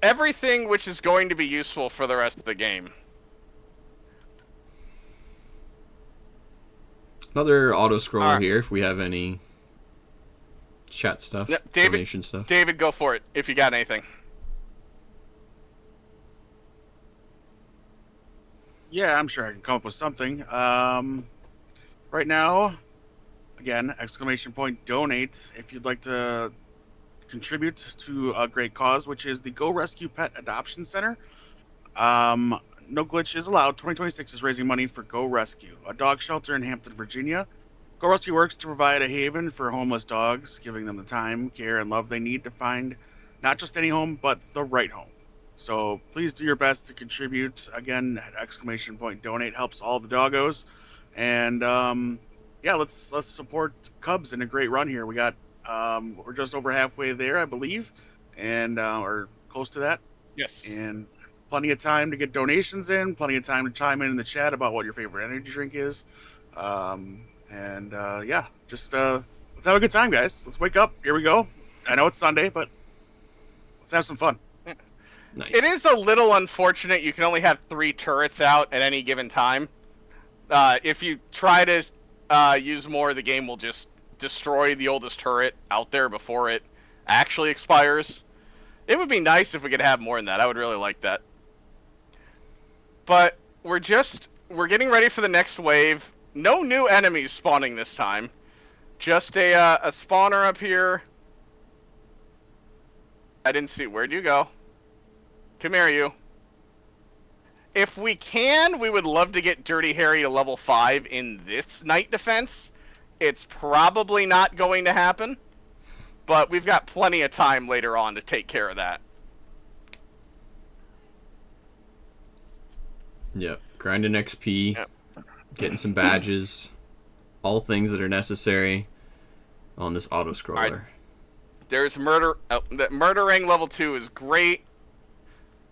Speaker 2: everything which is going to be useful for the rest of the game.
Speaker 3: Another auto scroller
Speaker 2: Alright.
Speaker 3: here if we have any chat stuff,
Speaker 2: Yep, David,
Speaker 3: donation stuff.
Speaker 2: David, go for it if you got anything.
Speaker 4: Yeah, I'm sure I can come up with something. Right now, again, exclamation point donate if you'd like to contribute to a great cause, which is the Go Rescue Pet Adoption Center. No glitches allowed. 2026 is raising money for Go Rescue, a dog shelter in Hampton, Virginia. Go Rescue works to provide a haven for homeless dogs, giving them the time, care, and love they need to find not just any home, but the right home. So please do your best to contribute. Again, exclamation point donate helps all the doggos. And yeah, let's support Cubs in a great run here. We got we're just over halfway there, I believe, and or close to that.
Speaker 2: Yes.
Speaker 4: And plenty of time to get donations in, plenty of time to chime in the chat about what your favorite energy drink is. Yeah, just let's have a good time, guys. Let's wake up. Here we go. I know it's Sunday, but let's have some fun.
Speaker 3: Nice.
Speaker 2: It is a little unfortunate you can only have 3 turrets out at any given time. If you try to use more, the game will just destroy the oldest turret out there before it actually expires. It would be nice if we could have more than that. I would really like that. But we're getting ready for the next wave. No new enemies spawning this time. Just a spawner up here. I didn't see. Where'd you go? Come here, you. If we can, we would love to get Dirty Harry to level 5 in this night defense. It's probably not going to happen, but we've got plenty of time later on to take care of that.
Speaker 3: Yep. Grinding XP,
Speaker 2: Yep.
Speaker 3: getting some badges, all things that are necessary on this auto scroller.
Speaker 2: Alright. There's murder. Oh, the murdering level 2 is great.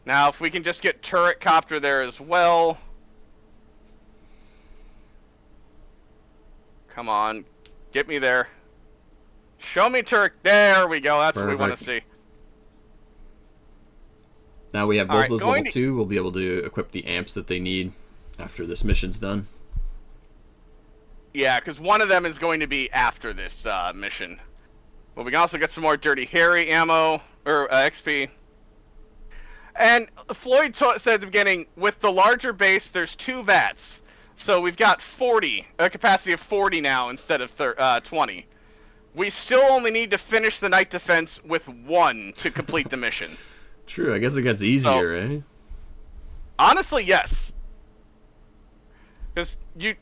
Speaker 2: Now, if we can just get turret copter there as well. Come on, get me there. Show me turret. There we go. That's what we want to see.
Speaker 3: Now we have both
Speaker 2: Alright,
Speaker 3: those
Speaker 2: going
Speaker 3: level 2. We'll be able to equip the amps that they need after this mission's done.
Speaker 2: Yeah, because one of them is going to be after this mission. But we can also get some more Dirty Harry ammo, or XP. And Floyd said at the beginning, with the larger base, there's 2 vats. So we've got 40, a capacity of 40 now instead of 20. We still only need to finish the night defense with 1 to complete the mission.
Speaker 3: True, I guess it gets easier, eh?
Speaker 2: Honestly, yes. Because you...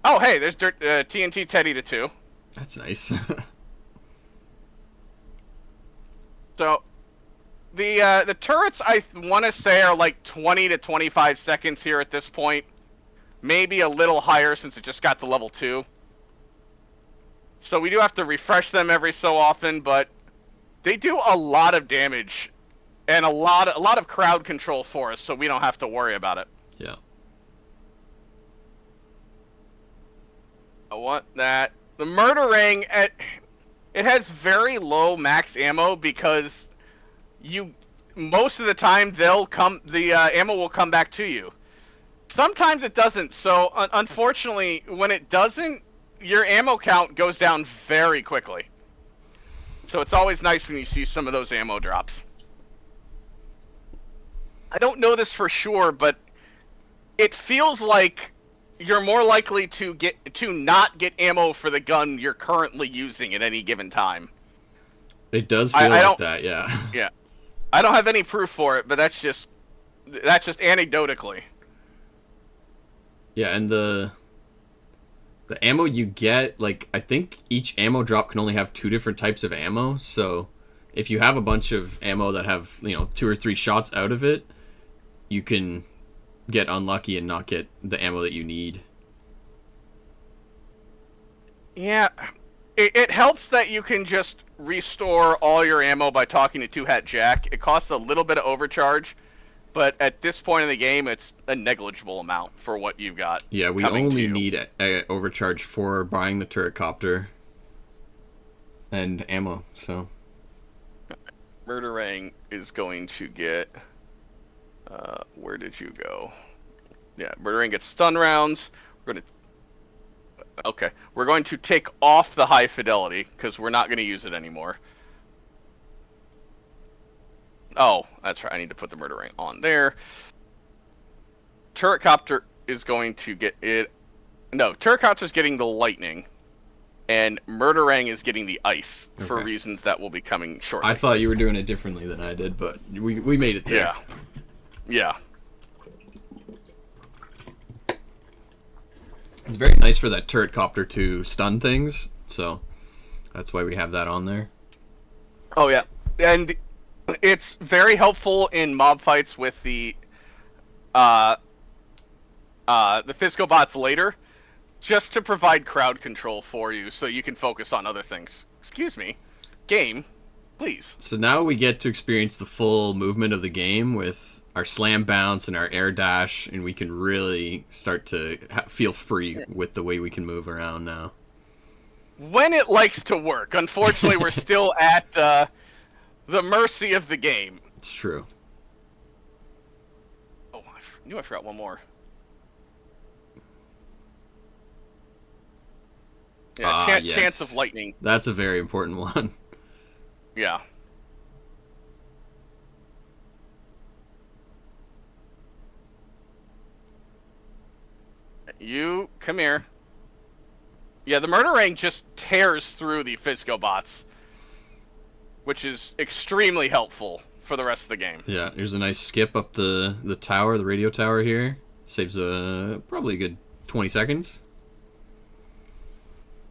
Speaker 2: Oh, hey, there's TNT Teddy to 2.
Speaker 3: That's nice.
Speaker 2: So... The turrets, I want to say, are like 20 to 25 seconds here at this point. Maybe a little higher since it just got to level 2. So we do have to refresh them every so often, but they do a lot of damage and a lot of crowd control for us, so we don't have to worry about it.
Speaker 3: Yeah.
Speaker 2: I want that. The murdering, it has very low max ammo because... most of the time the ammo will come back to you. Sometimes it doesn't, so unfortunately when it doesn't, your ammo count goes down very quickly. So it's always nice when you see some of those ammo drops. I don't know this for sure, but it feels like you're more likely to not get ammo for the gun you're currently using at any given time.
Speaker 3: It does feel like that, yeah.
Speaker 2: Yeah. I don't have any proof for it, but that's just anecdotally.
Speaker 3: Yeah, and the ammo you get, like, I think each ammo drop can only have 2 different types of ammo, so if you have a bunch of ammo that have, 2 or 3 shots out of it, you can get unlucky and not get the ammo that you need.
Speaker 2: Yeah, it helps that you can just restore all your ammo by talking to Two Hat Jack. It costs a little bit of overcharge, but at this point in the game, it's a negligible amount for what you've got.
Speaker 3: Yeah, we only need a overcharge for buying the turret copter and ammo, so...
Speaker 2: Murderang is going to get... where did you go? Yeah, Murderang gets stun rounds. Okay, we're going to take off the high fidelity, because we're not going to use it anymore. Oh, that's right, I need to put the Murderang on there. Turret Copter is going to get it... No, Turret Copter's getting the lightning, and Murderang is getting the ice, for reasons that will be coming shortly.
Speaker 3: I thought you were doing it differently than I did, but we made it there.
Speaker 2: Yeah.
Speaker 3: It's very nice for that turret copter to stun things, so that's why we have that on there.
Speaker 2: Oh yeah, and it's very helpful in mob fights with the Fisco bots later, just to provide crowd control for you, so you can focus on other things. Excuse me, game, please.
Speaker 3: So now we get to experience the full movement of the game with our slam bounce and our air dash, and we can really start to feel free with the way we can move around now.
Speaker 2: When it likes to work. Unfortunately, we're still at the mercy of the game.
Speaker 3: It's true.
Speaker 2: Oh, I knew I forgot one more. Yeah,
Speaker 3: yes.
Speaker 2: Chance of lightning.
Speaker 3: That's a very important one.
Speaker 2: Yeah. You, come here. Yeah, the Murderang just tears through the Fisco bots, which is extremely helpful for the rest of the game.
Speaker 3: Yeah, here's a nice skip up the tower, the radio tower here. Saves probably a good 20 seconds.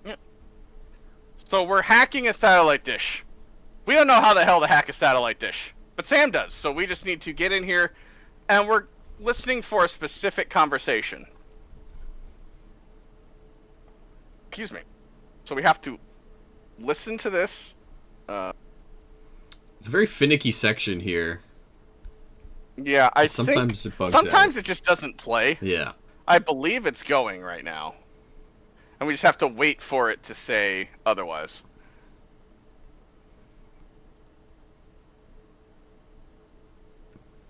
Speaker 2: Yep. So we're hacking a satellite dish. We don't know how the hell to hack a satellite dish, but Sam does, so we just need to get in here, and we're listening for a specific conversation. Excuse me. So we have to listen to this.
Speaker 3: It's a very finicky section here.
Speaker 2: Yeah, I
Speaker 3: sometimes
Speaker 2: think
Speaker 3: it bugs
Speaker 2: sometimes
Speaker 3: out.
Speaker 2: it just doesn't play.
Speaker 3: Yeah.
Speaker 2: I believe it's going right now, and we just have to wait for it to say otherwise.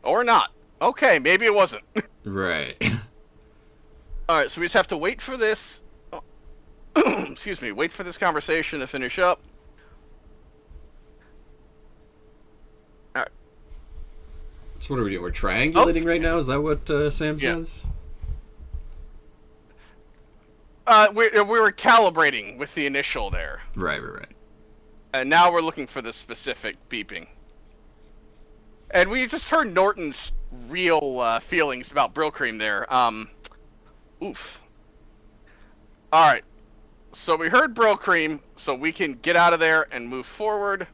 Speaker 2: Or not. Okay, maybe it wasn't.
Speaker 3: Right.
Speaker 2: Alright, so we just have to wait for this... Excuse me, wait for this conversation to finish up. Alright.
Speaker 3: So what are we doing? We're triangulating right now? Is that what Sam says?
Speaker 2: We were calibrating with the initial there.
Speaker 3: Right.
Speaker 2: And now we're looking for the specific beeping. And we just heard Norton's real feelings about Brill Cream there. Oof. Alright. So we heard Brill Cream, so we can get out of there and move forward.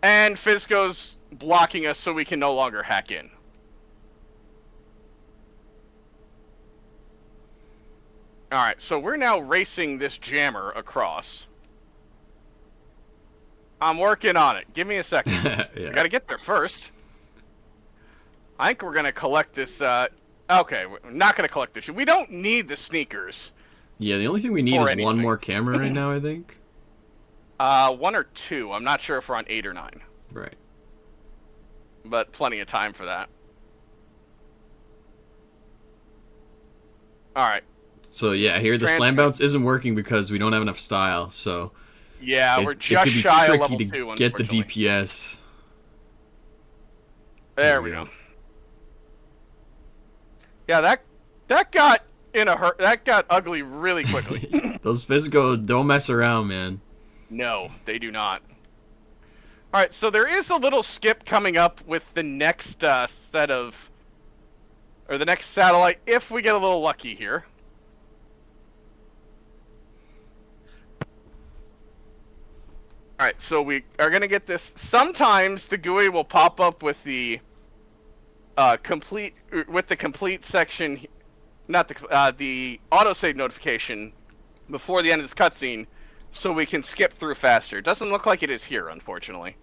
Speaker 2: And Fisco's blocking us so we can no longer hack in. Alright, so we're now racing this jammer across. I'm working on it. Give me a second.
Speaker 3: Yeah.
Speaker 2: We gotta get there first. I think we're gonna collect this, okay, we're not gonna collect this. We don't need the sneakers.
Speaker 3: Yeah, the only thing we need is one more camera right now, I think.
Speaker 2: 1 or 2. I'm not sure if we're on 8 or 9.
Speaker 3: Right.
Speaker 2: But plenty of time for that. Alright.
Speaker 3: So yeah, here the slam bounce isn't working because we don't have enough style, so...
Speaker 2: Yeah, we're just
Speaker 3: could be
Speaker 2: shy of
Speaker 3: tricky
Speaker 2: level
Speaker 3: to
Speaker 2: 2,
Speaker 3: get the
Speaker 2: unfortunately.
Speaker 3: DPS.
Speaker 2: There we go. Yeah, that got in a hurt. That got ugly really quickly.
Speaker 3: Those Fisco don't mess around, man.
Speaker 2: No, they do not. All right, so there is a little skip coming up with the next set of, or the next satellite, if we get a little lucky here. All right, so we are gonna get this. Sometimes the GUI will pop up with the complete section, not the autosave notification before the end of this cutscene, so we can skip through faster. It doesn't look like it is here, unfortunately.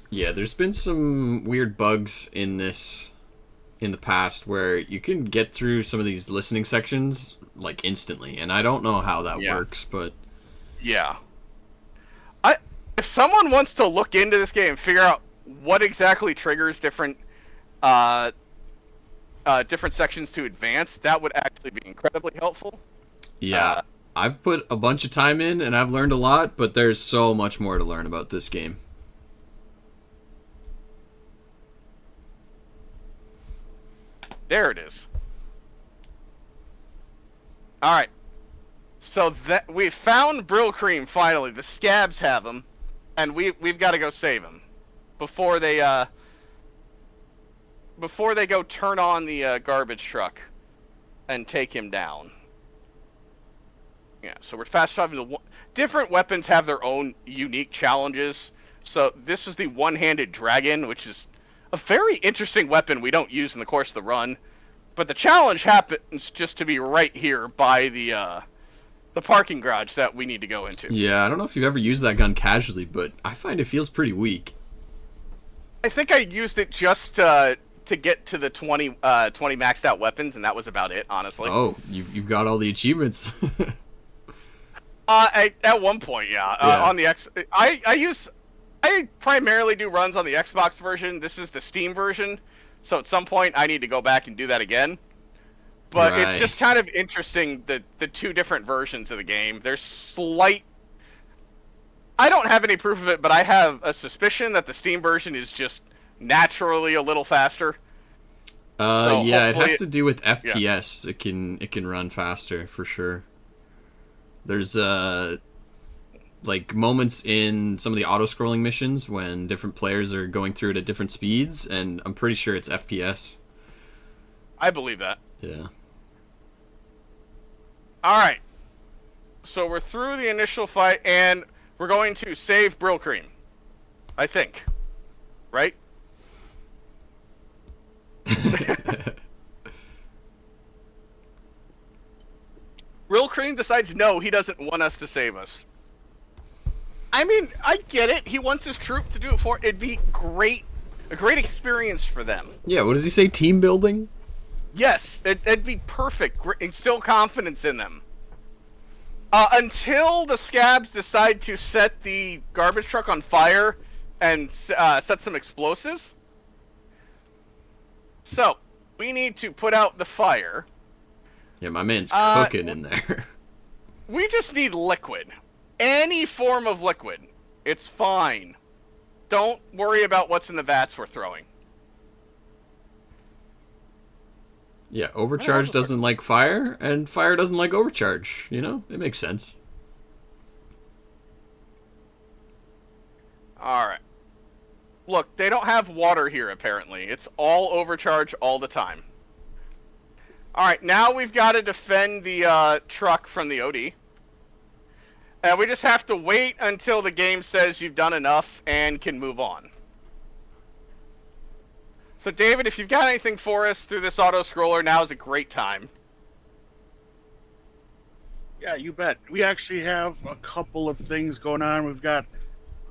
Speaker 3: Yeah, there's been some weird bugs in this in the past where you can get through some of these listening sections like instantly, and I don't know how that works, but
Speaker 2: Yeah. If someone wants to look into this game and figure out what exactly triggers different different sections to advance, that would actually be incredibly helpful.
Speaker 3: Yeah, I've put a bunch of time in and I've learned a lot, but there's so much more to learn about this game.
Speaker 2: There it is. All right. So that we found Brill Cream finally. The scabs have him, and we've got to go save him before they go turn on the garbage truck and take him down. Yeah. So we're fast traveling. Different weapons have their own unique challenges. So this is the one-handed dragon, which is a very interesting weapon we don't use in the course of the run. But the challenge happens just to be right here by the parking garage that we need to go into.
Speaker 3: Yeah, I don't know if you've ever used that gun casually, but I find it feels pretty weak.
Speaker 2: I think I used it just to get to the 20 maxed out weapons, and that was about it, honestly.
Speaker 3: Oh, you've got all the achievements.
Speaker 2: At one point, yeah. On the I primarily do runs on the Xbox version. This is the Steam version, so at some point I need to go back and do that again. But
Speaker 3: Right.
Speaker 2: It's just kind of interesting, the two different versions of the game. There's slight... I don't have any proof of it, but I have a suspicion that the Steam version is just naturally a little faster.
Speaker 3: Yeah, it
Speaker 2: hopefully
Speaker 3: has to do with FPS. Yeah. It can run faster for sure. There's like moments in some of the auto-scrolling missions when different players are going through it at different speeds, and I'm pretty sure it's FPS.
Speaker 2: I believe that.
Speaker 3: Yeah.
Speaker 2: Alright. So we're through the initial fight, and we're going to save Brill Cream. I think. Right? Brill Cream decides no, he doesn't want us to save us. I mean, I get it. He wants his troop to do it for... It'd be a great experience for them.
Speaker 3: Yeah, what does he say? Team building?
Speaker 2: Yes, it'd be perfect. Instill confidence in them. Until the scabs decide to set the garbage truck on fire and set some explosives. So, we need to put out the fire.
Speaker 3: Yeah, my man's cooking in there.
Speaker 2: We just need liquid. Any form of liquid. It's fine. Don't worry about what's in the vats we're throwing.
Speaker 3: Yeah, overcharge doesn't like fire, and fire doesn't like overcharge. You know, it makes sense.
Speaker 2: Alright. Look, they don't have water here, apparently. It's all overcharge all the time. Alright, now we've got to defend the truck from the OD. And we just have to wait until the game says you've done enough and can move on. So, David, if you've got anything for us through this auto-scroller, now is a great time.
Speaker 4: Yeah, you bet. We actually have a couple of things going on. We've got,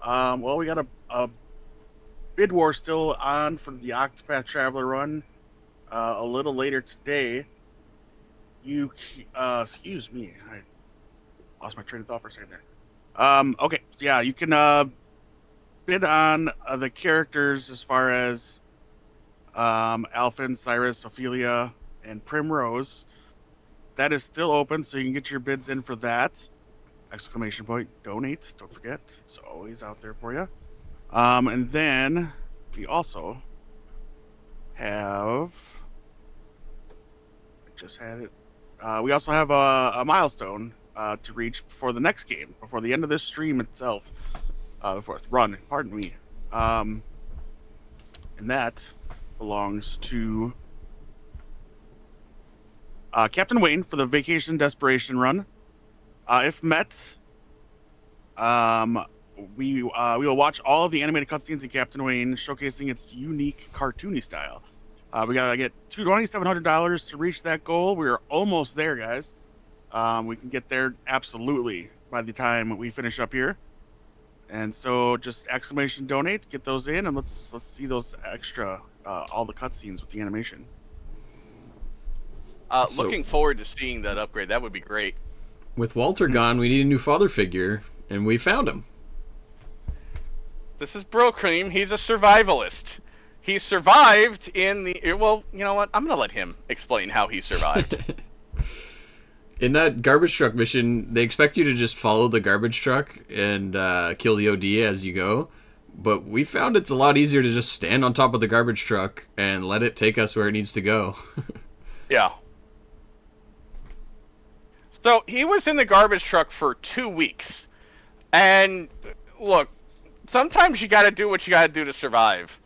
Speaker 4: we got a bid war still on for the Octopath Traveler run. A little later today. Excuse me, I lost my train of thought for a second there. Okay, so yeah, you can bid on the characters as far as Alphen, Cyrus, Ophelia, and Primrose. That is still open, so you can get your bids in for that. ! Donate, don't forget. It's always out there for you. And then we also have... I just had it. We also have a milestone to reach before the next game, before the end of this stream itself. Before it's run, pardon me. And that belongs to Captain Wayne for the Vacation Desperation run. If met, we will watch all of the animated cutscenes in Captain Wayne, showcasing its unique cartoony style. We gotta get $2,700 to reach that goal. We're almost there, guys. We can get there absolutely by the time we finish up here. And so, just ! Donate, get those in, and let's see those extra all the cutscenes with the animation.
Speaker 2: Looking forward to seeing that upgrade. That would be great.
Speaker 3: With Walter gone, we need a new father figure, and we found him.
Speaker 2: This is Bro Cream. He's a survivalist. He survived in the... Well, you know what? I'm going to let him explain how he survived.
Speaker 3: In that garbage truck mission, they expect you to just follow the garbage truck and kill the OD as you go. But we found it's a lot easier to just stand on top of the garbage truck and let it take us where it needs to go.
Speaker 2: Yeah. So he was in the garbage truck for 2 weeks. And look, sometimes you gotta do what you gotta do to survive.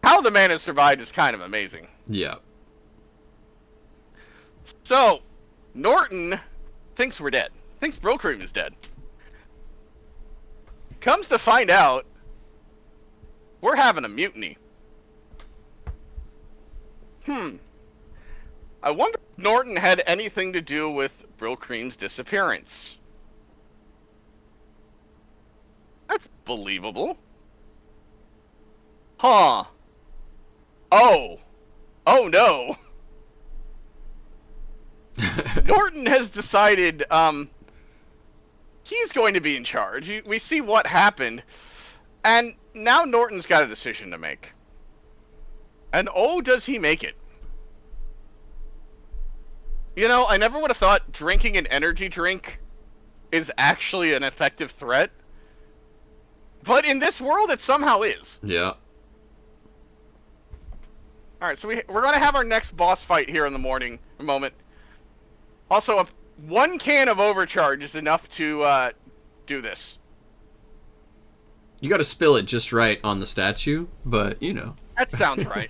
Speaker 2: How the man has survived is kind of amazing.
Speaker 3: Yeah.
Speaker 2: So, Norton thinks we're dead. Thinks Bro Cream is dead. Comes to find out, we're having a mutiny. I wonder if Norton had anything to do with Bro Cream's disappearance. That's believable. Huh. Oh. Oh no. Norton has decided, he's going to be in charge. We see what happened, and now Norton's got a decision to make. And oh, does he make it. You know, I never would have thought drinking an energy drink is actually an effective threat. But in this world, it somehow is.
Speaker 3: Yeah.
Speaker 2: Alright, so we're going to have our next boss fight here in the morning, a moment. Also, one can of overcharge is enough to do this.
Speaker 3: You gotta spill it just right on the statue, but, you know.
Speaker 2: That sounds right.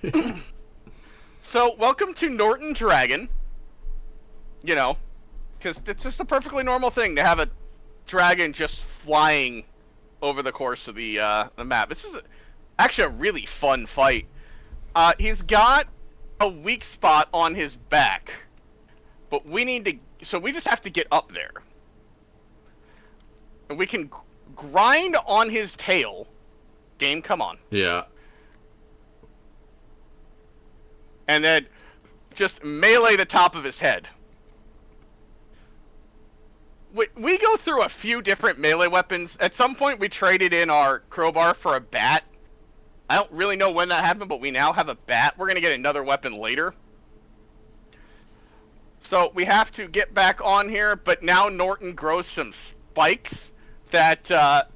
Speaker 2: So, welcome to Norton Dragon. You know, because it's just a perfectly normal thing to have a dragon just flying over the course of the map. This is actually a really fun fight. He's got a weak spot on his back, but we need to, so we just have to get up there. And we can grind on his tail. Game, come on.
Speaker 3: Yeah.
Speaker 2: And then just melee the top of his head. We go through a few different melee weapons. At some point, we traded in our crowbar for a bat. I don't really know when that happened, but we now have a bat. We're going to get another weapon later. So we have to get back on here, but now Norton grows some spikes that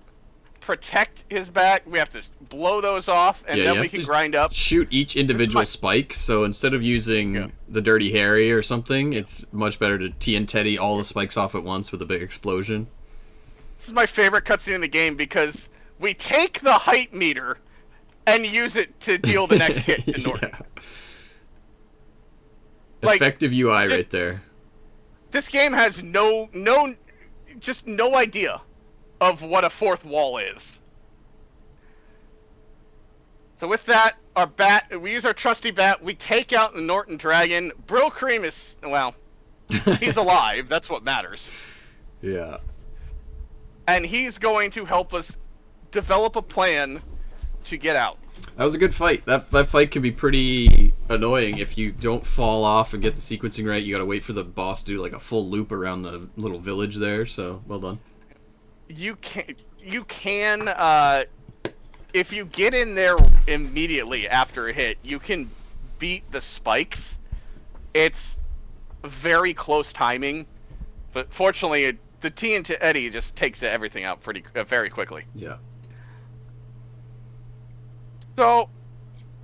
Speaker 2: protect his back. We have to blow those off, and then we can grind up.
Speaker 3: Shoot each individual spike, so instead of using the Dirty Harry or something, it's much better to TNT all the spikes off at once with a big explosion.
Speaker 2: This is my favorite cutscene in the game because we take the height meter and use it to deal the next hit to Norton.
Speaker 3: Yeah.
Speaker 2: Like,
Speaker 3: effective UI right there.
Speaker 2: This game has no idea of what a fourth wall is. So with that, our bat, we use our trusty bat, we take out the Norton Dragon. Bro Cream is, well, he's alive, that's what matters.
Speaker 3: Yeah.
Speaker 2: And he's going to help us develop a plan to get out.
Speaker 3: That was a good fight. That fight can be pretty annoying if you don't fall off and get the sequencing right. You gotta wait for the boss to do like a full loop around the little village there, so well done.
Speaker 2: You can if you get in there immediately after a hit, you can beat the spikes. It's very close timing, but fortunately the TNT Eddie just takes everything out very quickly.
Speaker 3: Yeah.
Speaker 2: So,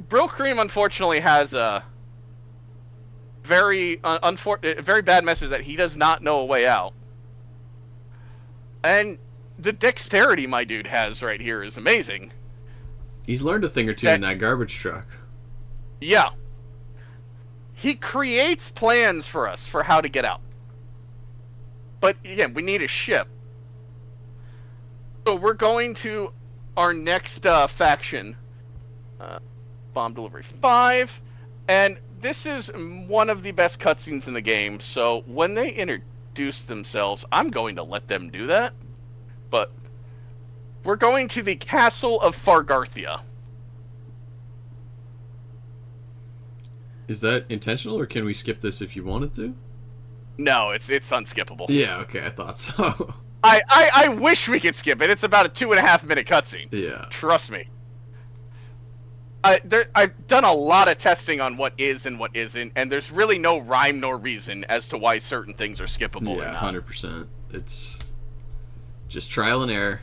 Speaker 2: Bro Cream unfortunately has a very bad message that he does not know a way out. And the dexterity my dude has right here is amazing.
Speaker 3: He's learned a thing or two in that garbage truck.
Speaker 2: Yeah. He creates plans for us for how to get out. But again, we need a ship. So we're going to our next faction. Bomb Delivery 5, and this is one of the best cutscenes in the game, so when they introduce themselves, I'm going to let them do that, but we're going to the Castle of Fargarthia.
Speaker 3: Is that intentional, or can we skip this if you wanted to?
Speaker 2: No, it's unskippable.
Speaker 3: Yeah, okay, I thought so.
Speaker 2: I wish we could skip it. It's about a 2.5-minute cutscene.
Speaker 3: Yeah.
Speaker 2: Trust me. I've done a lot of testing on what is and what isn't, and there's really no rhyme nor reason as to why certain things are skippable or
Speaker 3: Yeah,
Speaker 2: not.
Speaker 3: 100%. It's just trial and error.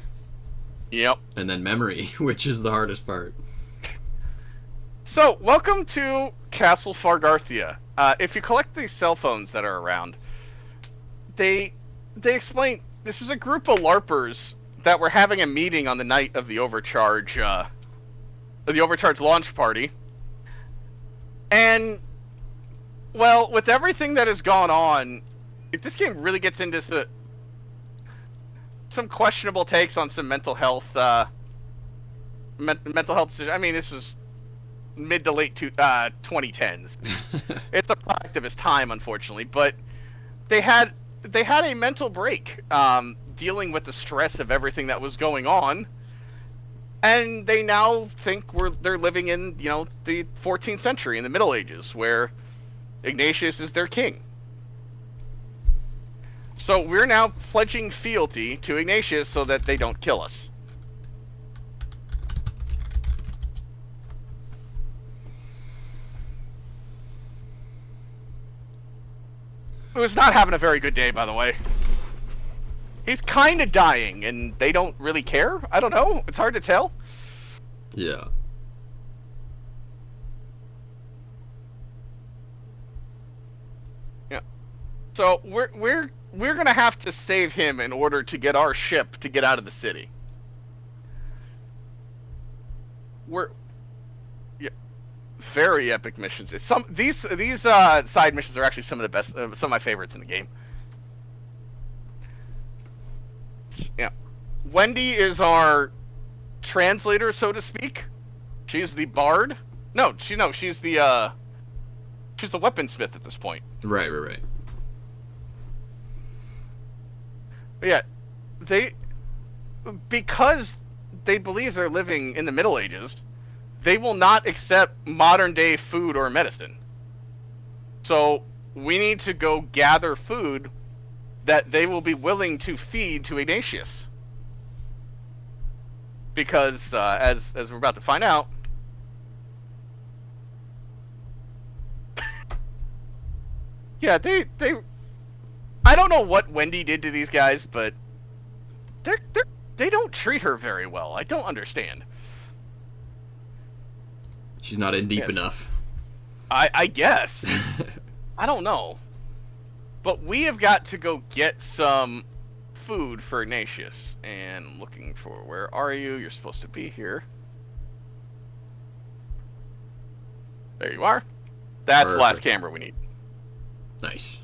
Speaker 2: Yep.
Speaker 3: And then memory, which is the hardest part.
Speaker 2: So, welcome to Castle Fargarthia. If you collect these cell phones that are around, they explain this is a group of LARPers that were having a meeting on the night of the Overcharge launch party. And, well, with everything that has gone on, if this game really gets into some questionable takes on some mental health, mental health. I mean, this was mid to late 2010s. It's a product of its time, unfortunately. But they had a mental break, dealing with the stress of everything that was going on. And they now think they're living in, the 14th century, in the Middle Ages, where Ignatius is their king. So we're now pledging fealty to Ignatius so that they don't kill us. Who's not having a very good day, by the way. He's kind of dying, and they don't really care? I don't know. It's hard to tell.
Speaker 3: Yeah.
Speaker 2: Yeah. So we're gonna have to save him in order to get our ship to get out of the city. Yeah, very epic missions. These side missions are actually some of the best, some of my favorites in the game. Yeah, Wendy is our translator, so to speak. She's the bard. No, she's the weaponsmith at this point.
Speaker 3: Right.
Speaker 2: But yeah, because they believe they're living in the Middle Ages, they will not accept modern day food or medicine. So we need to go gather food that they will be willing to feed to Ignatius. Because as we're about to find out, yeah, they I don't know what Wendy did to these guys, but they don't treat her very well. I don't understand.
Speaker 3: She's not in deep enough.
Speaker 2: I guess. I don't know. But we have got to go get some food for Ignatius. And I'm looking for, where are you? You're supposed to be here. There you are. That's the last camera we need.
Speaker 3: Nice.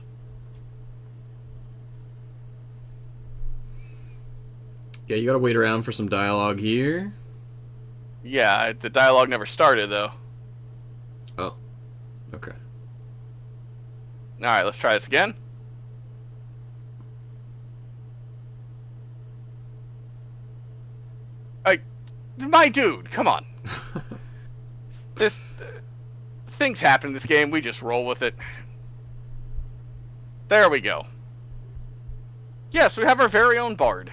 Speaker 3: Yeah, you gotta wait around for some dialogue here.
Speaker 2: Yeah, the dialogue never started, though.
Speaker 3: Oh. Okay.
Speaker 2: Alright, let's try this again. My dude, come on. Things happen in this game, we just roll with it. There we go. Yes, we have our very own bard.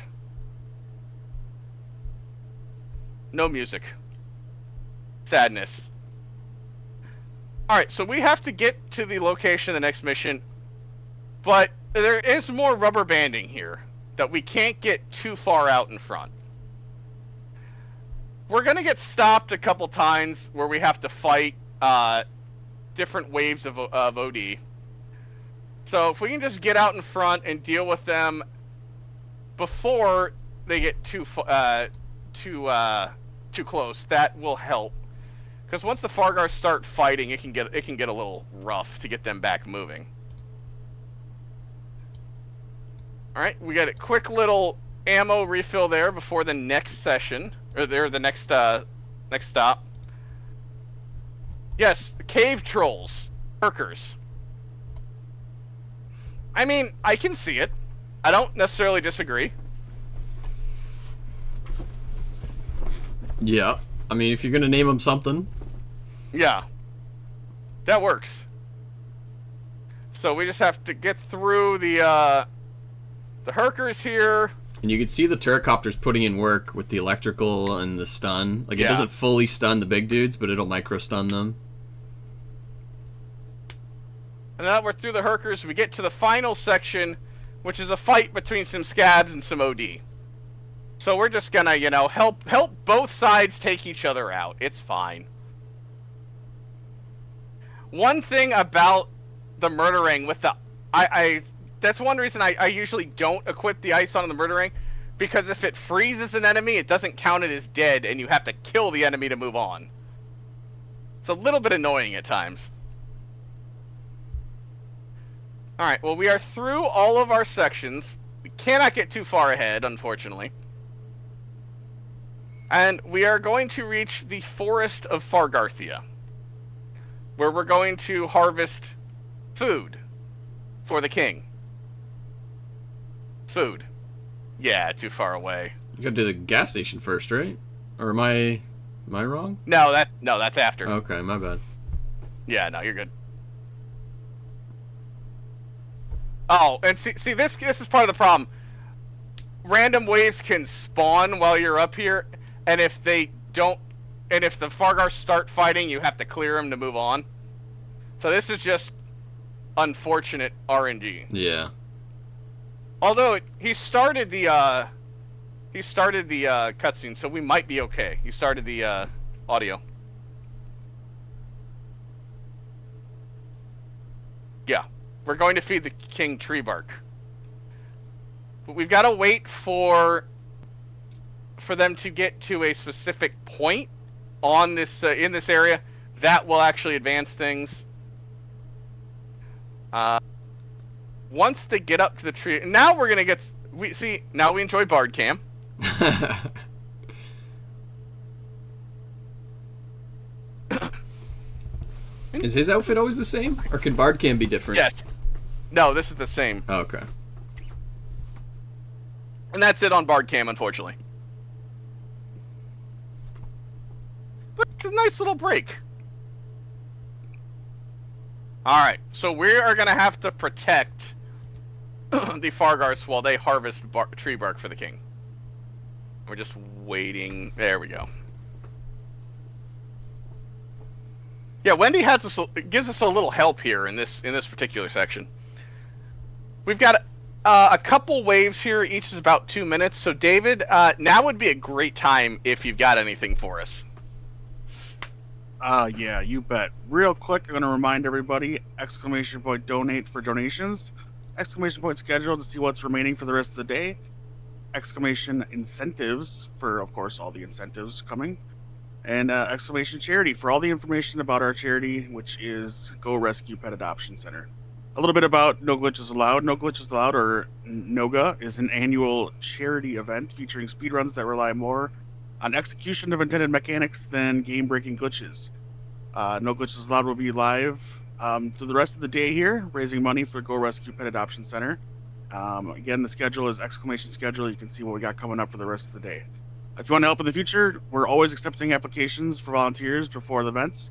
Speaker 2: No music. Sadness. Alright, so we have to get to the location of the next mission, but there is more rubber banding here that we can't get too far out in front. We're going to get stopped a couple times where we have to fight different waves of OD. So if we can just get out in front and deal with them before they get too close, that will help. Because once the Fargars start fighting, it can get a little rough to get them back moving. All right, we got a quick little ammo refill there before the next session, or the next stop. Yes, the cave trolls, Perkers. I mean, I can see it. I don't necessarily disagree.
Speaker 3: Yeah, I mean, if you're gonna name them something.
Speaker 2: Yeah, that works. So we just have to get through the Herkers here.
Speaker 3: And you can see the Terracopters putting in work with the electrical and the stun. Like, it
Speaker 2: Yeah.
Speaker 3: doesn't fully stun the big dudes, but it'll micro-stun them.
Speaker 2: And now we're through the Herkers, we get to the final section, which is a fight between some scabs and some OD. So we're just gonna, you know, help both sides take each other out. It's fine. One thing about the murdering with the that's one reason I usually don't equip the ice on the murdering, because if it freezes an enemy, it doesn't count it as dead, and you have to kill the enemy to move on. It's a little bit annoying at times. Alright, well, we are through all of our sections. We cannot get too far ahead, unfortunately. And we are going to reach the Forest of Fargarthia, where we're going to harvest food for the king. Food. Yeah, too far away.
Speaker 3: You gotta do the gas station first, right? Or am I wrong?
Speaker 2: No, that's after.
Speaker 3: Okay, my bad.
Speaker 2: Yeah, no, you're good. Oh, and see this is part of the problem. Random waves can spawn while you're up here, and if they don't, and if the Fargar start fighting, you have to clear them to move on. So this is just unfortunate RNG.
Speaker 3: Yeah.
Speaker 2: Although he started the cutscene, so we might be okay. He started the audio. Yeah, we're going to feed the king tree bark, but we've got to wait for them to get to a specific point on this in this area that will actually advance things. Once they get up to the tree, now we're gonna get. Now we enjoy Bard Cam.
Speaker 3: Is his outfit always the same, or can Bard Cam be different?
Speaker 2: Yes. No, this is the same.
Speaker 3: Oh, okay.
Speaker 2: And that's it on Bard Cam, unfortunately. But it's a nice little break. Alright, so we are going to have to protect the Fargars while they harvest tree bark for the king. We're just waiting. There we go. Yeah, Wendy gives us a little help here in this particular section. We've got a couple waves here. Each is about 2 minutes. So David, now would be a great time if you've got anything for us.
Speaker 4: Yeah, you bet. Real quick, I'm going to remind everybody, ! donate for donations, ! schedule to see what's remaining for the rest of the day, ! incentives for, of course, all the incentives coming, and ! charity for all the information about our charity, which is Go Rescue Pet Adoption Center. A little bit about No Glitches Allowed. No Glitches Allowed, or NOGA, is an annual charity event featuring speedruns that rely more on execution of intended mechanics than game-breaking glitches. No Glitches Allowed will be live through the rest of the day here, raising money for Go Rescue Pet Adoption Center. Again, the schedule is ! schedule. You can see what we got coming up for the rest of the day. If you want to help in the future, we're always accepting applications for volunteers before the events.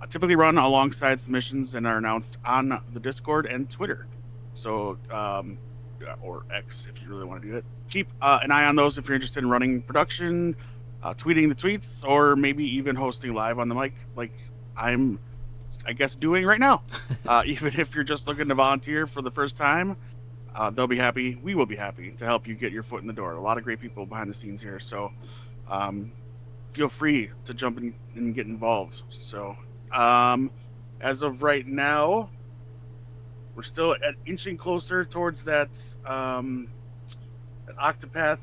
Speaker 4: Typically run alongside submissions and are announced on the Discord and Twitter. So, or X if you really want to do it. Keep an eye on those if you're interested in running production, tweeting the tweets, or maybe even hosting live on the mic, like I'm, I guess, doing right now. Even if you're just looking to volunteer for the first time, they'll be happy. We will be happy to help you get your foot in the door. A lot of great people behind the scenes here, so feel free to jump in and get involved. So, as of right now, we're still inching closer towards that Octopath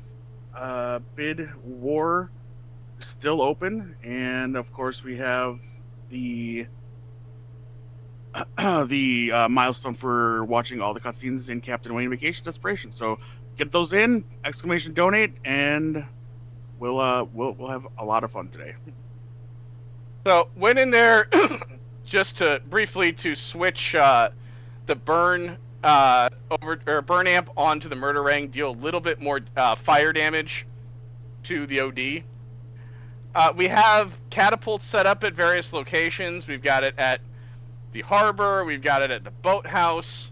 Speaker 4: bid war still open, and of course we have the milestone for watching all the cutscenes in Captain Wayne Vacation Desperation. So get those in, ! donate, and we'll have a lot of fun today.
Speaker 2: So went in there just to briefly to switch the burn burn amp onto the murderang, deal a little bit more fire damage to the OD. We have catapults set up at various locations. We've got it at the harbor. We've got it at the boathouse,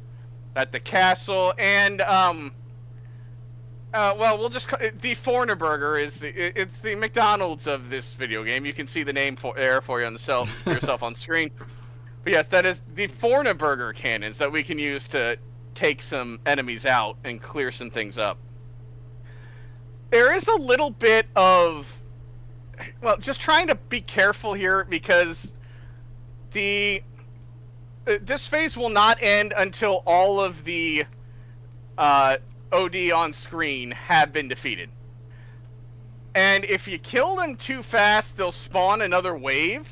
Speaker 2: at the castle, and well, we'll just the Foreigner Burger it's the McDonald's of this video game. You can see the name for you on yourself on screen. But yes, that is the Foreigner Burger cannons that we can use to take some enemies out and clear some things up. There is a little bit of, well, just trying to be careful here because this phase will not end until all of the OD on screen have been defeated. And if you kill them too fast, they'll spawn another wave,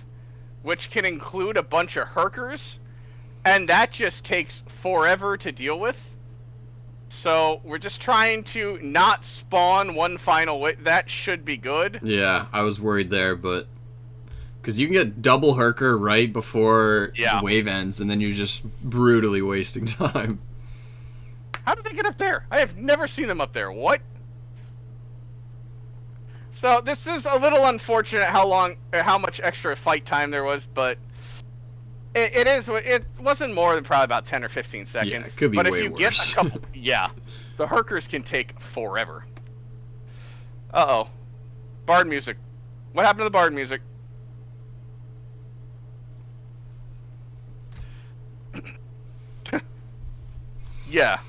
Speaker 2: which can include a bunch of Herkers, and that just takes forever to deal with. So we're just trying to not spawn one final wave. That should be good.
Speaker 3: Yeah, I was worried there, but because you can get double Herker right before the wave ends, and then you're just brutally wasting time.
Speaker 2: How did they get up there? I have never seen them up there. What? So this is a little unfortunate how much extra fight time there was, but it wasn't more than probably about 10 or 15 seconds.
Speaker 3: Yeah, it could be
Speaker 2: but
Speaker 3: way
Speaker 2: if you
Speaker 3: worse.
Speaker 2: get a couple, the Herkers can take forever. Uh-oh. Bard music. What happened to the Bard music? Yeah.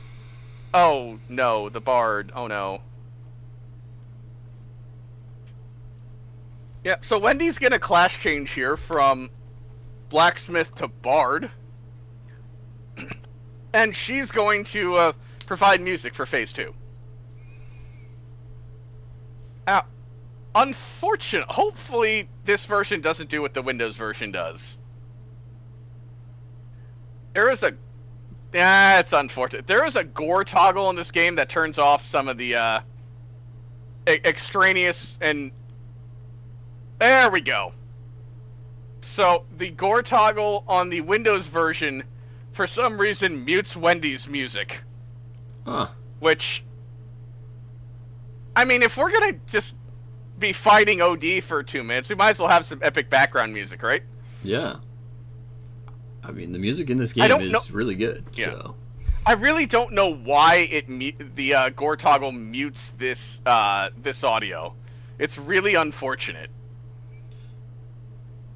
Speaker 2: Oh, no, the Bard. Oh, no. Yeah, so Wendy's gonna class change here from Blacksmith to Bard. And she's going to provide music for Phase 2. Unfortunate. Hopefully this version doesn't do what the Windows version does. There is a... it's unfortunate. There is a gore toggle in this game that turns off some of the extraneous and... There we go. So the gore toggle on the Windows version, for some reason, mutes Wendy's music.
Speaker 3: Huh.
Speaker 2: Which, I mean, if we're gonna just be fighting OD for 2 minutes, we might as well have some epic background music, right?
Speaker 3: Yeah. I mean, the music in this game is really good.
Speaker 2: Yeah.
Speaker 3: So.
Speaker 2: I really don't know why the gore toggle mutes this this audio. It's really unfortunate.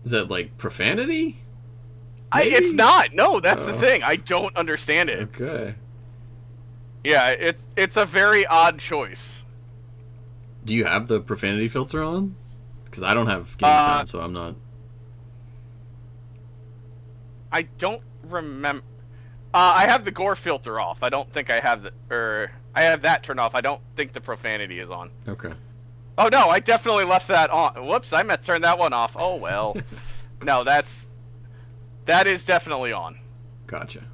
Speaker 3: Is that like profanity?
Speaker 2: It's not. No, that's the thing. I don't understand it.
Speaker 3: Okay.
Speaker 2: Yeah, it's a very odd choice.
Speaker 3: Do you have the profanity filter on? Because I don't have game sound, so I'm not.
Speaker 2: I don't remember. I have the gore filter off. I don't think I have I have that turned off. I don't think the profanity is on.
Speaker 3: Okay.
Speaker 2: Oh no, I definitely left that on. Whoops, I meant to turn that one off. Oh well. No, that is definitely on.
Speaker 3: Gotcha.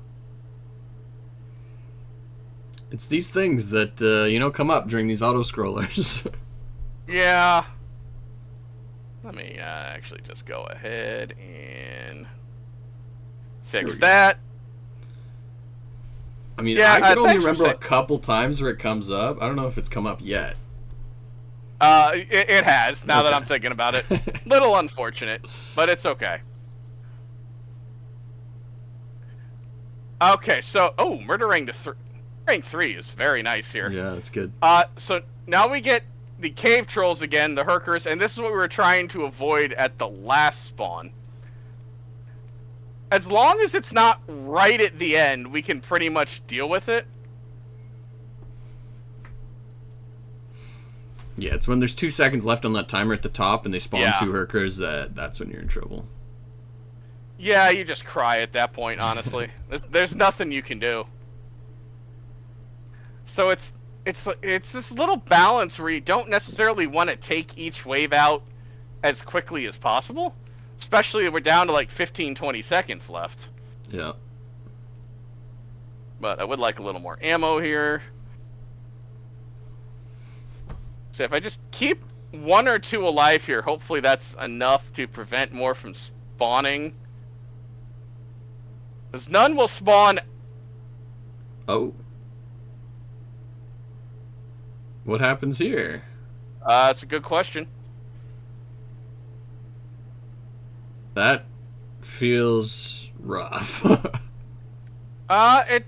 Speaker 3: It's these things that come up during these auto scrollers.
Speaker 2: Yeah. Let me actually just go ahead and fix that.
Speaker 3: I mean,
Speaker 2: Yeah,
Speaker 3: I can only
Speaker 2: thanks for
Speaker 3: remember a couple times where it comes up. I don't know if it's come up yet.
Speaker 2: It has, now that I'm thinking about it. Little unfortunate, but it's okay. Okay, so, Murder Ring Ring 3 is very nice here.
Speaker 3: Yeah, that's good.
Speaker 2: So now we get the cave trolls again, the Herkers, and this is what we were trying to avoid at the last spawn. As long as it's not right at the end, we can pretty much deal with it.
Speaker 3: Yeah, it's when there's 2 seconds left on that timer at the top and they spawn
Speaker 2: Yeah.
Speaker 3: 2 Herkers that's when you're in trouble.
Speaker 2: Yeah, you just cry at that point, honestly. There's nothing you can do. So it's this little balance where you don't necessarily want to take each wave out as quickly as possible. Especially if we're down to like 15-20 seconds left.
Speaker 3: Yeah.
Speaker 2: But I would like a little more ammo here. So if I just keep 1 or 2 alive here, hopefully that's enough to prevent more from spawning. Because none will spawn.
Speaker 3: Oh. What happens here?
Speaker 2: That's a good question.
Speaker 3: That feels rough.
Speaker 2: I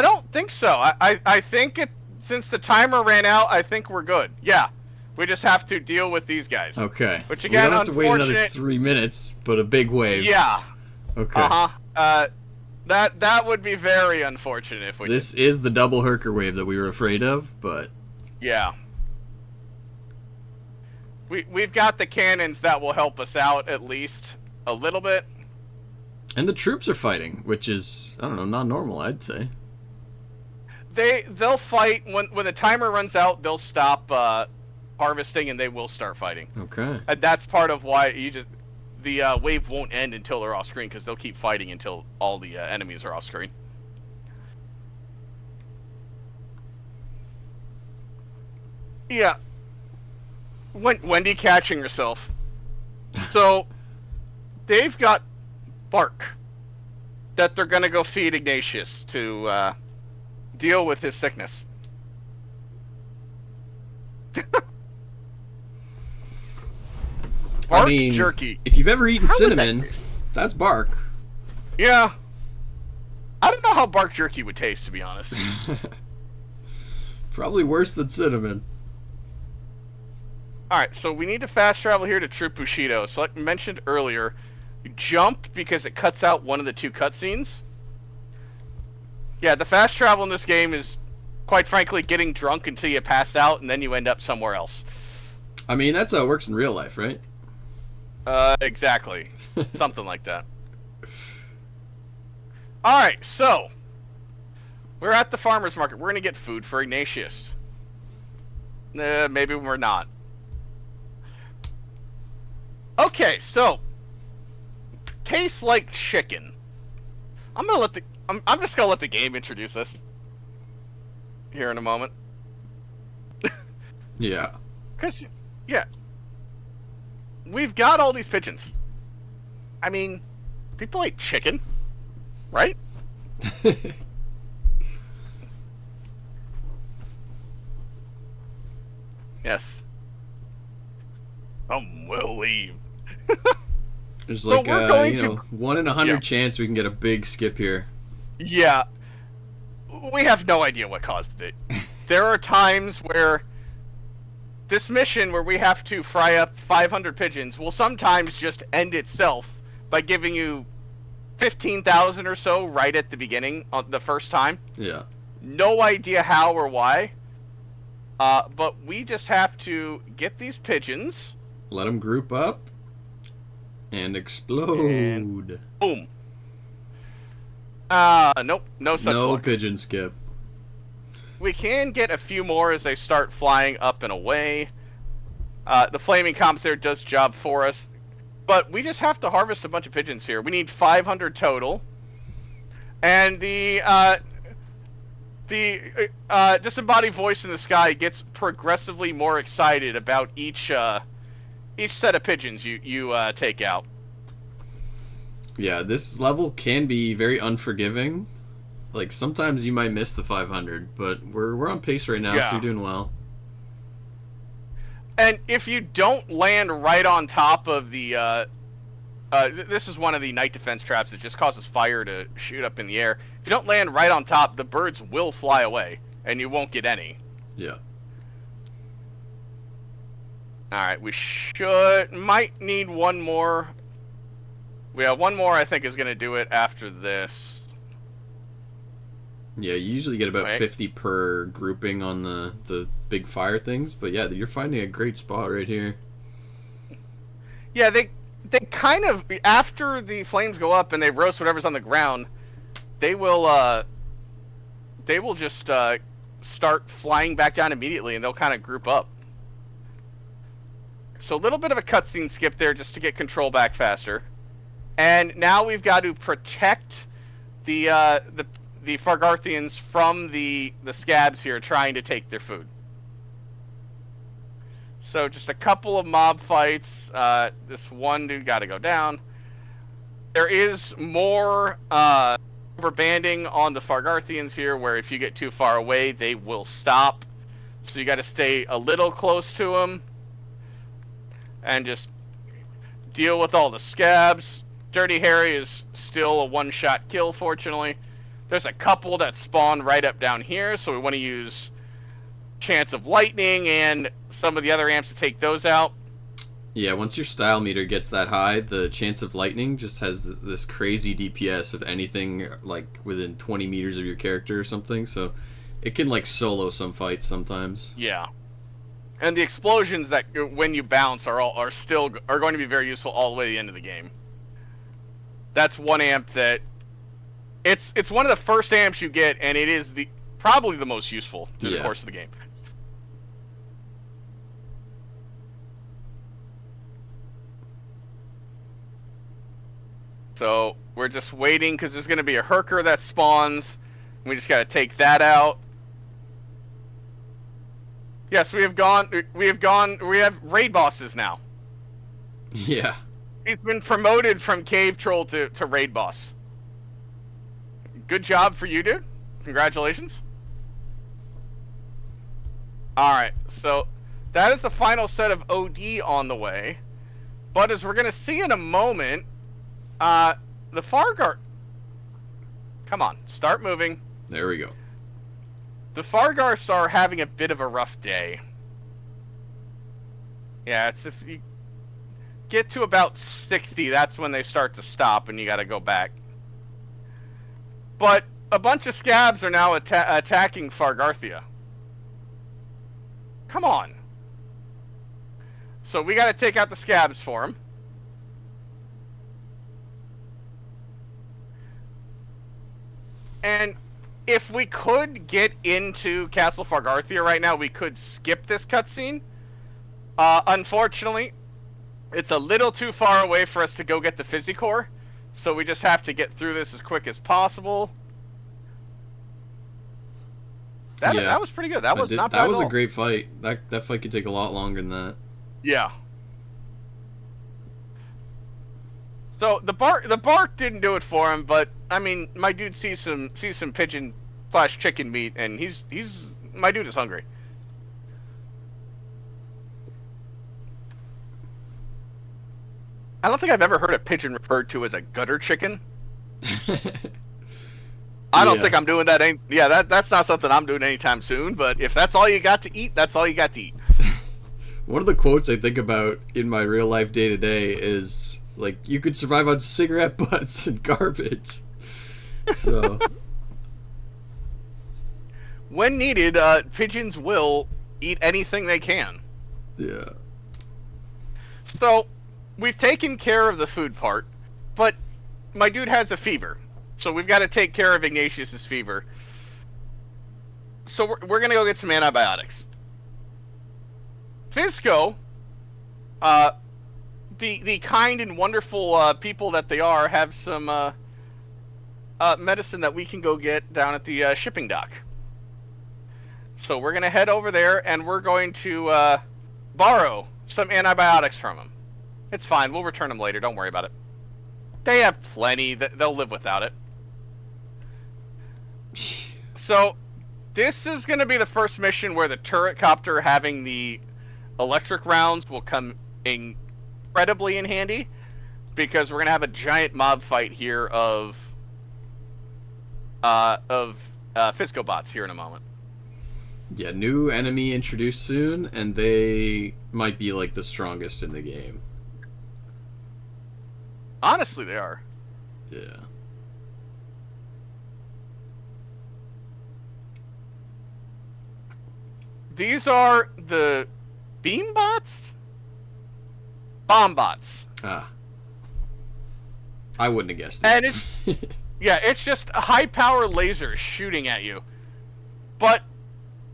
Speaker 2: don't think so. I think since the timer ran out, I think we're good. Yeah. We just have to deal with these guys.
Speaker 3: Okay.
Speaker 2: Which
Speaker 3: We
Speaker 2: again,
Speaker 3: don't have to wait another 3 minutes, but a big wave.
Speaker 2: Yeah.
Speaker 3: Okay.
Speaker 2: That would be very unfortunate if we
Speaker 3: This
Speaker 2: did.
Speaker 3: is the double Herker wave that we were afraid of, but...
Speaker 2: Yeah. We've got the cannons that will help us out at least a little bit.
Speaker 3: And the troops are fighting, which is, I don't know, not normal, I'd say.
Speaker 2: They'll fight when the timer runs out. They'll stop harvesting and they will start fighting.
Speaker 3: Okay.
Speaker 2: And that's part of why the wave won't end until they're off screen, because they'll keep fighting until all the enemies are off screen. Yeah. Wendy catching herself. So they've got bark that they're gonna go feed Ignatius to deal with his sickness. Bark jerky.
Speaker 3: If you've ever eaten
Speaker 2: How would that
Speaker 3: cinnamon,
Speaker 2: taste?
Speaker 3: that's bark.
Speaker 2: Yeah. I don't know how bark jerky would taste, to be honest.
Speaker 3: Probably worse than cinnamon.
Speaker 2: Alright, so we need to fast travel here to Troop Bushido. So like mentioned earlier, jump because it cuts out one of the 2 cutscenes. Yeah, the fast travel in this game is, quite frankly, getting drunk until you pass out and then you end up somewhere else.
Speaker 3: I mean, that's how it works in real life, right?
Speaker 2: Exactly. Something like that. Alright, so we're at the farmer's market. We're gonna get food for Ignatius. Maybe we're not. Okay, so tastes like chicken. I'm just gonna let the game introduce us here in a moment.
Speaker 3: Yeah.
Speaker 2: Cause yeah, we've got all these pigeons. I mean, people eat chicken, right? Yes. We'll leave.
Speaker 3: There's
Speaker 2: So
Speaker 3: like
Speaker 2: we're
Speaker 3: a,
Speaker 2: going
Speaker 3: you
Speaker 2: to-
Speaker 3: know, 1 in 100
Speaker 2: Yeah.
Speaker 3: chance we can get a big skip here.
Speaker 2: Yeah. We have no idea what caused it. There are times where this mission where we have to fry up 500 pigeons will sometimes just end itself by giving you 15,000 or so right at the beginning on the first time.
Speaker 3: Yeah.
Speaker 2: No idea how or why. But we just have to get these pigeons.
Speaker 3: Let them group up and explode.
Speaker 2: Boom. Nope. No such
Speaker 3: No
Speaker 2: luck.
Speaker 3: pigeon skip.
Speaker 2: We can get a few more as they start flying up and away. The flaming commentator does job for us. But we just have to harvest a bunch of pigeons here. We need 500 total. And the disembodied voice in the sky gets progressively more excited about each set of pigeons you take out.
Speaker 3: Yeah, this level can be very unforgiving. Like, sometimes you might miss the 500, but we're on pace right now,
Speaker 2: Yeah.
Speaker 3: so you're doing well.
Speaker 2: And if you don't land right on top of the this is one of the night defense traps that just causes fire to shoot up in the air. If you don't land right on top, the birds will fly away, and you won't get any.
Speaker 3: Yeah.
Speaker 2: Alright, we might need one more. Yeah, one more I think is going to do it after this.
Speaker 3: Yeah, you usually get about
Speaker 2: Right.
Speaker 3: 50 per grouping on the big fire things, but yeah, you're finding a great spot right here.
Speaker 2: Yeah, they kind of, after the flames go up and they roast whatever's on the ground, they will just start flying back down immediately, and they'll kind of group up. So a little bit of a cutscene skip there just to get control back faster. And now we've got to protect the Fargarthians from the scabs here trying to take their food. So just a couple of mob fights. This one dude got to go down. There is more rubber banding on the Fargarthians here, where if you get too far away, they will stop. So you got to stay a little close to them and just deal with all the scabs. Dirty Harry is still a one-shot kill, fortunately. There's a couple that spawn right up down here, so we want to use Chance of Lightning and some of the other amps to take those out.
Speaker 3: Yeah, once your style meter gets that high, the Chance of Lightning just has this crazy DPS of anything like within 20 meters of your character or something, so it can like solo some fights sometimes.
Speaker 2: Yeah. And the explosions that when you bounce are going to be very useful all the way to the end of the game. That's one amp that it's one of the first amps you get, and it is probably the most useful through the course of the game. So we're just waiting because there's going to be a Herker that spawns. We just got to take that out. Yes, we have raid bosses now.
Speaker 3: Yeah.
Speaker 2: He's been promoted from cave troll to raid boss. Good job for you, dude. Congratulations. Alright, so that is the final set of OD on the way. But as we're going to see in a moment, the Fargar... Come on, start moving.
Speaker 3: There we go.
Speaker 2: The Fargars are having a bit of a rough day. Yeah, it's if you get to about 60, that's when they start to stop and you gotta go back. But a bunch of scabs are now attacking Fargarthia. Come on. So we gotta take out the scabs for him. And if we could get into Castle Fargarthia right now, we could skip this cutscene. Unfortunately, it's a little too far away for us to go get the Physicore, so we just have to get through this as quick as possible. That was pretty good. That was not bad.
Speaker 3: That was a great fight. That fight could take a lot longer than that.
Speaker 2: Yeah. So the bark didn't do it for him, but I mean, my dude sees some pigeon/chicken meat, and my dude is hungry. I don't think I've ever heard a pigeon referred to as a gutter chicken. I don't think I'm doing that. That's not something I'm doing anytime soon. But if that's all you got to eat, that's all you got to eat.
Speaker 3: One of the quotes I think about in my real life day to day is like, "You could survive on cigarette butts and garbage." So,
Speaker 2: when needed, pigeons will eat anything they can.
Speaker 3: Yeah.
Speaker 2: So, we've taken care of the food part, but my dude has a fever. So we've got to take care of Ignatius's fever. So we're going to go get some antibiotics. Fisco, the kind and wonderful people that they are, have some medicine that we can go get down at the shipping dock. So we're going to head over there, and we're going to borrow some antibiotics from them. It's fine. We'll return them later. Don't worry about it. They have plenty. They'll live without it. So, this is going to be the first mission where the turret copter having the electric rounds will come incredibly in handy, because we're going to have a giant mob fight here of Fisco bots here in a moment.
Speaker 3: Yeah, new enemy introduced soon, and they might be like the strongest in the game.
Speaker 2: Honestly, they are.
Speaker 3: Yeah.
Speaker 2: These are the beam bots? Bomb bots.
Speaker 3: Ah. I wouldn't have guessed it.
Speaker 2: And it's yeah, it's just a high power laser shooting at you. But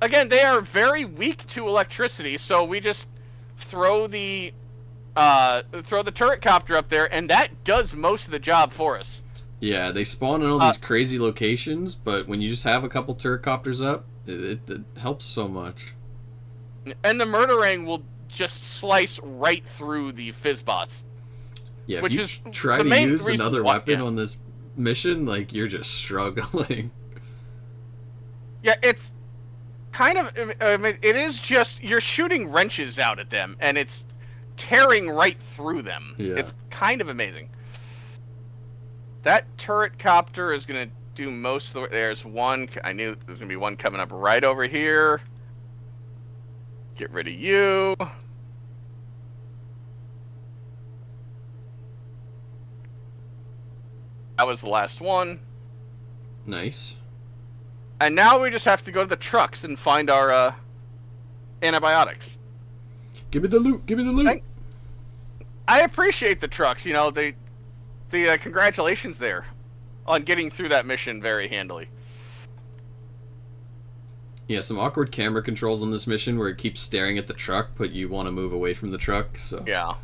Speaker 2: again, they are very weak to electricity, so we just throw the turret copter up there, and that does most of the job for us.
Speaker 3: Yeah, they spawn in all these crazy locations, but when you just have a couple turret copters up, it helps so much.
Speaker 2: And the murdering will just slice right through the fizzbots.
Speaker 3: Yeah,
Speaker 2: which
Speaker 3: if you
Speaker 2: is
Speaker 3: try to use another weapon on this mission, like, you're just struggling.
Speaker 2: Yeah, it's kind of... it is just... You're shooting wrenches out at them, and it's tearing right through them.
Speaker 3: Yeah.
Speaker 2: It's kind of amazing. that turret copter is gonna do most of the. There's one. I knew there's gonna be one coming up right over here. Get rid of you. That was the last one.
Speaker 3: Nice.
Speaker 2: And now we just have to go to the trucks and find our antibiotics.
Speaker 3: Give me the loot. Give me the loot.
Speaker 2: I appreciate the trucks. You know, the congratulations there on getting through that mission very handily.
Speaker 3: Yeah, some awkward camera controls on this mission where it keeps staring at the truck, but you want to move away from the truck. So
Speaker 2: Yeah.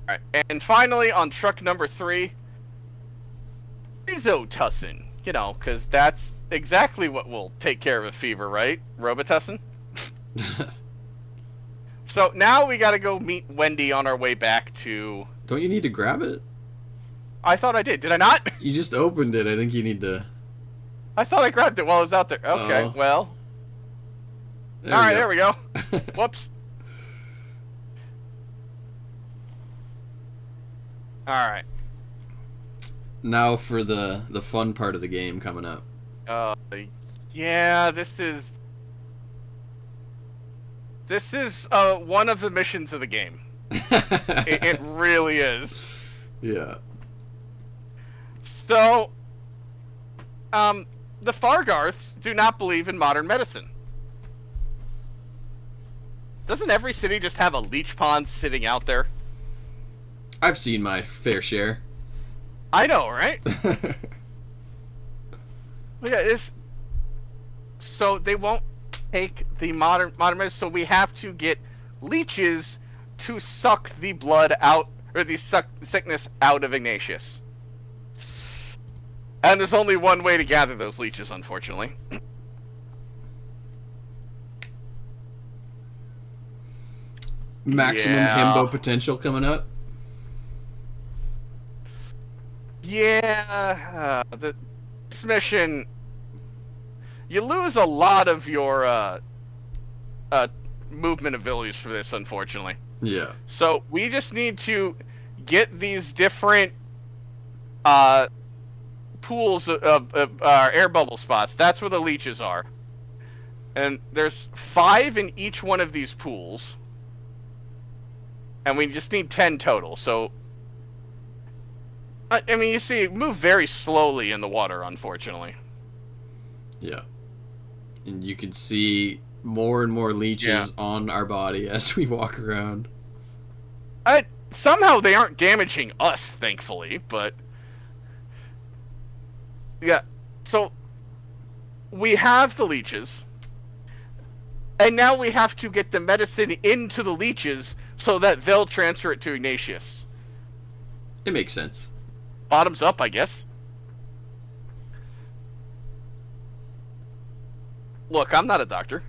Speaker 2: Alright, and finally on truck number 3, Isotussin. You know, because that's exactly what will take care of a fever, right? Robitussin? So now we gotta go meet Wendy on our way back to...
Speaker 3: Don't you need to grab it?
Speaker 2: I thought I did. Did I not?
Speaker 3: You just opened it. I think you need to...
Speaker 2: I thought I grabbed it while I was out there. Okay,
Speaker 3: Oh.
Speaker 2: well... Alright, there we go. Whoops. Alright.
Speaker 3: Now for the fun part of the game coming up.
Speaker 2: Yeah, this is one of the missions of the game. It really is.
Speaker 3: Yeah.
Speaker 2: So, the Fargarths do not believe in modern medicine. Doesn't every city just have a leech pond sitting out there?
Speaker 3: I've seen my fair share.
Speaker 2: I know, right? Yeah, so they won't take the modern medicine, so we have to get leeches to suck the blood out, or the sickness out of Ignatius. And there's only one way to gather those leeches, unfortunately.
Speaker 3: Maximum himbo potential coming up.
Speaker 2: Yeah, this mission, you lose a lot of your movement abilities for this, unfortunately.
Speaker 3: Yeah.
Speaker 2: So we just need to get these different pools of air bubble spots. That's where the leeches are. And there's 5 in each one of these pools. And we just need 10 total, so... I mean, you see, it move very slowly in the water, unfortunately.
Speaker 3: Yeah. And you can see more and more leeches on our body as we walk around.
Speaker 2: Somehow they aren't damaging us, thankfully, but... Yeah, so... We have the leeches. And now we have to get the medicine into the leeches so that they'll transfer it to Ignatius.
Speaker 3: It makes sense.
Speaker 2: Bottoms up, I guess. Look, I'm not a doctor.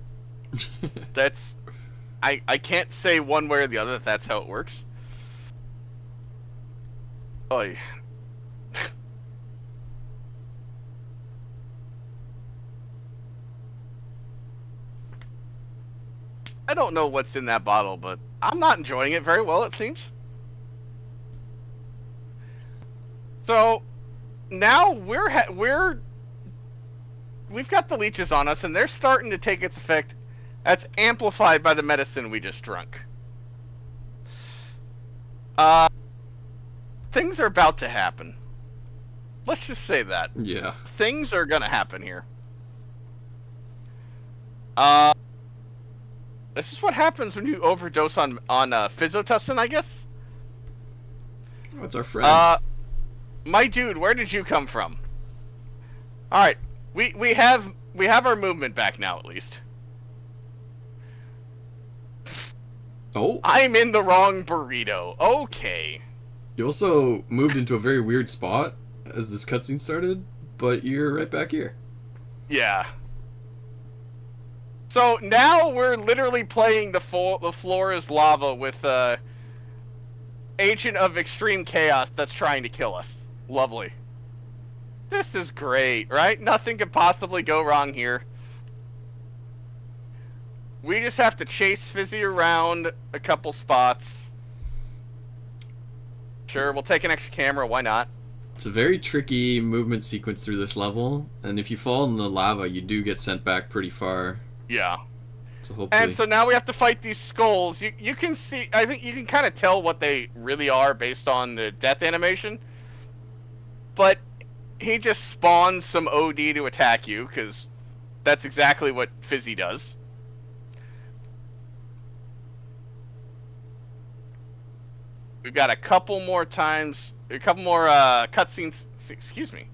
Speaker 2: That's... I can't say one way or the other that that's how it works. Oy. I don't know what's in that bottle, but I'm not enjoying it very well, it seems. So now we've got the leeches on us, and they're starting to take its effect. That's amplified by the medicine we just drunk. Things are about to happen. Let's just say that.
Speaker 3: Yeah.
Speaker 2: Things are gonna happen here. This is what happens when you overdose on Physotussin, I guess.
Speaker 3: What's our friend?
Speaker 2: My dude, where did you come from? All right, we have our movement back now, at least.
Speaker 3: Oh,
Speaker 2: I'm in the wrong burrito. Okay.
Speaker 3: you also moved into a very weird spot as this cutscene started, but you're right back here.
Speaker 2: Yeah. So now we're literally playing the floor is lava with Agent of Extreme Chaos that's trying to kill us. Lovely. This is great, right? Nothing could possibly go wrong here. We just have to chase Fizzy around a couple spots. Sure, we'll take an extra camera, why not?
Speaker 3: It's a very tricky movement sequence through this level, and if you fall in the lava, you do get sent back pretty far.
Speaker 2: Yeah.
Speaker 3: So hopefully...
Speaker 2: And so now we have to fight these skulls. You can see, I think you can kind of tell what they really are based on the death animation. But he just spawns some OD to attack you, because that's exactly what Fizzy does. We've got a couple more cutscenes. Excuse me.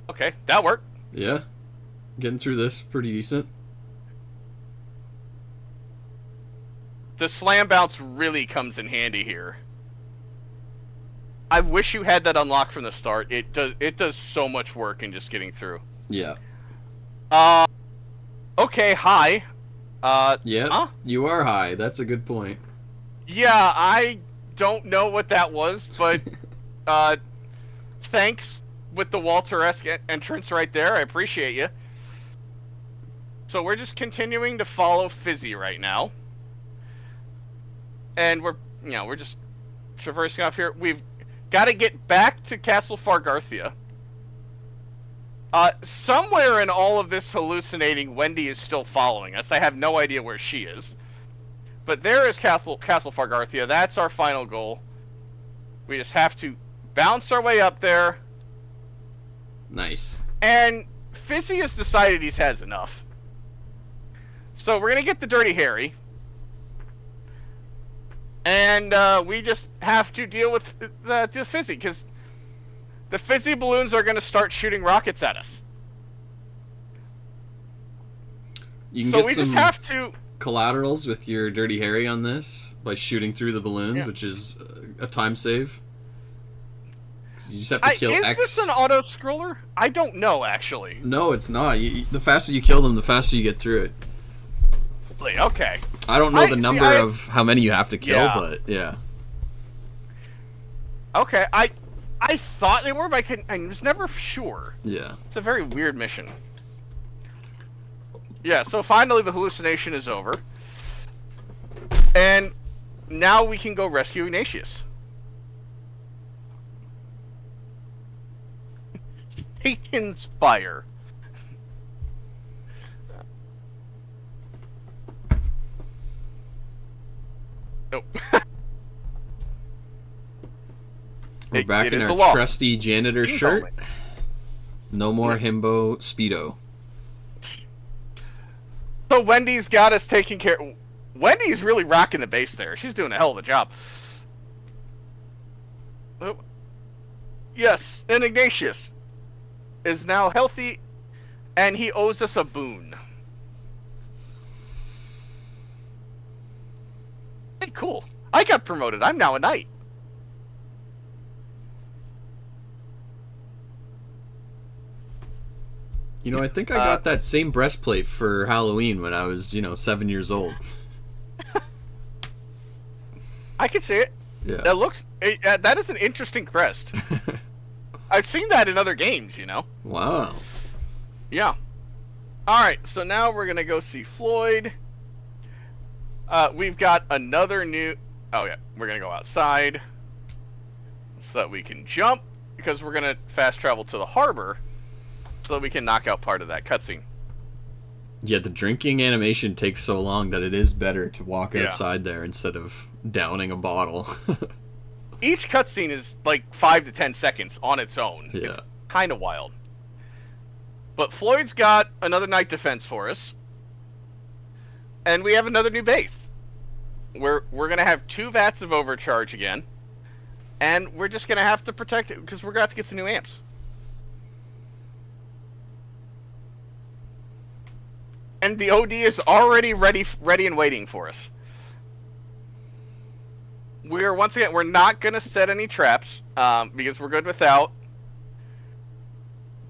Speaker 2: Okay, that worked.
Speaker 3: Yeah. Getting through this pretty decent.
Speaker 2: The slam bounce really comes in handy here. I wish you had that unlocked from the start. It does so much work in just getting through.
Speaker 3: Yeah.
Speaker 2: Okay, hi.
Speaker 3: Yeah.
Speaker 2: Huh?
Speaker 3: You are high. That's a good point.
Speaker 2: Yeah, I don't know what that was, but thanks with the Walter-esque entrance right there. I appreciate you. So we're just continuing to follow Fizzy right now. And we're just traversing off here. We've got to get back to Castle Fargarthia. Somewhere in all of this hallucinating, Wendy is still following us. I have no idea where she is. But there is Castle Fargarthia. That's our final goal. We just have to bounce our way up there.
Speaker 3: Nice.
Speaker 2: And Fizzy has decided he's has enough. So we're going to get the Dirty Harry. And we just have to deal with the Fizzy, because the Fizzy balloons are going to start shooting rockets at us.
Speaker 3: You can
Speaker 2: So
Speaker 3: get
Speaker 2: we
Speaker 3: some
Speaker 2: just have to...
Speaker 3: collaterals with your Dirty Harry on this by shooting through the balloons,
Speaker 2: Yeah.
Speaker 3: which is a time save. You just have to kill
Speaker 2: is
Speaker 3: X.
Speaker 2: this an auto-scroller? I don't know, actually.
Speaker 3: No, it's not. The faster you kill them, the faster you get through it.
Speaker 2: Okay.
Speaker 3: I don't know the number of how many you have to kill,
Speaker 2: Yeah.
Speaker 3: but yeah.
Speaker 2: Okay, I thought they were, but I was never sure.
Speaker 3: Yeah.
Speaker 2: It's a very weird mission. Yeah, so finally the hallucination is over. And now we can go rescue Ignatius. Satan's Fire. Nope.
Speaker 3: We're back
Speaker 2: it
Speaker 3: in
Speaker 2: is
Speaker 3: our
Speaker 2: a law.
Speaker 3: trusty janitor
Speaker 2: Please
Speaker 3: shirt.
Speaker 2: only.
Speaker 3: No more himbo Speedo.
Speaker 2: So Wendy's got us taken care. Wendy's really rocking the base there. She's doing a hell of a job. Oh. Yes, and Ignatius is now healthy, and he owes us a boon. Hey, cool. I got promoted. I'm now a knight.
Speaker 3: You know, I think I got that same breastplate for Halloween when I was, 7 years old.
Speaker 2: I can see it.
Speaker 3: Yeah.
Speaker 2: That looks. That is an interesting crest. I've seen that in other games,
Speaker 3: Wow.
Speaker 2: Yeah. Alright, so now we're gonna go see Floyd. We've got another new... Oh yeah, we're gonna go outside. So that we can jump, because we're gonna fast travel to the harbor, so that we can knock out part of that cutscene.
Speaker 3: Yeah, the drinking animation takes so long that it is better to walk
Speaker 2: Yeah.
Speaker 3: outside there instead of downing a bottle.
Speaker 2: Each cutscene is like 5 to 10 seconds on its own.
Speaker 3: Yeah.
Speaker 2: It's kind of wild. But Floyd's got another night defense for us. And we have another new base. We're going to have 2 vats of overcharge again. And we're just going to have to protect it, because we're going to have to get some new amps. And the OD is already ready and waiting for us. We're not going to set any traps, because we're good without.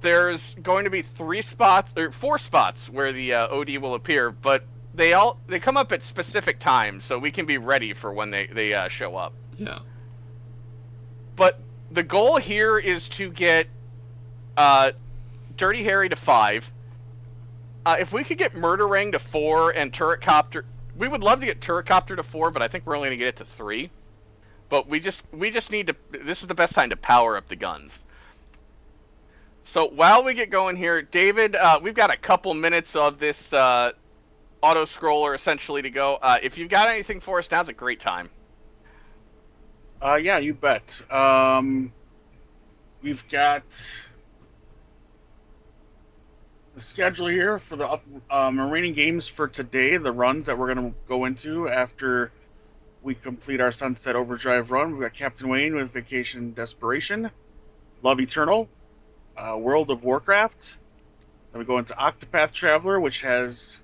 Speaker 2: There's going to be 4 spots where the OD will appear, but they come up at specific times, so we can be ready for when they show up.
Speaker 3: Yeah.
Speaker 2: But the goal here is to get Dirty Harry to 5, If we could get Murder Ring to 4 and Turret Copter, we would love to get Turret Copter to 4, but I think we're only gonna get it to 3. But we just need to. This is the best time to power up the guns. So while we get going here, David, we've got a couple minutes of this auto scroller essentially to go. If you've got anything for us, now's a great time.
Speaker 4: Yeah, you bet. We've got the schedule here for the remaining games for today, the runs that we're going to go into after we complete our Sunset Overdrive run. We've got Captain Wayne with Vacation Desperation, Love Eternal, World of Warcraft. Then we go into Octopath Traveler, which has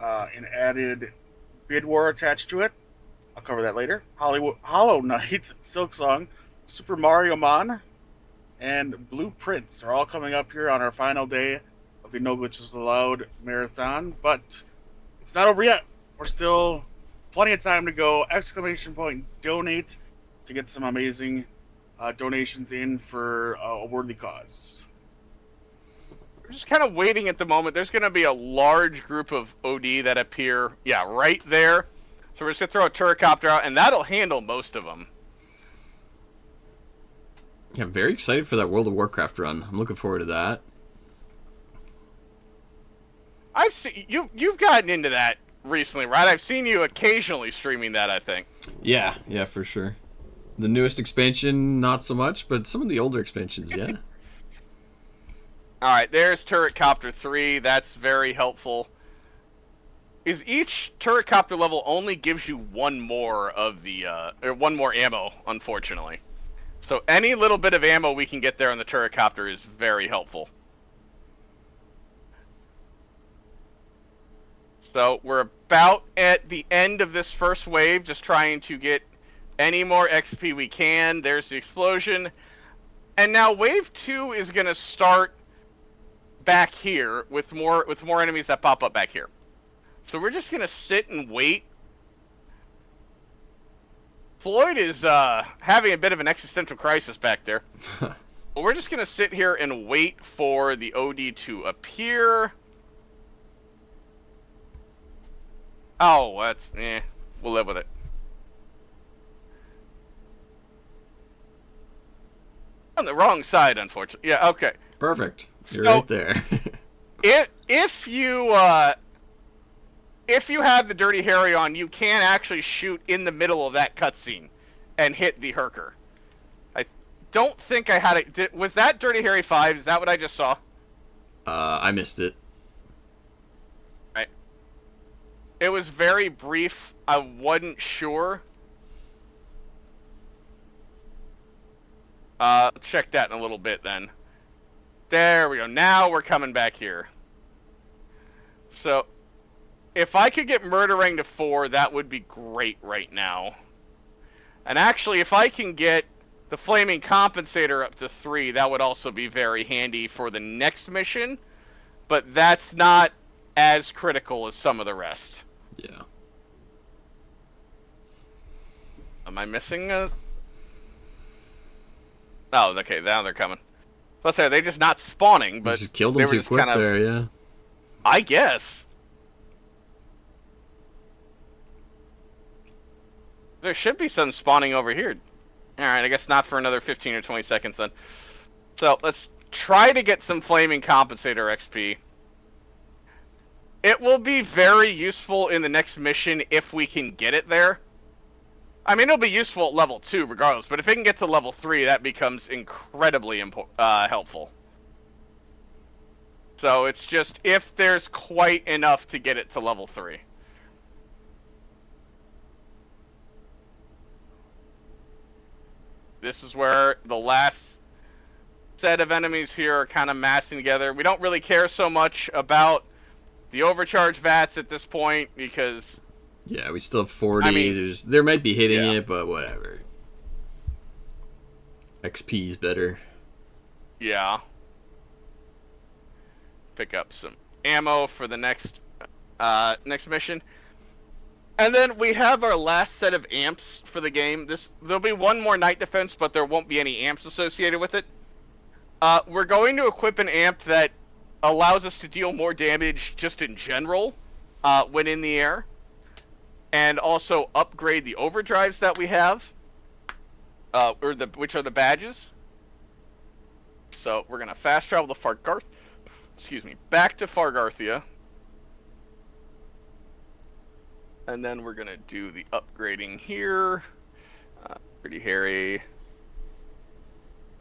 Speaker 4: an added bid war attached to it. I'll cover that later. Hollow Knight, Silksong, Super Mario Man, and Blueprints are all coming up here on our final day of the No Glitches Allowed marathon. But it's not over yet. We're still plenty of time to go. ! Donate to get some amazing donations in for a worthy cause.
Speaker 2: We're just kind of waiting at the moment. There's going to be a large group of OD that appear, right there. So we're just going to throw a turret copter out, and that'll handle most of them.
Speaker 3: Yeah, I'm very excited for that World of Warcraft run. I'm looking forward to that.
Speaker 2: I've seen you've gotten into that recently, right? I've seen you occasionally streaming that, I think.
Speaker 3: Yeah, for sure. The newest expansion, not so much, but some of the older expansions, yeah.
Speaker 2: All right, there's Turret Copter 3. That's very helpful. Is each Turret Copter level only gives you one more of the or one more ammo, unfortunately. So any little bit of ammo we can get there on the Turret Copter is very helpful. So we're about at the end of this first wave, just trying to get any more XP we can. There's the explosion. And now wave 2 is going to start back here with more enemies that pop up back here. So we're just going to sit and wait. Floyd is having a bit of an existential crisis back there. But we're just going to sit here and wait for the OD to appear. Oh, that's... we'll live with it. On the wrong side, unfortunately. Yeah, okay.
Speaker 3: Perfect. You're
Speaker 2: So,
Speaker 3: right there.
Speaker 2: If you have the Dirty Harry on, you can actually shoot in the middle of that cutscene and hit the Herker. I don't think I had it. Was that Dirty Harry 5? Is that what I just saw?
Speaker 3: I missed it.
Speaker 2: Right. It was very brief. I wasn't sure. Check that in a little bit then. There we go. Now we're coming back here. So, if I could get Murdering to 4, that would be great right now. And actually, if I can get the Flaming Compensator up to 3, that would also be very handy for the next mission. But that's not as critical as some of the rest.
Speaker 3: Yeah.
Speaker 2: Am I missing a... Oh, okay, now they're coming. Let's say they're just not spawning, but
Speaker 3: You just killed
Speaker 2: they
Speaker 3: them
Speaker 2: were
Speaker 3: too
Speaker 2: just
Speaker 3: quick
Speaker 2: kind of,
Speaker 3: there, yeah.
Speaker 2: I guess. There should be some spawning over here. Alright, I guess not for another 15 or 20 seconds then. So, let's try to get some Flaming Compensator XP. It will be very useful in the next mission if we can get it there. I mean, it'll be useful at level 2 regardless, but if it can get to level 3, that becomes incredibly helpful. So it's just if there's quite enough to get it to level 3. This is where the last set of enemies here are kind of massing together. We don't really care so much about the overcharge vats at this point because...
Speaker 3: Yeah, we still have 40.
Speaker 2: I mean,
Speaker 3: there might be hitting
Speaker 2: yeah.
Speaker 3: it, but whatever. XP's better.
Speaker 2: Yeah. Pick up some ammo for the next mission. And then we have our last set of amps for the game. There'll be one more night defense, but there won't be any amps associated with it. We're going to equip an amp that allows us to deal more damage just in general when in the air, and also upgrade the overdrives that we have, which are the badges. So we're gonna fast travel to back to Fargarthia, and then we're gonna do the upgrading here. Pretty hairy.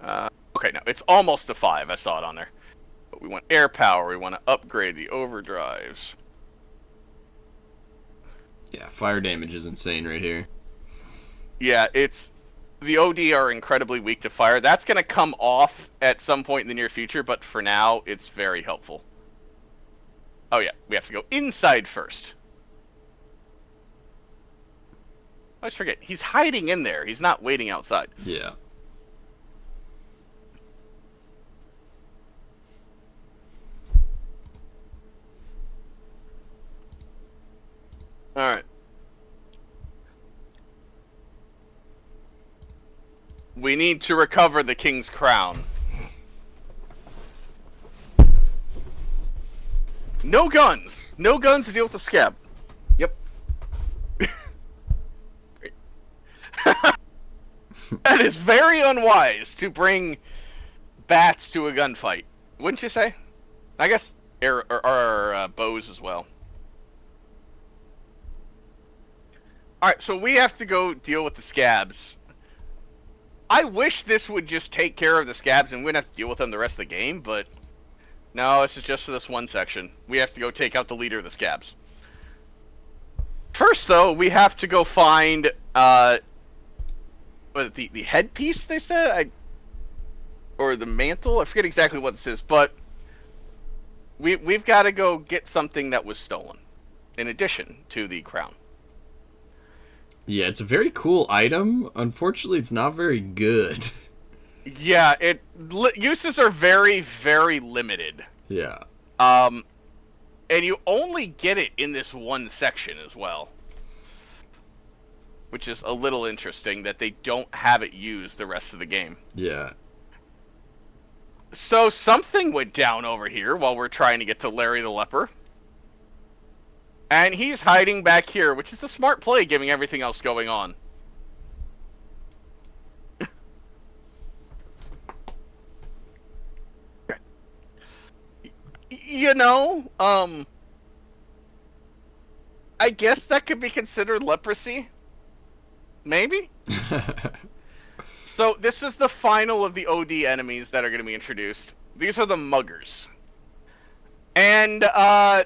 Speaker 2: Okay, no, it's almost to 5. I saw it on there. But we want air power. We want to upgrade the overdrives.
Speaker 3: Yeah, fire damage is insane right here.
Speaker 2: Yeah, the OD are incredibly weak to fire. That's going to come off at some point in the near future, but for now, it's very helpful. Oh yeah, we have to go inside first. I always forget, he's hiding in there. He's not waiting outside.
Speaker 3: Yeah.
Speaker 2: Alright. We need to recover the king's crown. No guns! No guns to deal with the scab. Yep. That is very unwise to bring bats to a gunfight. Wouldn't you say? I guess or bows as well. Alright, so we have to go deal with the scabs. I wish this would just take care of the scabs and we wouldn't have to deal with them the rest of the game, but no, this is just for this one section. We have to go take out the leader of the scabs. First, though, we have to go find the headpiece, they said? Or the mantle? I forget exactly what this is, but we've got to go get something that was stolen, in addition to the crown.
Speaker 3: Yeah, it's a very cool item. Unfortunately, it's not very good.
Speaker 2: Yeah, uses are very, very limited.
Speaker 3: Yeah.
Speaker 2: And you only get it in this one section as well. Which is a little interesting that they don't have it used the rest of the game.
Speaker 3: Yeah.
Speaker 2: So something went down over here while we're trying to get to Larry the Leper. And he's hiding back here, which is the smart play, given everything else going on. You know, I guess that could be considered leprosy. Maybe? So this is the final of the OD enemies that are going to be introduced. These are the muggers. And, yeah,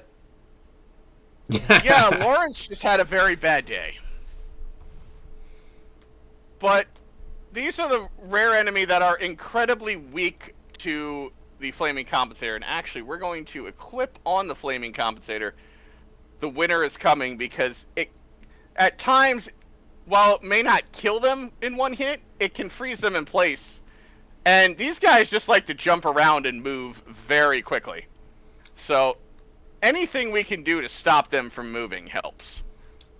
Speaker 2: Lawrence just had a very bad day. But these are the rare enemy that are incredibly weak to the Flaming Compensator. And actually, we're going to equip on the Flaming Compensator. The winter is coming because it, at times, while it may not kill them in one hit, it can freeze them in place. And these guys just like to jump around and move very quickly. So anything we can do to stop them from moving helps.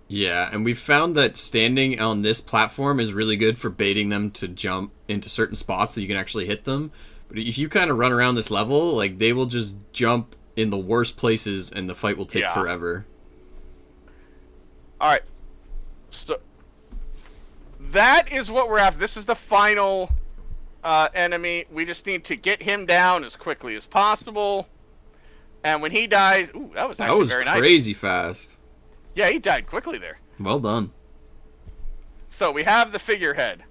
Speaker 3: Yeah, and we've found that standing on this platform is really good for baiting them to jump into certain spots so you can actually hit them. But if you kind of run around this level, like, they will just jump in the worst places and the fight will take forever.
Speaker 2: Alright. So that is what we're after. This is the final enemy. We just need to get him down as quickly as possible. And when he dies... Ooh, that was actually very nice.
Speaker 3: That was crazy fast.
Speaker 2: Yeah, he died quickly there.
Speaker 3: Well done.
Speaker 2: So we have the figurehead.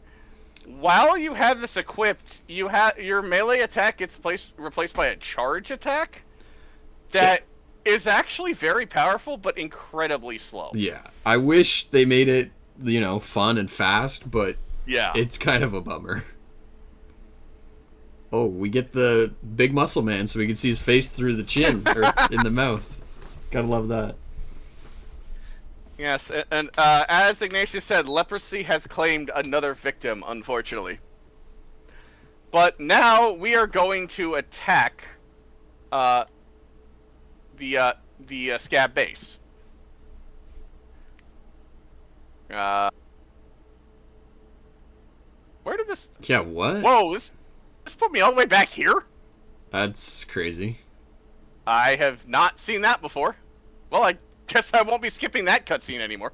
Speaker 2: While you have this equipped, you have your melee attack gets replaced by a charge attack that is actually very powerful but incredibly slow.
Speaker 3: Yeah, I wish they made it, you know, fun and fast, but
Speaker 2: yeah,
Speaker 3: it's kind of a bummer. Oh, we get the big muscle man so we can see his face through the chin or in the mouth. Gotta love that.
Speaker 2: Yes, and as Ignatius said, leprosy has claimed another victim, unfortunately. But now we are going to attack the scab base. Where did this...
Speaker 3: Yeah, what?
Speaker 2: Whoa, this put me all the way back here?
Speaker 3: That's crazy.
Speaker 2: I have not seen that before. Well, I guess I won't be skipping that cutscene anymore.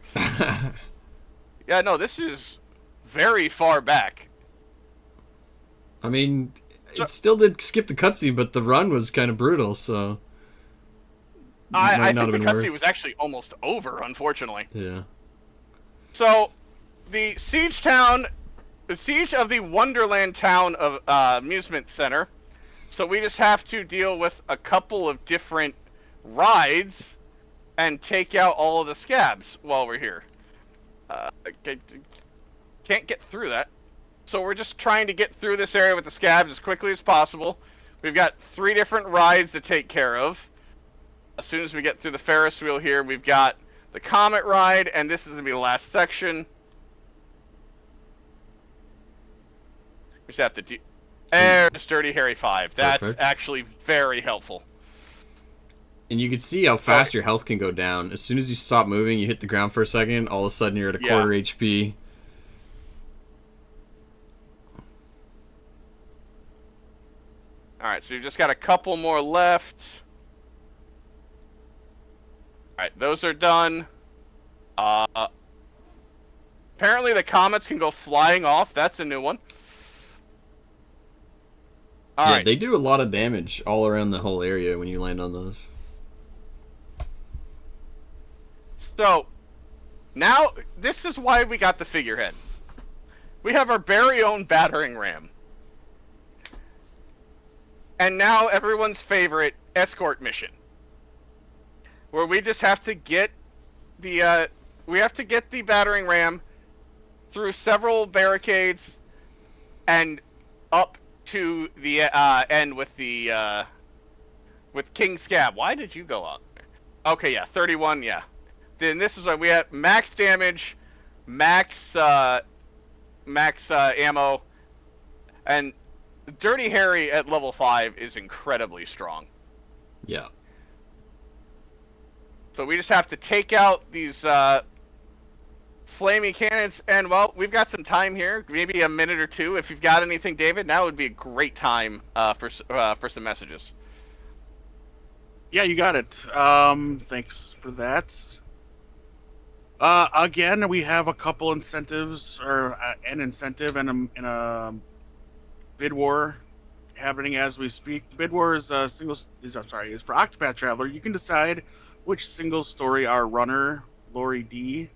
Speaker 2: Yeah, no, this is very far back.
Speaker 3: I mean, it still did skip the cutscene, but the run was kind of brutal, so...
Speaker 2: I think the cutscene was actually almost over, unfortunately.
Speaker 3: Yeah.
Speaker 2: So, the siege of the Wonderland town of amusement center. So we just have to deal with a couple of different rides and take out all of the scabs while we're here. Can't get through that. So we're just trying to get through this area with the scabs as quickly as possible. We've got 3 different rides to take care of. As soon as we get through the Ferris wheel here, we've got the Comet ride, and this is going to be the last section. We just have to do... There's Dirty Harry 5. That's
Speaker 3: Perfect.
Speaker 2: actually very helpful.
Speaker 3: And you can see how fast your health can go down. As soon as you stop moving, you hit the ground for a second, all of a sudden you're at a quarter HP.
Speaker 2: Alright, so you've just got a couple more left. Alright, those are done. Apparently the comets can go flying off. That's a new one.
Speaker 3: Yeah, they do a lot of damage all around the whole area when you land on those.
Speaker 2: So, now, this is why we got the figurehead. We have our very own battering ram. And now everyone's favorite escort mission. Where we just have to get the, battering ram through several barricades and up to the end with the with King Scab. Why did you go up? Okay, yeah, 31, yeah. Then this is what we have: max damage, max ammo, and Dirty Harry at level 5 is incredibly strong.
Speaker 3: Yeah.
Speaker 2: So we just have to take out these flaming cannons, and well, we've got some time here, maybe a minute or two. If you've got anything, David, now would be a great time for some messages.
Speaker 4: Yeah, you got it. Thanks for that. Again, we have a couple incentives, or an incentive and a bid war happening as we speak. The bid war is is for Octopath Traveler. You can decide which single story our runner, Lori D.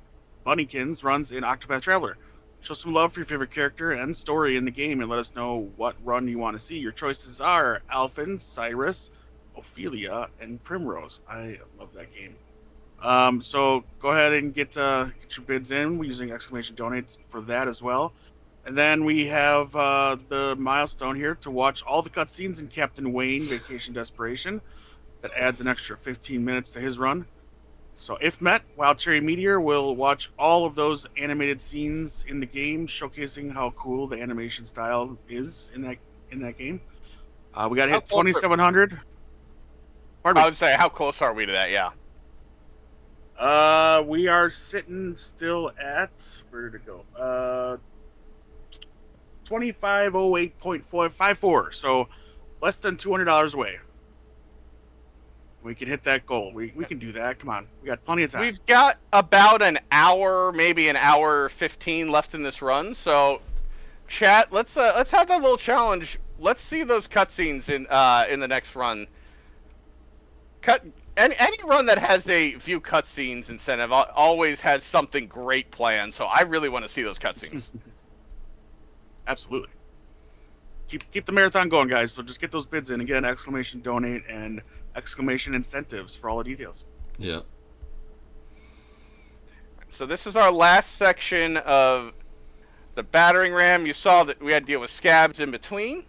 Speaker 4: Bunnykins, runs in Octopath Traveler. Show some love for your favorite character and story in the game and let us know what run you want to see. Your choices are Alphen, Cyrus, Ophelia, and Primrose. I love that game. So go ahead and get your bids in. We're using exclamation donates for that as well. And then we have the milestone here to watch all the cutscenes in Captain Wayne Vacation Desperation. That adds an extra 15 minutes to his run. So if met, Wild Cherry Meteor will watch all of those animated scenes in the game, showcasing how cool the animation style is in that game. We got to hit 2,700.
Speaker 2: I would say, how close are we to that? Yeah.
Speaker 4: We are sitting still at, where did it go? 2508.54. So less than $200 away. We can hit that goal. We can do that. Come on. We got plenty of time.
Speaker 2: We've got about an hour, maybe an hour 15 left in this run. So, chat, let's have that little challenge. Let's see those cutscenes in the next run. Any run that has a view cutscenes incentive always has something great planned. So I really want to see those cutscenes.
Speaker 4: Absolutely. Keep the marathon going, guys. So just get those bids in. Again, exclamation donate and exclamation incentives for all the details.
Speaker 3: Yeah.
Speaker 2: So this is our last section of the battering ram. You saw that we had to deal with scabs in between.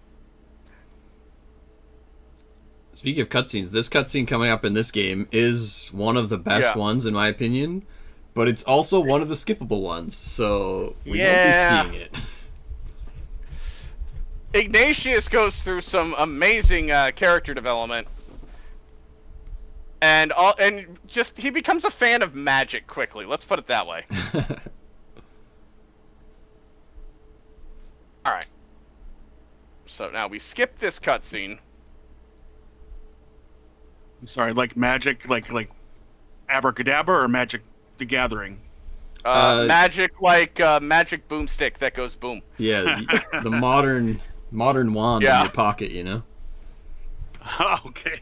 Speaker 3: Speaking of cutscenes, this cutscene coming up in this game is one of the best ones, in my opinion. But it's also one of the skippable ones, so we won't be seeing it.
Speaker 2: Ignatius goes through some amazing character development. And he becomes a fan of magic quickly. Let's put it that way. All right. So now we skip this cutscene.
Speaker 4: I'm sorry, like magic, like abracadabra or Magic the Gathering.
Speaker 2: Magic magic boomstick that goes boom.
Speaker 3: Yeah, the modern wand in
Speaker 2: Yeah.
Speaker 3: your pocket, you know.
Speaker 4: Okay.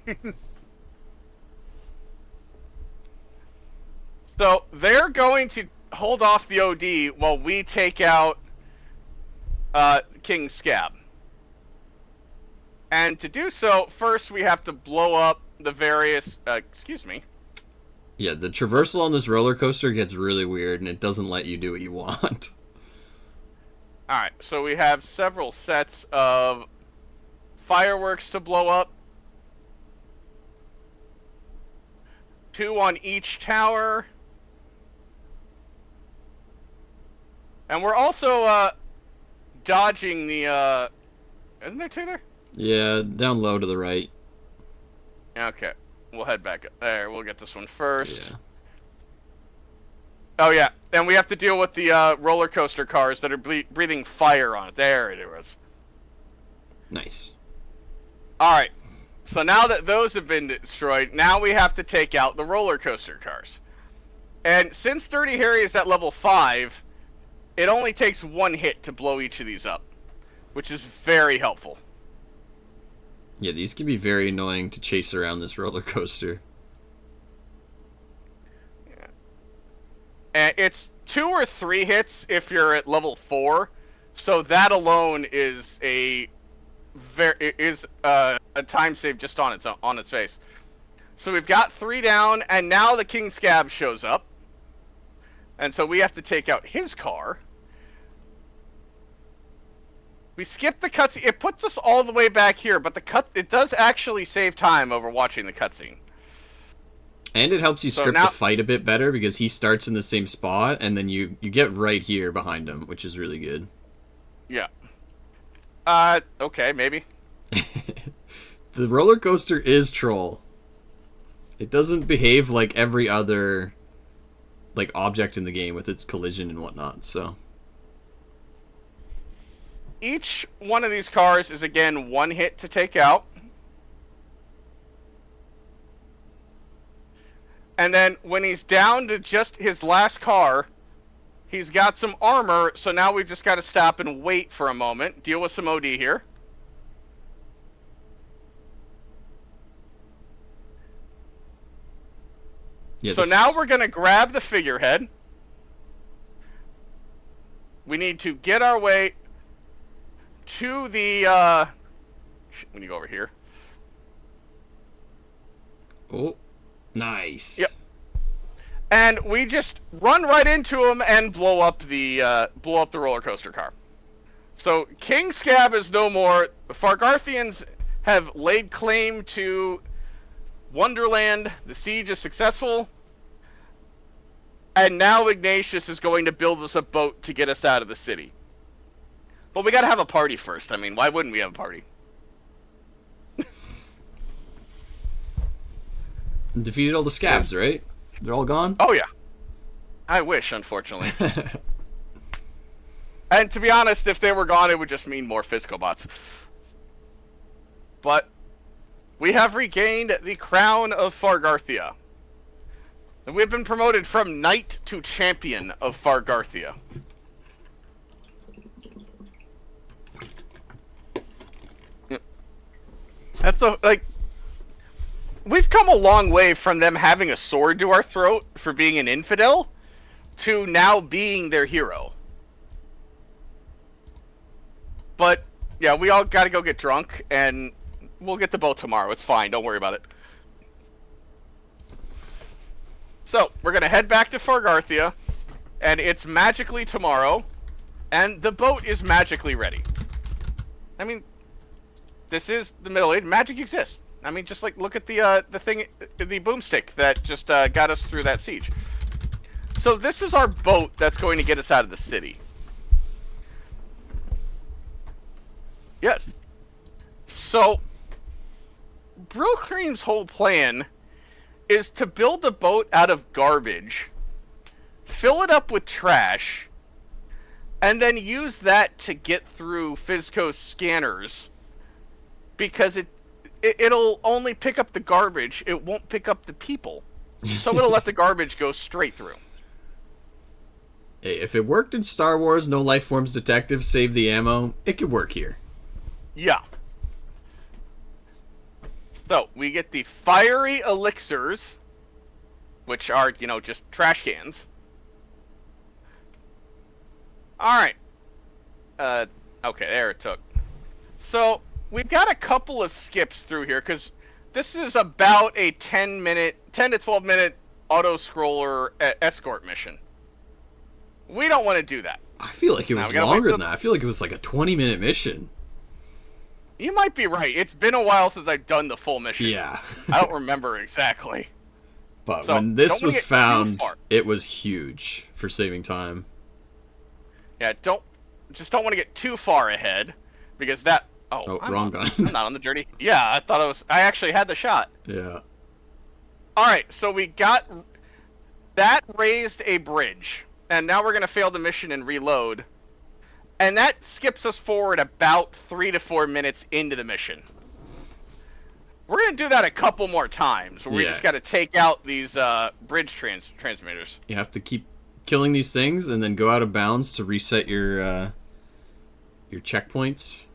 Speaker 2: So they're going to hold off the OD while we take out King Scab. And to do so, first we have to blow up the various... excuse me.
Speaker 3: Yeah, the traversal on this roller coaster gets really weird, and it doesn't let you do what you want.
Speaker 2: Alright, so we have several sets of fireworks to blow up. 2 on each tower. And we're also dodging the... Isn't there 2 there?
Speaker 3: Yeah, down low to the right.
Speaker 2: Okay. We'll head back up there. We'll get this one first.
Speaker 3: Yeah.
Speaker 2: Oh, yeah. And we have to deal with the roller coaster cars that are breathing fire on it. There it was.
Speaker 3: Nice.
Speaker 2: Alright. So now that those have been destroyed, now we have to take out the roller coaster cars. And since Dirty Harry is at level 5, it only takes 1 hit to blow each of these up, which is very helpful.
Speaker 3: Yeah, these can be very annoying to chase around this roller coaster.
Speaker 2: Yeah. And it's 2 or 3 hits if you're at level 4, so that alone is a time save just on its face. So we've got 3 down, and now the King Scab shows up, and so we have to take out his car. We skip the cutscene. It puts us all the way back here, but it does actually save time over watching the cutscene.
Speaker 3: And it helps you
Speaker 2: So
Speaker 3: script
Speaker 2: now-
Speaker 3: the fight a bit better because he starts in the same spot, and then you get right here behind him, which is really good.
Speaker 2: Yeah. Okay, maybe.
Speaker 3: The roller coaster is troll. It doesn't behave like every other object in the game with its collision and whatnot, so...
Speaker 2: Each one of these cars is, again, 1 hit to take out. And then when he's down to just his last car, he's got some armor, so now we've just got to stop and wait for a moment, deal with some OD here.
Speaker 3: Yeah,
Speaker 2: So now we're going to grab the figurehead. We need to get our way to the, when you go over here.
Speaker 3: Oh, nice.
Speaker 2: Yep. And we just run right into him and blow up the roller coaster car. So King Scab is no more. The Fargarthians have laid claim to Wonderland. The siege is successful. And now Ignatius is going to build us a boat to get us out of the city. But we gotta have a party first. I mean, why wouldn't we have a party?
Speaker 3: Defeated all the scabs, right? They're all gone?
Speaker 2: Oh, yeah. I wish, unfortunately. And to be honest, if they were gone, it would just mean more physical bots. But we have regained the crown of Fargarthia. And we've been promoted from knight to champion of Fargarthia. That's we've come a long way from them having a sword to our throat for being an infidel to now being their hero. But yeah, we all got to go get drunk, and we'll get the boat tomorrow. It's fine. Don't worry about it. So we're gonna head back to Fargarthia, and it's magically tomorrow, and the boat is magically ready. I mean, this is the Middle Age. Magic exists. I mean, just look at the boomstick that just got us through that siege. So this is our boat that's going to get us out of the city. Yes. So Brillcream's whole plan is to build a boat out of garbage, fill it up with trash, and then use that to get through Fizco's scanners, because it'll only pick up the garbage. It won't pick up the people. So it'll let the garbage go straight through.
Speaker 3: Hey, if it worked in Star Wars, no life forms detective, save the ammo, it could work here.
Speaker 2: Yeah. So, we get the fiery elixirs, which are, just trash cans. Alright. Okay, there it took. So, we've got a couple of skips through here, because this is about a 10 to 12 minute auto-scroller escort mission. We don't want to do that.
Speaker 3: I feel like it was longer than that. I feel like it was like a 20-minute mission.
Speaker 2: You might be right. It's been a while since I've done the full mission.
Speaker 3: Yeah.
Speaker 2: I don't remember exactly.
Speaker 3: But so, when this was found, it was huge for saving time.
Speaker 2: Yeah, don't want to get too far ahead, because that... Oh,
Speaker 3: wrong gun.
Speaker 2: I'm not on the dirty... Yeah, I actually had the shot.
Speaker 3: Yeah.
Speaker 2: Alright, so we got... That raised a bridge. And now we're going to fail the mission and reload. And that skips us forward about 3 to 4 minutes into the mission. We're going to do that a couple more times. Where we just got to take out these bridge transmitters.
Speaker 3: You have to keep killing these things and then go out of bounds to reset your checkpoints.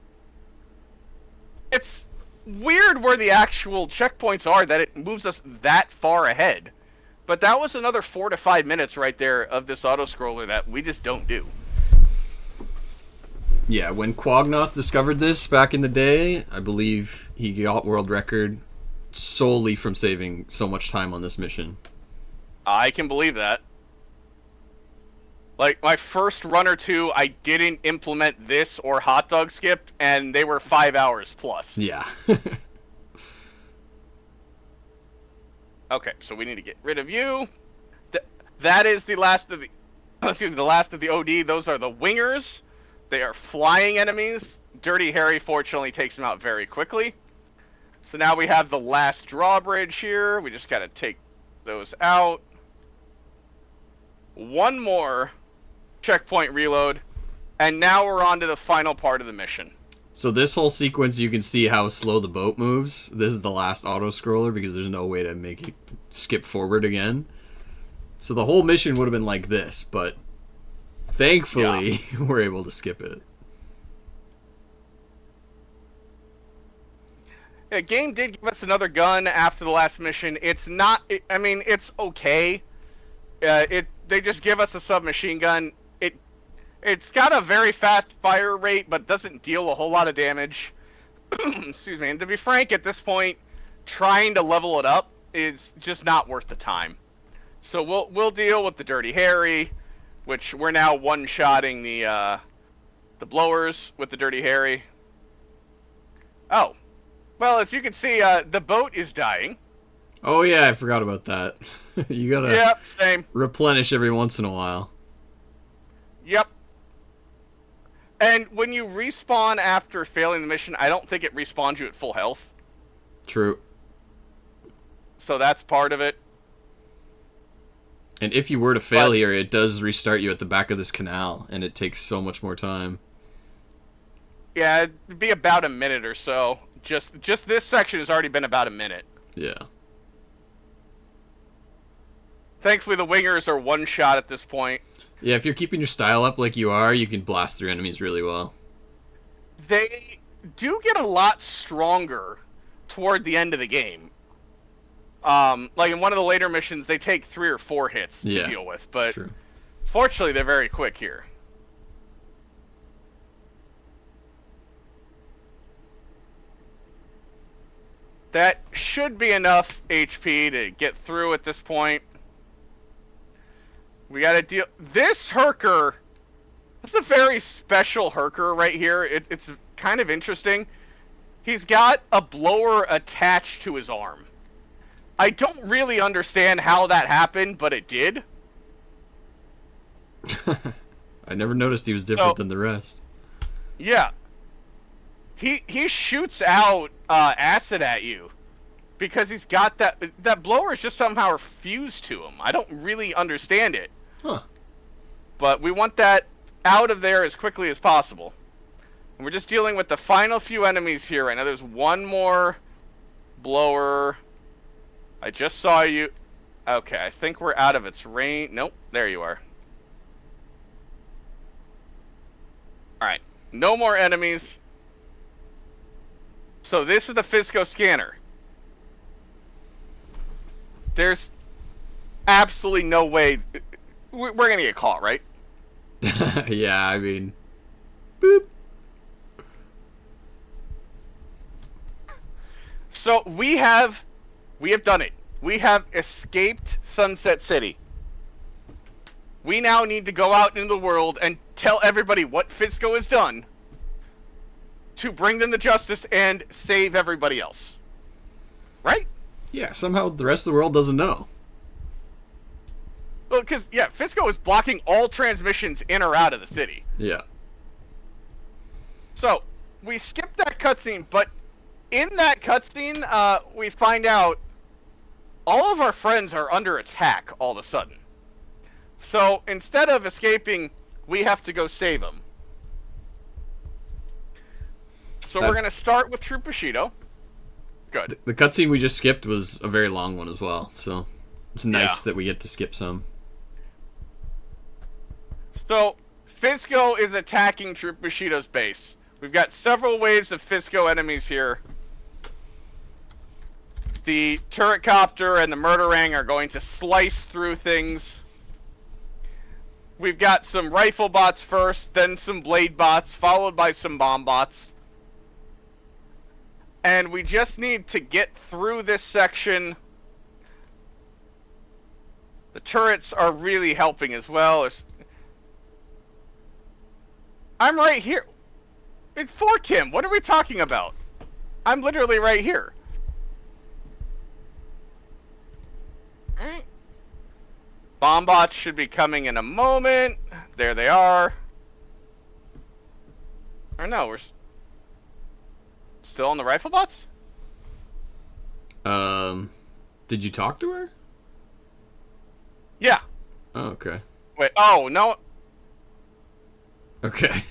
Speaker 2: It's weird where the actual checkpoints are, that it moves us that far ahead. But that was another 4 to 5 minutes right there of this auto-scroller that we just don't do.
Speaker 3: Yeah, when Quagnoth discovered this back in the day, I believe he got world record solely from saving so much time on this mission.
Speaker 2: I can believe that. Like, my first run or two, I didn't implement this or hot dog skip, and they were 5 hours plus.
Speaker 3: Yeah.
Speaker 2: Okay, so we need to get rid of you. That is the last of the... the last of the OD. Those are the wingers. They are flying enemies. Dirty Harry, fortunately, takes them out very quickly. So now we have the last drawbridge here. We just gotta take those out. One more checkpoint reload. And now we're on to the final part of the mission.
Speaker 3: So this whole sequence, you can see how slow the boat moves. This is the last auto-scroller because there's no way to make it skip forward again. So the whole mission would have been like this, but thankfully we're able to skip it.
Speaker 2: The game did give us another gun after the last mission. It's not... I mean, it's okay. They just give us a submachine gun. It's got a very fast fire rate, but doesn't deal a whole lot of damage. Excuse me. And to be frank, at this point, trying to level it up is just not worth the time. So we'll deal with the Dirty Harry, which we're now one-shotting the blowers with the Dirty Harry. Oh. Well, as you can see, the boat is dying.
Speaker 3: Oh yeah, I forgot about that. You gotta
Speaker 2: same.
Speaker 3: replenish every once in a while.
Speaker 2: Yep. And when you respawn after failing the mission, I don't think it respawns you at full health.
Speaker 3: True.
Speaker 2: So that's part of it.
Speaker 3: And if you were to fail here, it does restart you at the back of this canal, and it takes so much more time.
Speaker 2: Yeah, it'd be about a minute or so. Just this section has already been about a minute.
Speaker 3: Yeah.
Speaker 2: Thankfully, the wingers are one shot at this point.
Speaker 3: Yeah, if you're keeping your style up like you are, you can blast through enemies really well.
Speaker 2: They do get a lot stronger toward the end of the game. Like in one of the later missions, they take 3 or 4 hits to deal with, but fortunately, they're very quick here. That should be enough HP to get through at this point. We gotta deal... This Herker... This is a very special Herker right here. It's kind of interesting. He's got a blower attached to his arm. I don't really understand how that happened, but it did.
Speaker 3: I never noticed he was different than the rest.
Speaker 2: Yeah. He shoots out acid at you. Because he's got that blower is just somehow fused to him. I don't really understand it.
Speaker 3: Huh.
Speaker 2: But we want that out of there as quickly as possible. And we're just dealing with the final few enemies here. I know there's one more blower. I just saw you. Okay, I think we're out of its range. Nope, there you are. Alright, no more enemies. So this is the Fisco scanner. There's absolutely no way we're gonna get caught, right?
Speaker 3: Yeah, I mean, boop.
Speaker 2: So we have done it. We have escaped Sunset City. We now need to go out into the world and tell everybody what Fisco has done to bring them to justice and save everybody else. Right?
Speaker 3: Yeah, somehow the rest of the world doesn't know.
Speaker 2: Well, because, yeah, Fisco is blocking all transmissions in or out of the city.
Speaker 3: Yeah.
Speaker 2: So, we skipped that cutscene, but in that cutscene, we find out all of our friends are under attack all of a sudden. So, instead of escaping, we have to go save them. So we're going to start with True Bushido. Good.
Speaker 3: The cutscene we just skipped was a very long one as well, so it's nice that we get to skip some.
Speaker 2: So, Fisco is attacking True Bushido's base. We've got several waves of Fisco enemies here. The turret copter and the murderang are going to slice through things. We've got some rifle bots first, then some blade bots, followed by some bomb bots. And we just need to get through this section. The turrets are really helping as well. I'm right here. It's for Kim. What are we talking about? I'm literally right here. Alright. Bomb bots should be coming in a moment. There they are. Or no, we're still on the rifle bots?
Speaker 3: Did you talk to her?
Speaker 2: Yeah.
Speaker 3: Oh, okay.
Speaker 2: Wait, oh, no.
Speaker 3: Okay.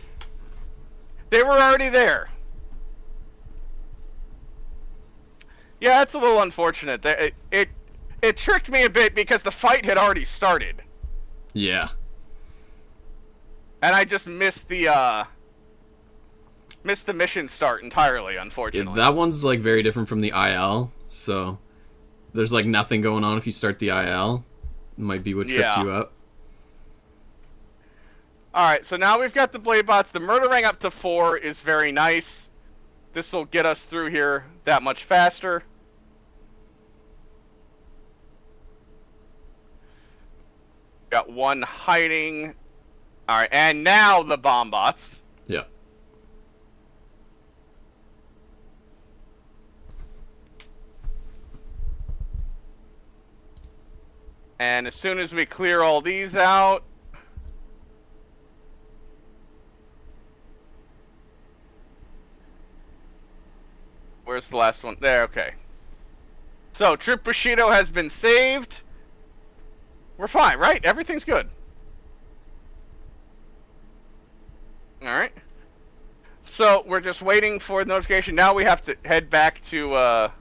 Speaker 2: They were already there. Yeah, that's a little unfortunate. It tricked me a bit because the fight had already started.
Speaker 3: Yeah.
Speaker 2: And I just missed the mission start entirely, unfortunately.
Speaker 3: Yeah, that one's like very different from the IL, so there's like nothing going on if you start the IL. It might be what tripped you up.
Speaker 2: Alright, so now we've got the blade bots. The murderang up to 4 is very nice. This will get us through here that much faster. Got one hiding. Alright, and now the bomb bots.
Speaker 3: Yeah.
Speaker 2: And as soon as we clear all these out, where's the last one? There, okay. So, Trip Bushido has been saved. We're fine, right? Everything's good. Alright. So, we're just waiting for the notification. Now we have to head back to, I'm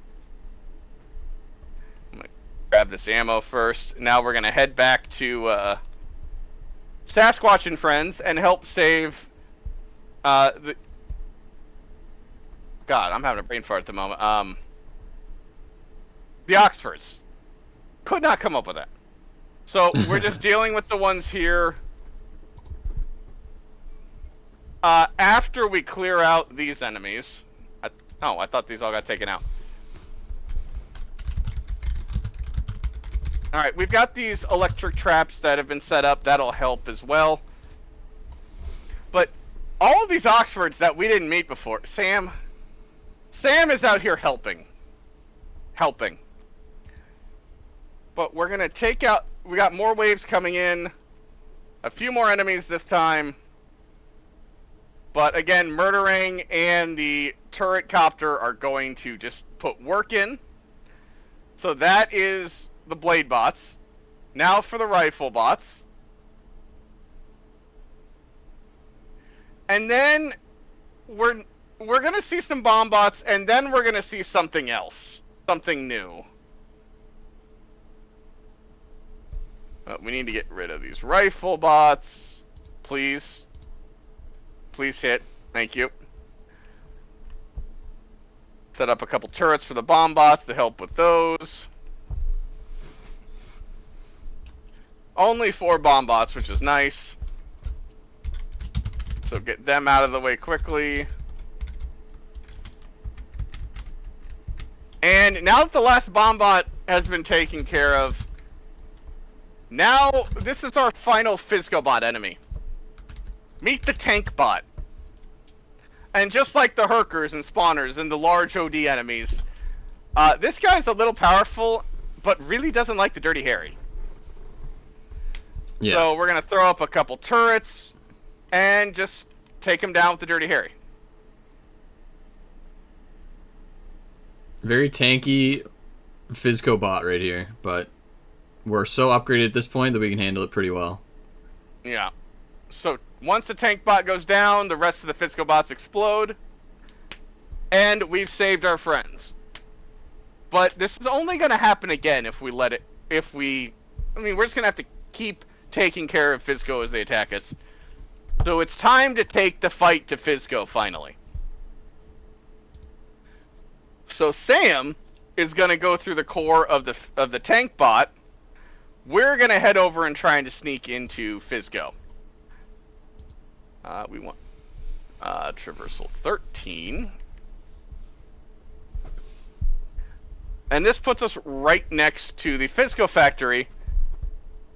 Speaker 2: gonna grab this ammo first. Now we're gonna head back to, Sasquatch and Friends and help save, the... God, I'm having a brain fart at the moment. The Oxfords. Could not come up with that. So, we're just dealing with the ones here. After we clear out these enemies... I thought these all got taken out. Alright, we've got these electric traps that have been set up. That'll help as well. But all of these Oxfords that we didn't meet before... Sam is out here helping. But we're gonna take out... We got more waves coming in. A few more enemies this time. But again, Murderang and the turret copter are going to just put work in. So that is the blade bots. Now for the rifle bots. And then we're gonna see some bomb bots, and then we're gonna see something else. something new. We need to get rid of these rifle bots. Please. Please hit. Thank you. Set up a couple turrets for the bomb bots to help with those. Only 4 bomb bots, which is nice. So get them out of the way quickly. And now that the last bomb bot has been taken care of, now this is our final Physicobot enemy. Meet the tank bot. And just like the Herkers and Spawners and the large OD enemies, this guy's a little powerful, but really doesn't like the Dirty Harry.
Speaker 3: Yeah.
Speaker 2: So we're going to throw up a couple turrets and just take him down with the Dirty Harry.
Speaker 3: Very tanky Physicobot right here, but we're so upgraded at this point that we can handle it pretty well.
Speaker 2: Yeah. So once the tank bot goes down, the rest of the Physcobots explode, and we've saved our friends. But this is only going to happen again if we let it. I mean, we're just going to have to keep taking care of Physco as they attack us. So it's time to take the fight to Physco finally. So Sam is going to go through the core of the tank bot. We're going to head over and trying to sneak into Physco. We want traversal 13. And this puts us right next to the Physco factory,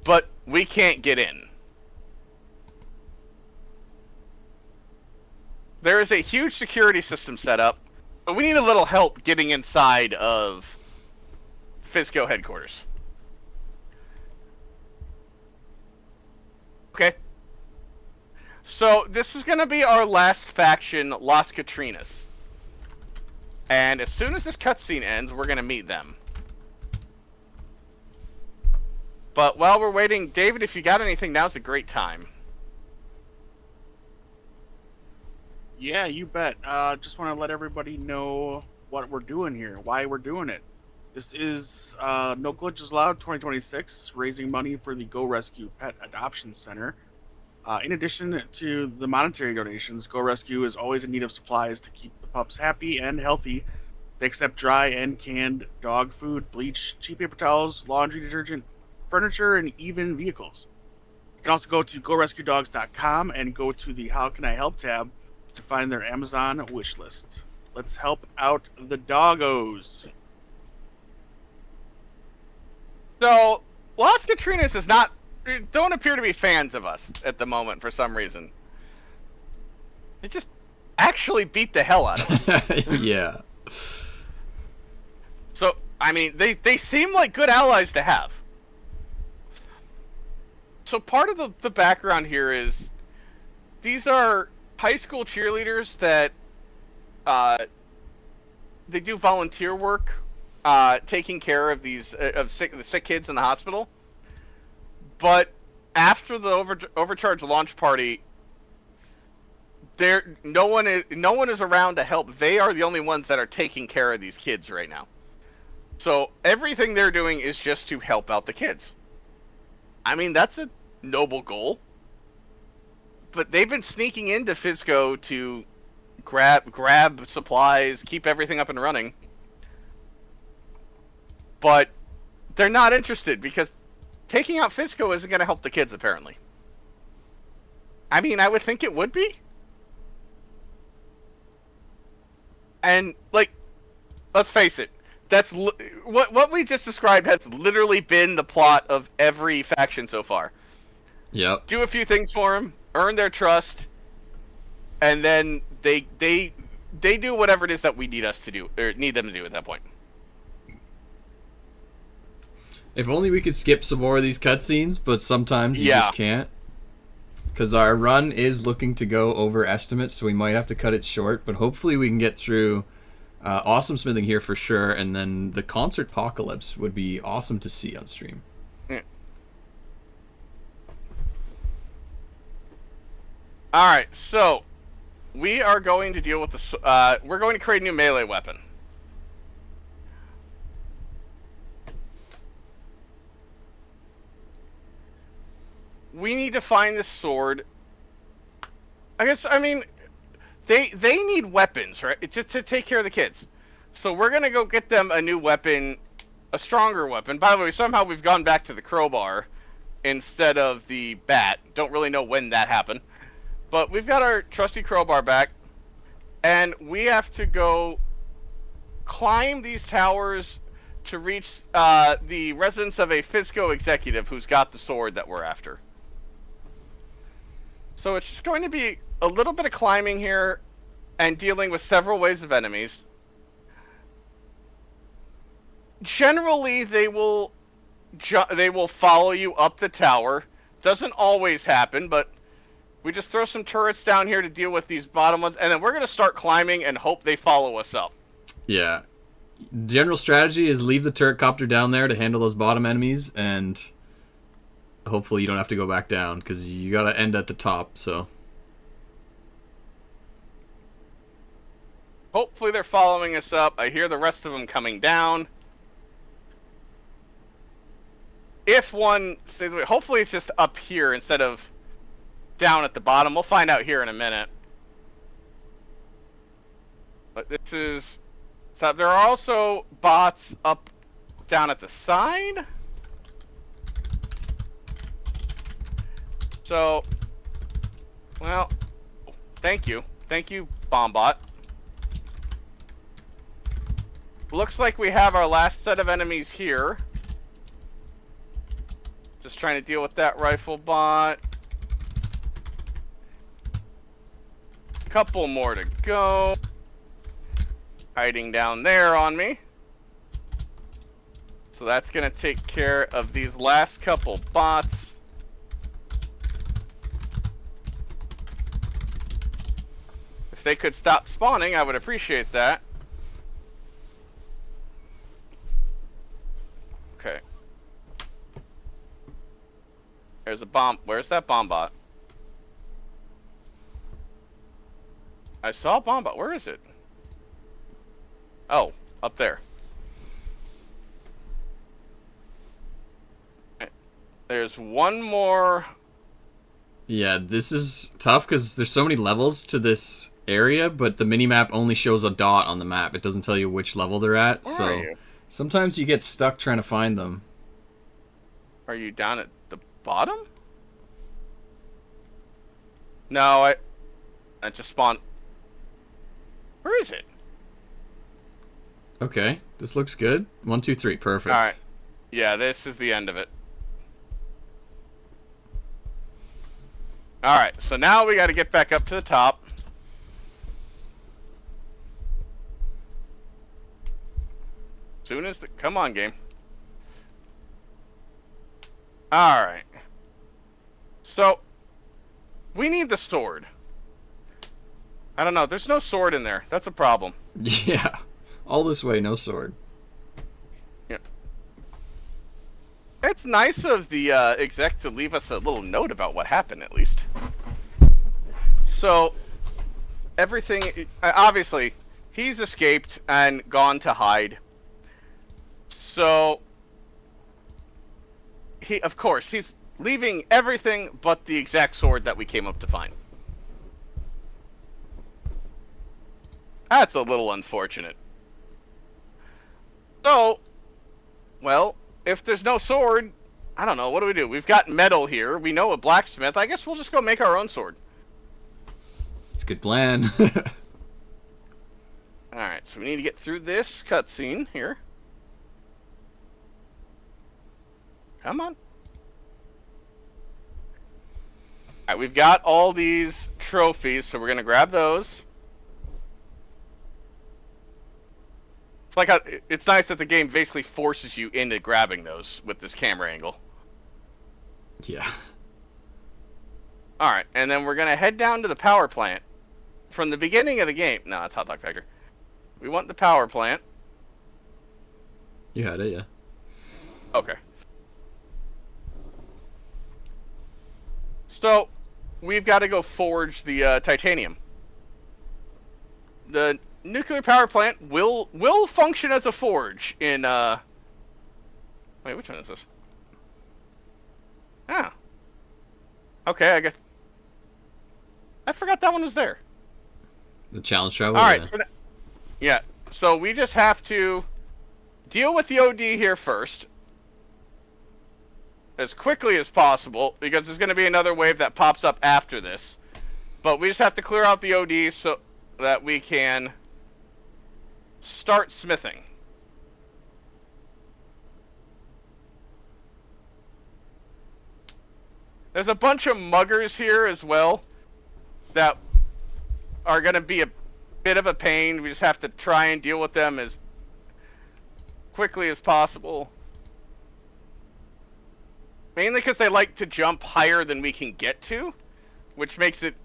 Speaker 2: but we can't get in. There is a huge security system set up, but we need a little help getting inside of Physco headquarters. Okay. So this is going to be our last faction, Las Catrinas. And as soon as this cutscene ends, we're going to meet them. But while we're waiting, David, if you got anything, now's a great time.
Speaker 4: Yeah, you bet. Just want to let everybody know what we're doing here, why we're doing it. This is No Glitches Allowed 2026, raising money for the Go Rescue Pet Adoption Center. In addition to the monetary donations, Go Rescue is always in need of supplies to keep the pups happy and healthy. They accept dry and canned dog food, bleach, cheap paper towels, laundry detergent, furniture, and even vehicles. You can also go to GoRescueDogs.com and go to the How Can I Help tab to find their Amazon wish list. Let's help out the doggos.
Speaker 2: So, Las Catrinas don't appear to be fans of us at the moment for some reason. They just actually beat the hell out of us.
Speaker 3: Yeah.
Speaker 2: So, I mean, they seem like good allies to have. So part of the background here is these are high school cheerleaders that they do volunteer work taking care of the sick kids in the hospital. But after the overcharge launch party, no one is around to help. They are the only ones that are taking care of these kids right now. So everything they're doing is just to help out the kids. I mean, that's a noble goal. But they've been sneaking into Physco to grab supplies, keep everything up and running. But they're not interested because taking out Physco isn't going to help the kids, apparently. I mean, I would think it would be. And, like, let's face it. That's what we just described has literally been the plot of every faction so far.
Speaker 3: Yep.
Speaker 2: Do a few things for them, earn their trust, and then they do whatever it is that we need us to do or need them to do at that point.
Speaker 3: If only we could skip some more of these cutscenes, but sometimes you
Speaker 2: Yeah.
Speaker 3: just can't. Because our run is looking to go over estimates, so we might have to cut it short. But hopefully we can get through Awesome Smithing here for sure, and then the Concert Apocalypse would be awesome to see on stream.
Speaker 2: Yeah. All right, so we are going to deal with we're going to create a new melee weapon. we need to find this sword. I mean, they need weapons, right? It's just to take care of the kids. So we're gonna go get them a new weapon, a stronger weapon. By the way, somehow we've gone back to the crowbar instead of the bat. Don't really know when that happened. But we've got our trusty crowbar back, and we have to go climb these towers to reach the residence of a Fisco executive who's got the sword that we're after. So it's just going to be a little bit of climbing here and dealing with several waves of enemies. Generally, they will follow you up the tower. Doesn't always happen, but we just throw some turrets down here to deal with these bottom ones, and then we're going to start climbing and hope they follow us up.
Speaker 3: Yeah. General strategy is leave the turret copter down there to handle those bottom enemies, and hopefully you don't have to go back down, because you got to end at the top, so...
Speaker 2: Hopefully they're following us up. I hear the rest of them coming down. If one stays away, hopefully it's just up here instead of down at the bottom. We'll find out here in a minute. But this is... So there are also bots up down at the side. So, well, thank you. Thank you, Bombot. Looks like we have our last set of enemies here. Just trying to deal with that rifle bot. Couple more to go. Hiding down there on me. So that's going to take care of these last couple bots. If they could stop spawning, I would appreciate that. Okay. There's a bomb. Where's that bomb bot? I saw a bomb bot. Where is it? Oh, up there. There's one more.
Speaker 3: Yeah, this is tough because there's so many levels to this area, but the minimap only shows a dot on the map. It doesn't tell you which level they're at,
Speaker 2: Where
Speaker 3: so
Speaker 2: are you?
Speaker 3: sometimes you get stuck trying to find them.
Speaker 2: Are you down at the bottom? No, I just spawned. Where is it?
Speaker 3: Okay, this looks good. 1, 2, 3, perfect.
Speaker 2: Alright. Yeah, this is the end of it. Alright, so now we gotta get back up to the top. Soon as the... Come on, game. Alright. So, we need the sword. I don't know, there's no sword in there. That's a problem.
Speaker 3: Yeah, all this way, no sword.
Speaker 2: Yeah. It's nice of the exec to leave us a little note about what happened, at least. So, everything... Obviously, he's escaped and gone to hide. So, of course, he's leaving everything but the exact sword that we came up to find. That's a little unfortunate. So, well, if there's no sword, I don't know, what do? We've got metal here, we know a blacksmith, I guess we'll just go make our own sword.
Speaker 3: It's a good plan.
Speaker 2: Alright, so we need to get through this cutscene here. Come on. Alright, we've got all these trophies, so we're going to grab those. It's like it's nice that the game basically forces you into grabbing those with this camera angle.
Speaker 3: Yeah.
Speaker 2: Alright, and then we're going to head down to the power plant. From the beginning of the game. No, it's Hot Dog Factory. We want the power plant.
Speaker 3: You had it, yeah.
Speaker 2: Okay. So, we've got to go forge the titanium. The nuclear power plant will function as a forge in, Wait, which one is this? Ah. Okay, I guess. I forgot that one was there.
Speaker 3: The challenge travel.
Speaker 2: All right.
Speaker 3: Yeah.
Speaker 2: So yeah. So we just have to deal with the OD here first, as quickly as possible, because there's going to be another wave that pops up after this. But we just have to clear out the OD so that we can start smithing. There's a bunch of muggers here as well that are going to be a bit of a pain. We just have to try and deal with them as quickly as possible. Mainly because they like to jump higher than we can get to, which makes it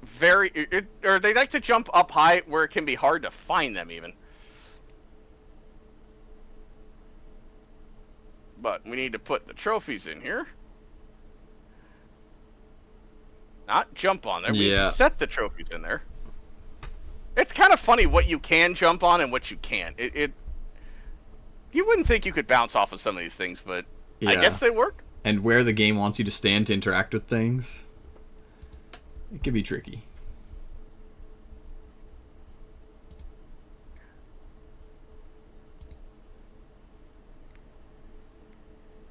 Speaker 2: or they like to jump up high where it can be hard to find them even. But we need to put the trophies in here. Not jump on there. We
Speaker 3: Yeah.
Speaker 2: set the trophies in there. It's kind of funny what you can jump on and what you can't. You wouldn't think you could bounce off of some of these things, but I
Speaker 3: Yeah.
Speaker 2: guess they work.
Speaker 3: And where the game wants you to stand to interact with things, it can be tricky.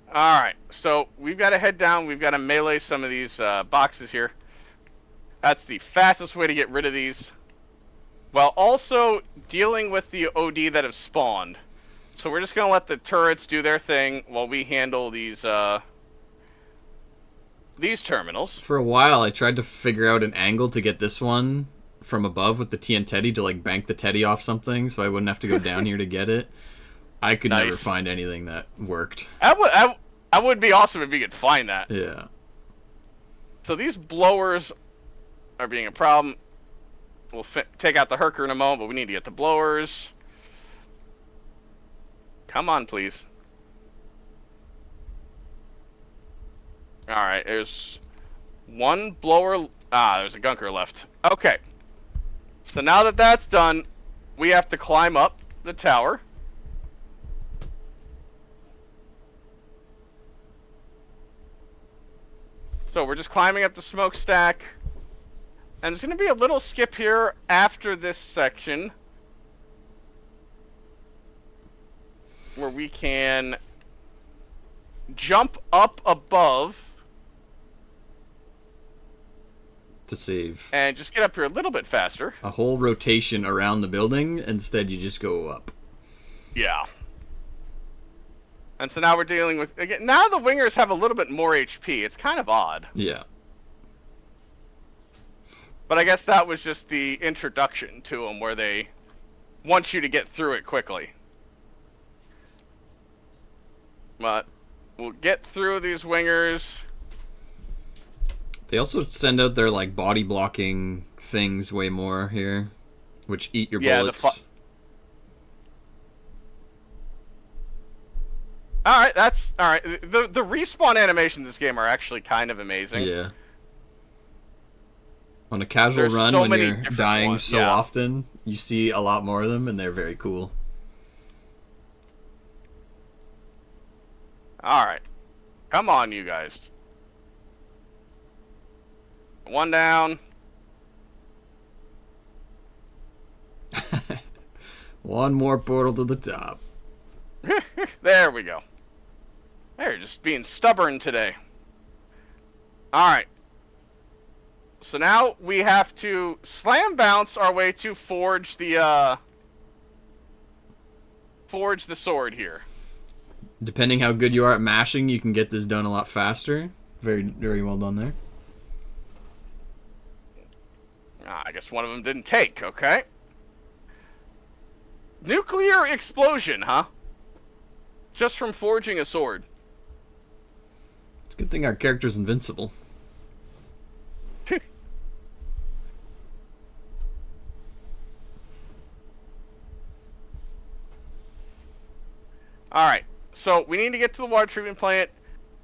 Speaker 2: Alright, so we've got to head down. We've got to melee some of these boxes here. That's the fastest way to get rid of these. While also dealing with the OD that have spawned. So we're just going to let the turrets do their thing while we handle these terminals.
Speaker 3: For a while, I tried to figure out an angle to get this one from above with the TN Teddy to like bank the Teddy off something, so I wouldn't have to go down here to get it. I could never find anything that worked.
Speaker 2: I would be awesome if you could find that.
Speaker 3: Yeah.
Speaker 2: So these blowers are being a problem. We'll take out the Herker in a moment, but we need to get the blowers. Come on, please. Alright, there's one blower. There's a gunker left. Okay. So now that that's done, we have to climb up the tower. So we're just climbing up the smokestack. And there's going to be a little skip here after this section where we can jump up above
Speaker 3: To save
Speaker 2: and just get up here a little bit faster.
Speaker 3: a whole rotation around the building, instead you just go up.
Speaker 2: Yeah. And so now we're dealing with, again, now the wingers have a little bit more HP. It's kind of odd.
Speaker 3: Yeah.
Speaker 2: But I guess that was just the introduction to them, where they want you to get through it quickly. But we'll get through these wingers.
Speaker 3: They also send out their like body blocking things way more here, which eat your bullets.
Speaker 2: Alright, that's alright. The respawn animations in this game are actually kind of amazing.
Speaker 3: Yeah. On a casual
Speaker 2: There's
Speaker 3: run,
Speaker 2: so
Speaker 3: when
Speaker 2: many
Speaker 3: you're
Speaker 2: different
Speaker 3: dying
Speaker 2: ones,
Speaker 3: so
Speaker 2: yeah.
Speaker 3: often, you see a lot more of them, and they're very cool.
Speaker 2: Alright. Come on, you guys. One down.
Speaker 3: One more portal to the top.
Speaker 2: There we go. They're just being stubborn today. Alright. So now we have to slam bounce our way to forge the sword here.
Speaker 3: Depending how good you are at mashing, you can get this done a lot faster. Very, very well done there.
Speaker 2: I guess one of them didn't take, okay. Nuclear explosion, huh? Just from forging a sword.
Speaker 3: It's a good thing our character's invincible.
Speaker 2: Alright, so we need to get to the water treatment plant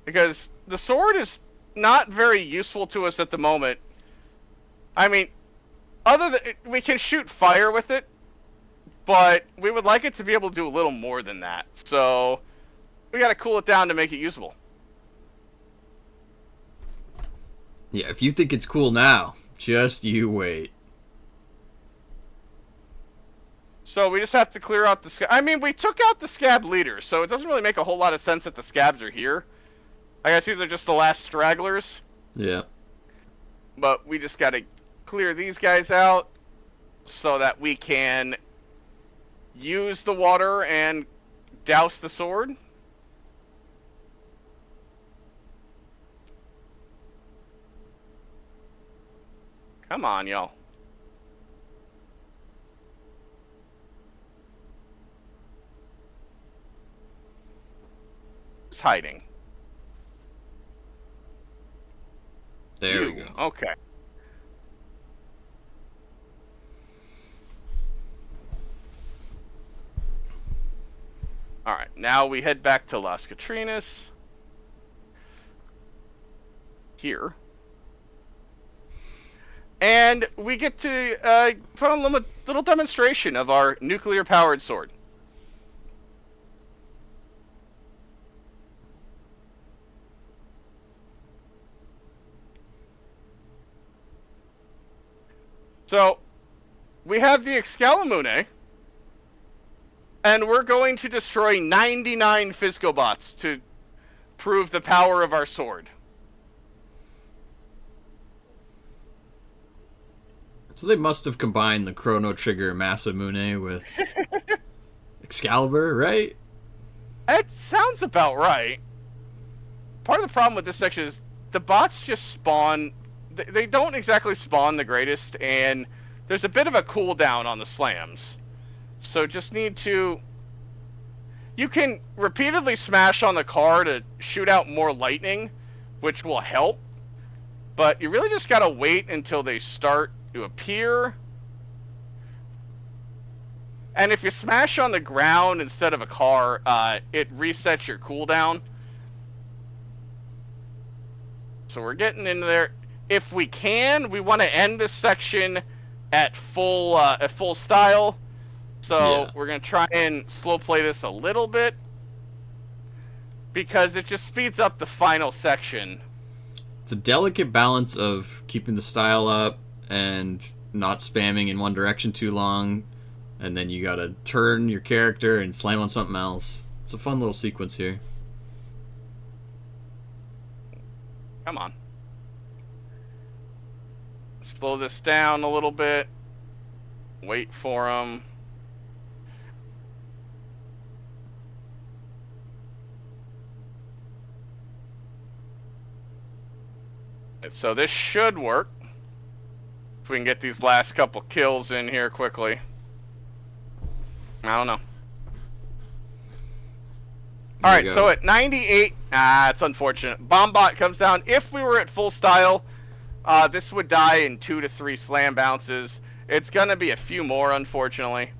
Speaker 2: because the sword is not very useful to us at the moment. I mean, other than we can shoot fire with it, but we would like it to be able to do a little more than that. So we got to cool it down to make it usable.
Speaker 3: Yeah, if you think it's cool now, just you wait.
Speaker 2: So we just have to clear out the scab. I mean, we took out the scab leaders, so it doesn't really make a whole lot of sense that the scabs are here. I guess these are just the last stragglers.
Speaker 3: Yeah.
Speaker 2: But we just gotta clear these guys out so that we can use the water and douse the sword. Come on, y'all. Who's hiding?
Speaker 3: There we go.
Speaker 2: Okay. Alright, now we head back to Las Catrinas. Here. And we get to put on a little demonstration of our nuclear-powered sword. So, we have the Excalibur, and we're going to destroy 99 Fiscobots to prove the power of our sword.
Speaker 3: So they must have combined the Chrono Trigger Masamune with Excalibur, right?
Speaker 2: It sounds about right. Part of the problem with this section is the bots just spawn. They don't exactly spawn the greatest, and there's a bit of a cooldown on the slams. So just need to... You can repeatedly smash on the car to shoot out more lightning, which will help. But you really just gotta wait until they start to appear. And if you smash on the ground instead of a car, it resets your cooldown. So we're getting into there. If we can, we want to end this section at full style. So
Speaker 3: Yeah.
Speaker 2: we're gonna try and slow play this a little bit because it just speeds up the final section.
Speaker 3: It's a delicate balance of keeping the style up and not spamming in one direction too long, and then you gotta turn your character and slam on something else. It's a fun little sequence here.
Speaker 2: Come on. Slow this down a little bit. Wait for them. So this should work. If we can get these last couple kills in here quickly. I don't know. Alright, so at 98, it's unfortunate. Bombot comes down. If we were at full style, this would die in 2 to 3 slam bounces. It's gonna be a few more, unfortunately.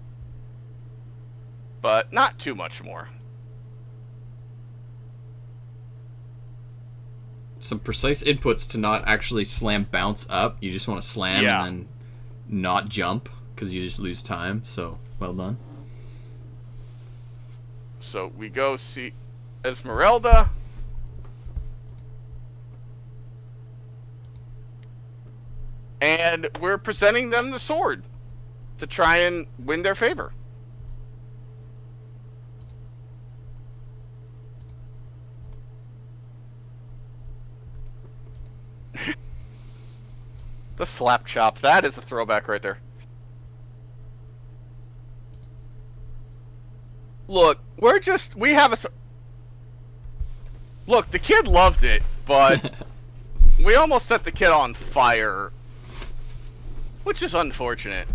Speaker 2: But not too much more.
Speaker 3: Some precise inputs to not actually slam bounce up. You just want to slam and then not jump because you just lose time. So, well done.
Speaker 2: So we go see Esmeralda. And we're presenting them the sword to try and win their favor. The slap chop, that is a throwback right there. Look, we have a... Look, the kid loved it, but we almost set the kid on fire, which is unfortunate.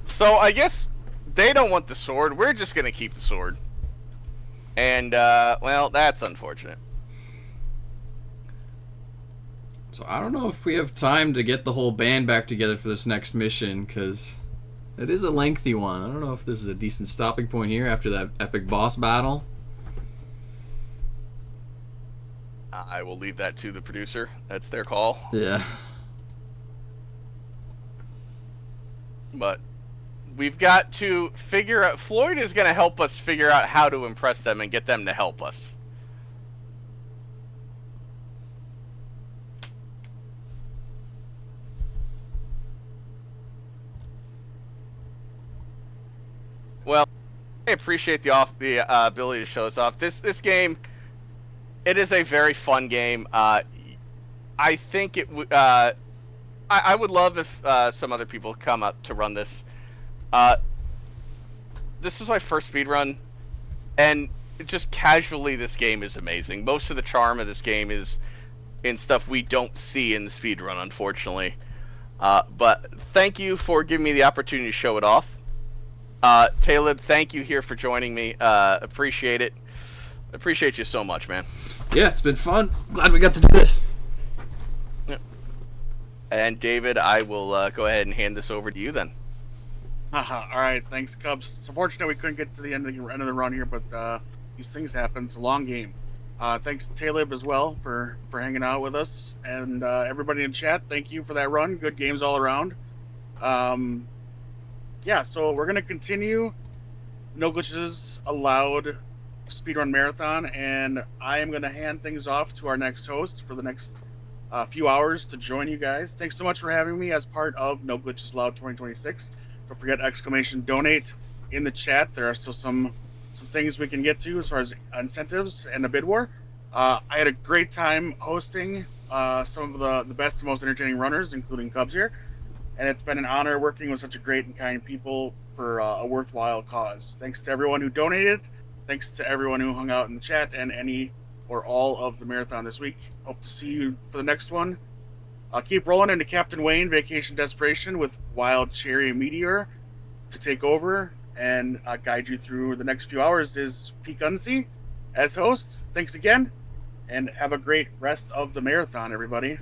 Speaker 2: So I guess they don't want the sword, we're just gonna keep the sword. And, well, that's unfortunate.
Speaker 3: So I don't know if we have time to get the whole band back together for this next mission, because it is a lengthy one. I don't know if this is a decent stopping point here after that epic boss battle.
Speaker 2: I will leave that to the producer. That's their call.
Speaker 3: Yeah.
Speaker 2: But we've got to figure out... Floyd is going to help us figure out how to impress them and get them to help us. I appreciate the ability to show us off. This game, it is a very fun game. I think it would. I would love if some other people come up to run this. This is my first speedrun, and just casually, this game is amazing. Most of the charm of this game is in stuff we don't see in the speedrun, unfortunately. But thank you for giving me the opportunity to show it off. Talib, thank you here for joining me. Appreciate it. Appreciate you so much, man.
Speaker 3: Yeah, it's been fun. Glad we got to do this.
Speaker 2: And David, I will go ahead and hand this over to you then.
Speaker 4: All right, thanks, Cubs. It's unfortunate we couldn't get to the end of the run here, but these things happen. It's a long game. Thanks, Talib, as well, for hanging out with us. And everybody in chat, thank you for that run. Good games all around. Yeah, so we're going to continue No Glitches Allowed Speedrun Marathon, and I am going to hand things off to our next host for the next few hours to join you guys. Thanks so much for having me as part of No Glitches Allowed 2026. Don't forget _donate in the chat. There are still some things we can get to as far as incentives and a bid war. I had a great time hosting some of the best and most entertaining runners, including Cubs here. And it's been an honor working with such a great and kind people for a worthwhile cause. Thanks to everyone who donated. Thanks to everyone who hung out in the chat and any or all of the marathon this week. Hope to see you for the next one. Keep rolling into Captain Wayne Vacation Desperation with Wild Cherry Meteor to take over and guide you through the next few hours is Pete Gunsey as host. Thanks again, and have a great rest of the marathon, everybody.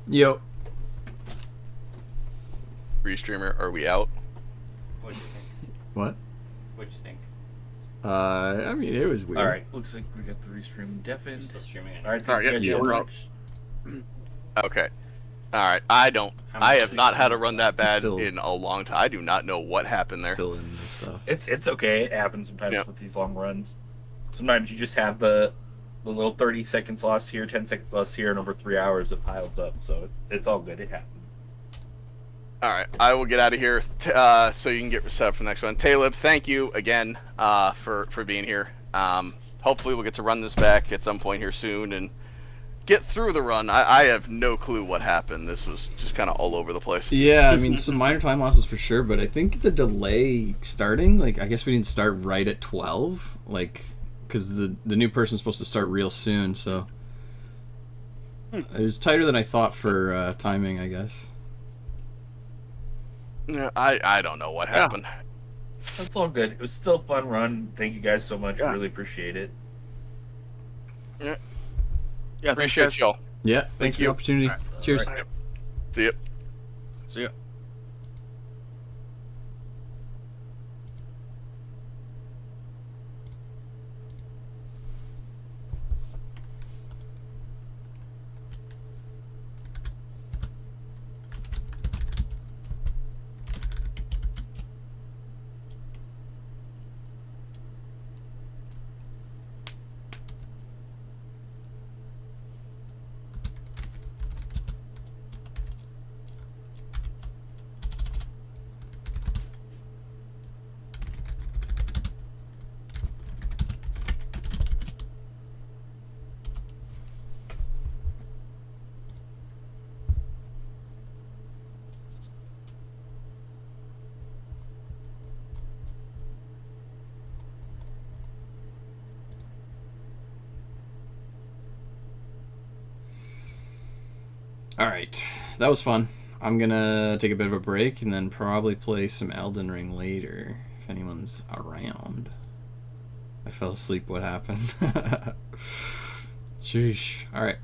Speaker 3: Yo.
Speaker 2: Restreamer, are we out?
Speaker 5: What'd you think?
Speaker 3: What?
Speaker 5: What'd you think?
Speaker 3: I mean, it was weird.
Speaker 6: All right, looks like we got the restream deafened.
Speaker 5: Still streaming it.
Speaker 6: All right, thank you guys
Speaker 4: yeah,
Speaker 6: so
Speaker 4: we're
Speaker 6: much.
Speaker 2: Okay. All right. I have not had a run that bad
Speaker 3: Still-
Speaker 2: in a long time. I do not know what happened there.
Speaker 3: Still in the stuff.
Speaker 6: It's okay. It happens sometimes
Speaker 2: Yeah.
Speaker 6: with these long runs. Sometimes you just have the little 30 seconds lost here, 10 seconds lost here, and over 3 hours it piles up. So it's all good. It happens.
Speaker 2: All right, I will get out of here so you can get set up for the next one. Talib, thank you again for being here. Hopefully we'll get to run this back at some point here soon and get through the run. I have no clue what happened. This was just kind of all over the place.
Speaker 3: Yeah, I mean, some minor time losses for sure, but I think the delay starting, like, I guess we didn't start right at 12, like, because the new person's supposed to start real soon, so it was tighter than I thought for timing, I guess.
Speaker 2: Yeah, I don't know what happened.
Speaker 6: That's all good. It was still a fun run. Thank you guys so much.
Speaker 4: Yeah.
Speaker 6: Really appreciate it.
Speaker 2: Yeah,
Speaker 4: Yeah, thanks,
Speaker 2: appreciate
Speaker 4: guys.
Speaker 2: y'all.
Speaker 3: Yeah, thanks for the
Speaker 2: you.
Speaker 3: opportunity.
Speaker 4: All right.
Speaker 3: Cheers.
Speaker 4: All right.
Speaker 2: See ya.
Speaker 4: See ya.
Speaker 3: Alright, that was fun. I'm gonna take a bit of a break and then probably play some Elden Ring later, if anyone's around. I fell asleep, what happened? Sheesh. Alright.